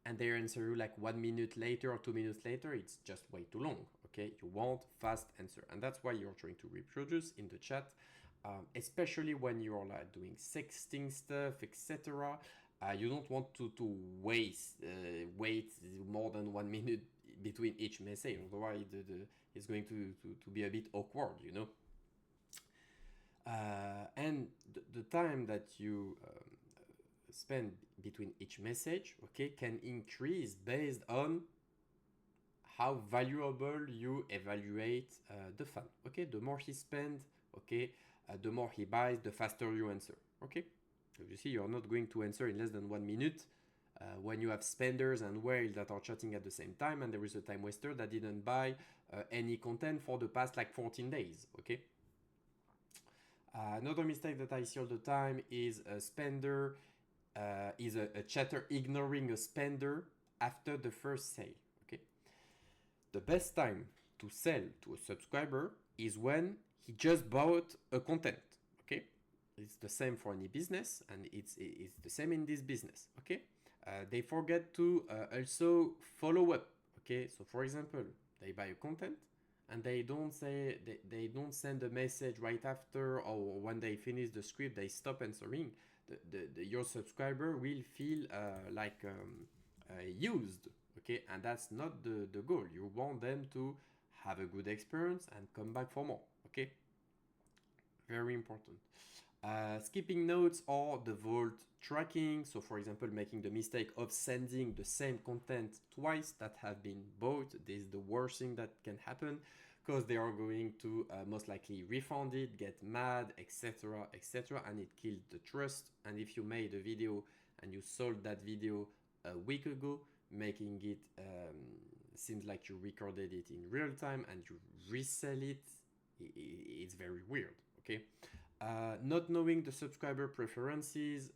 Speaker 1: and they answer you like 1 minute later or 2 minutes later, it's just way too long. Okay. You want fast answer. And that's why you're trying to reproduce in the chat, especially when you're like doing sexting stuff, etc. You don't want to wait more than 1 minute between each message. Otherwise, it's going to be a bit awkward, you know. And the time that you spend between each message, okay, can increase based on how valuable you evaluate the fan. Okay, the more he spends, okay, the more he buys, the faster you answer. Okay, so you see, you're not going to answer in less than 1 minute when you have spenders and whales that are chatting at the same time, and there is a time waster that didn't buy any content for the past like 14 days. Okay. Another mistake that I see all the time is a spender is a chatter ignoring a spender after the first sale. Okay. The best time to sell to a subscriber is when he just bought a content. Okay. It's the same for any business, and it's the same in this business. Okay. They forget to also follow up. Okay. So for example, they buy a content and they don't send a message right after, or when they finish the script they stop answering. Your subscriber will feel used. Okay, and that's not the goal. You want them to have a good experience and come back for more. Okay, very important. Skipping notes or the vault tracking. So for example, making the mistake of sending the same content twice that have been bought. This is the worst thing that can happen, because they are going to most likely refund it, get mad, etc., etc., and it kills the trust. And if you made a video and you sold that video a week ago, making it seems like you recorded it in real time and you resell it, it's very weird. Okay. Not knowing the subscriber preferences,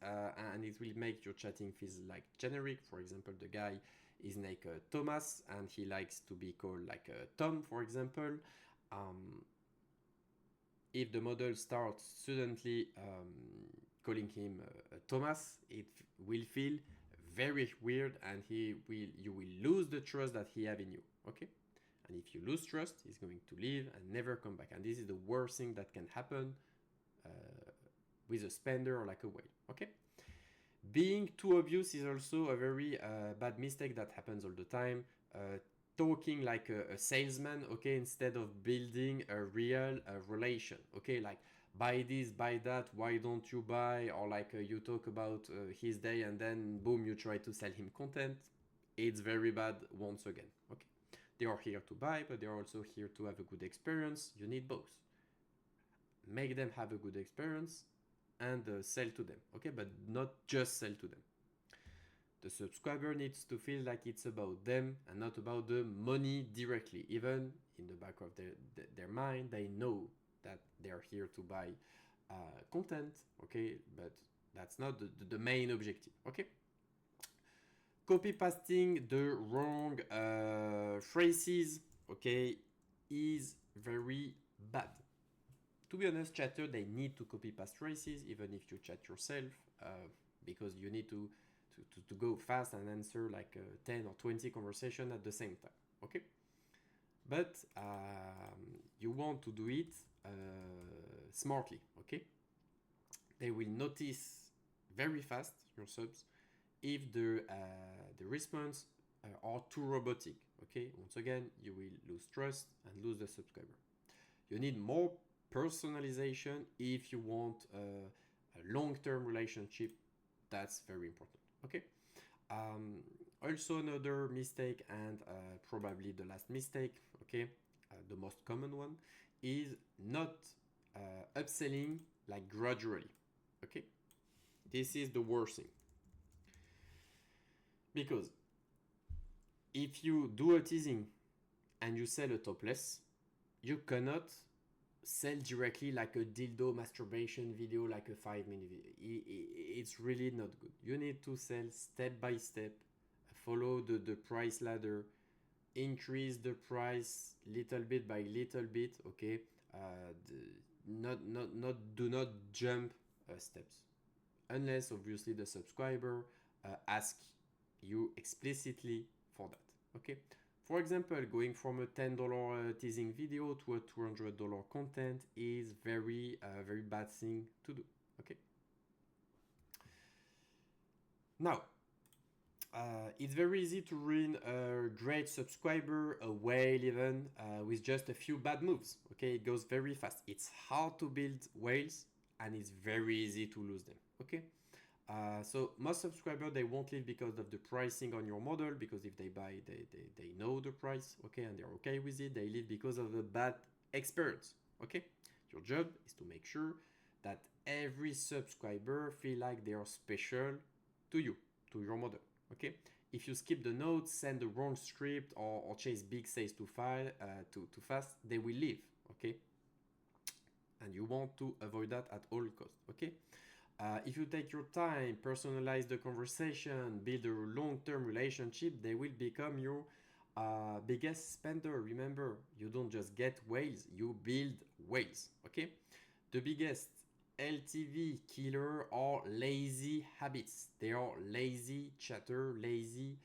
Speaker 1: and it will make your chatting feel like generic. For example, the guy is like Thomas and he likes to be called like Tom, for example. If the model starts suddenly calling him Thomas, it will feel very weird, and you will lose the trust that he have in you. Okay. And if you lose trust, he's going to leave and never come back. And this is the worst thing that can happen with a spender or like a whale. Okay. Being too obvious is also a very bad mistake that happens all the time. Talking like a salesman, okay, instead of building a real relation. Okay, like buy this, buy that, why don't you buy? Or like you talk about his day and then boom, you try to sell him content. It's very bad once again. Okay, they are here to buy, but they are also here to have a good experience. You need both. Make them have a good experience and sell to them. Okay, but not just sell to them. The subscriber needs to feel like it's about them and not about the money directly. Even in the back of their mind, they know that they're here to buy content, okay, but that's not the main objective. Okay. Copy pasting the wrong phrases, okay, is very bad. To be honest, chatter, they need to copy paste phrases even if you chat yourself, because you need to go fast and answer like 10 or 20 conversations at the same time. Okay. But you want to do it smartly. Okay. They will notice very fast, your subs, if the response are too robotic. Okay. Once again, you will lose trust and lose the subscriber. You need more personalization if you want a long-term relationship. That's very important. Okay. Also another mistake, and probably the last mistake, okay, the most common one, is not upselling like gradually. Okay, this is the worst thing, because if you do a teasing and you sell a topless, you cannot sell directly like a dildo masturbation video, like a 5-minute video. It's really not good. You need to sell step by step, follow the price ladder. increase the price little bit by little bit, okay? Do not jump steps unless obviously the subscriber ask you explicitly for that, okay? For example, going from a $10 teasing video to a $200 content is very bad thing to do, okay? Now, it's very easy to ruin a great subscriber, a whale even, with just a few bad moves. Okay, it goes very fast. It's hard to build whales and it's very easy to lose them. Okay, so most subscribers, they won't leave because of the pricing on your model, because if they buy, they know the price, okay, and they're okay with it. They leave because of a bad experience. Okay, your job is to make sure that every subscriber feel like they are special to you, to your model. Okay, if you skip the notes, send the wrong script, or chase big sales too fast, they will leave. Okay, and you want to avoid that at all costs. Okay, if you take your time, personalize the conversation, build a long-term relationship, they will become your biggest spender. Remember, you don't just get whales, you build whales. Okay, the biggest LTV killer are lazy habits. They are lazy chatter, lazy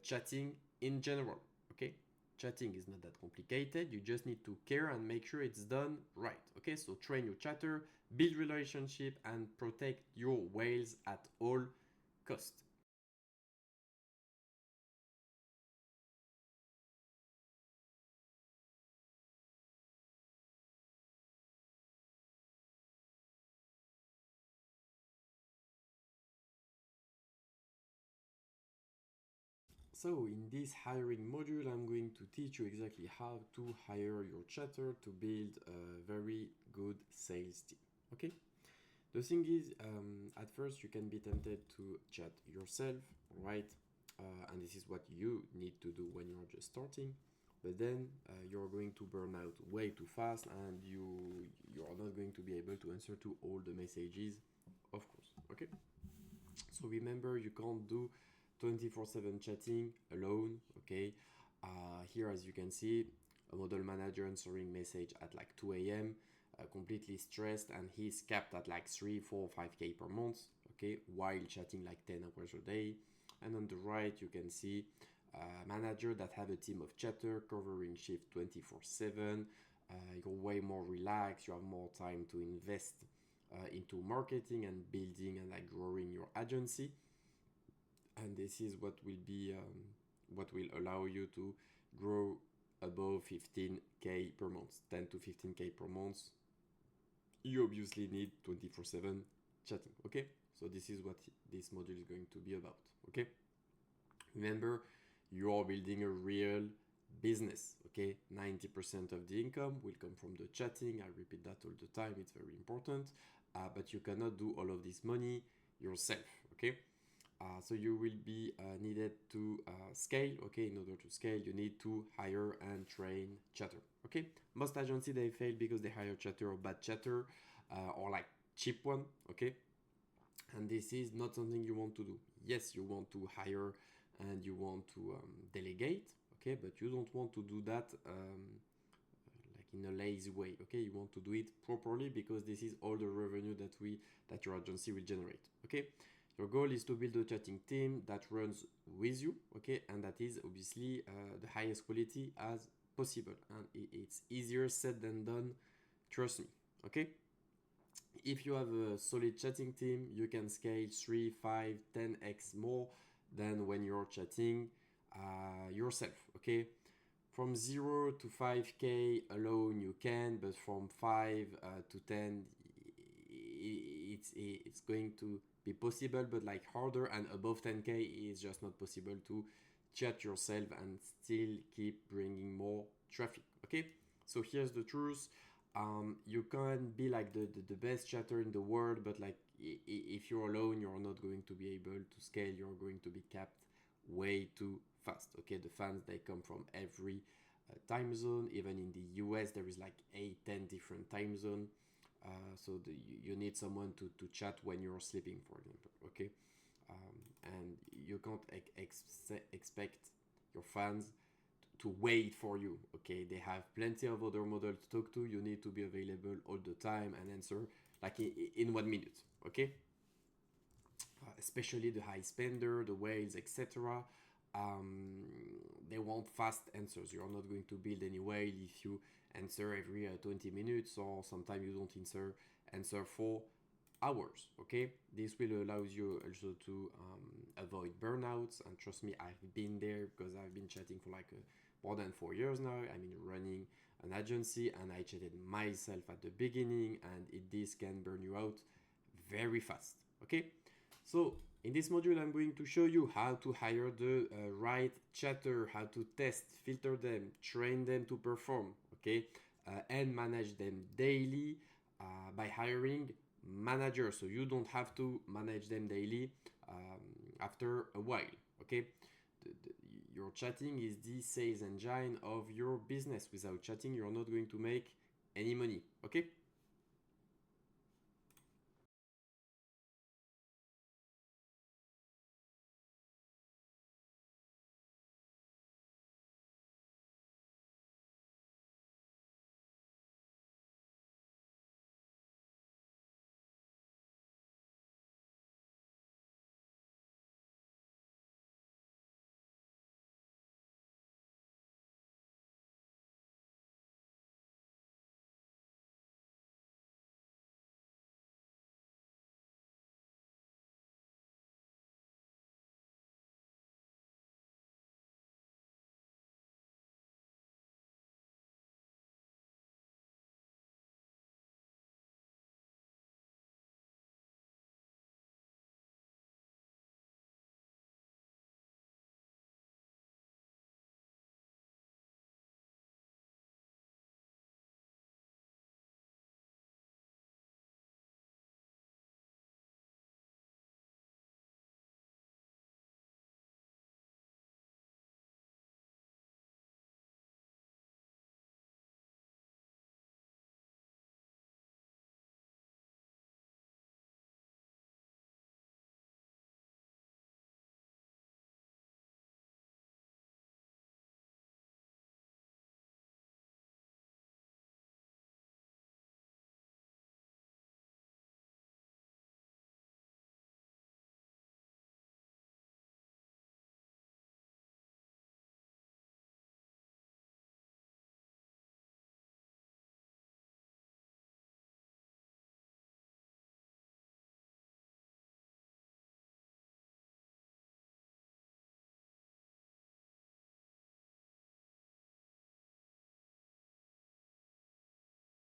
Speaker 1: chatting in general. Okay, chatting is not that complicated. You just need to care and make sure it's done right. Okay, so train your chatter, build relationship, and protect your whales at all cost. So in this hiring module, I'm going to teach you exactly how to hire your chatter to build a very good sales team. Okay? The thing is, at first you can be tempted to chat yourself, right? And this is what you need to do when you're just starting. But then you're going to burn out way too fast, and you are not going to be able to answer to all the messages, of course. Okay. So remember, you can't do 24/7 chatting alone. Okay. Here, as you can see, a model manager answering message at like 2 a.m. Completely stressed, and he's capped at like 3, 4, 5K per month. Okay, while chatting like 10 hours a day. And on the right, you can see a manager that have a team of chatter covering shift 24/7. You're way more relaxed. You have more time to invest into marketing and building and like growing your agency. And this is what will allow you to grow above 15K per month, 10 to 15K per month. You obviously need 24/7 chatting. Okay, so this is what this module is going to be about. Okay, remember, you are building a real business. Okay, 90% of the income will come from the chatting. I repeat that all the time, it's very important. But you cannot do all of this money yourself. Okay, so you will be needed to scale. Okay, in order to scale, you need to hire and train chatter. Okay, most agencies, they fail because they hire chatter or bad chatter, or like cheap one. Okay, and this is not something you want to do. Yes, you want to hire and you want to delegate. Okay, but you don't want to do that like in a lazy way. Okay, you want to do it properly, because this is all the revenue that your agency will generate. Okay, your goal is to build a chatting team that runs with you. Okay, and that is obviously the highest quality as possible, and it's easier said than done, trust me. Okay, if you have a solid chatting team, you can scale 3, 5, 10x more than when you're chatting yourself. Okay, from 0 to 5K alone you can, but from 5 to 10, it's going to be possible, but like harder, and above 10K is just not possible to chat yourself and still keep bringing more traffic. Okay, so here's the truth. You can't be like the best chatter in the world, but like if you're alone, you're not going to be able to scale. You're going to be capped way too fast. Okay, the fans, they come from every time zone. Even in the US, there is like 8, 10 different time zone. So you need someone to chat when you're sleeping, for example. Okay, and you can't expect your fans to wait for you. Okay, they have plenty of other models to talk to. You need to be available all the time and answer like in 1 minute. Okay, especially the high spender, the whales, etc. Um, they want fast answers. You are not going to build any whale if you answer every 20 minutes, or sometimes you don't answer for hours. Okay, this will allow you also to avoid burnouts, and trust me, I've been there because I've been chatting for like more than 4 years now. I mean, running an agency, and I chatted myself at the beginning, and this can burn you out very fast. Okay, so in this module, I'm going to show you how to hire the right chatter, how to test, filter them, train them to perform, okay, and manage them daily by hiring managers. So you don't have to manage them daily after a while, okay? Your chatting is the sales engine of your business. Without chatting, you're not going to make any money, okay?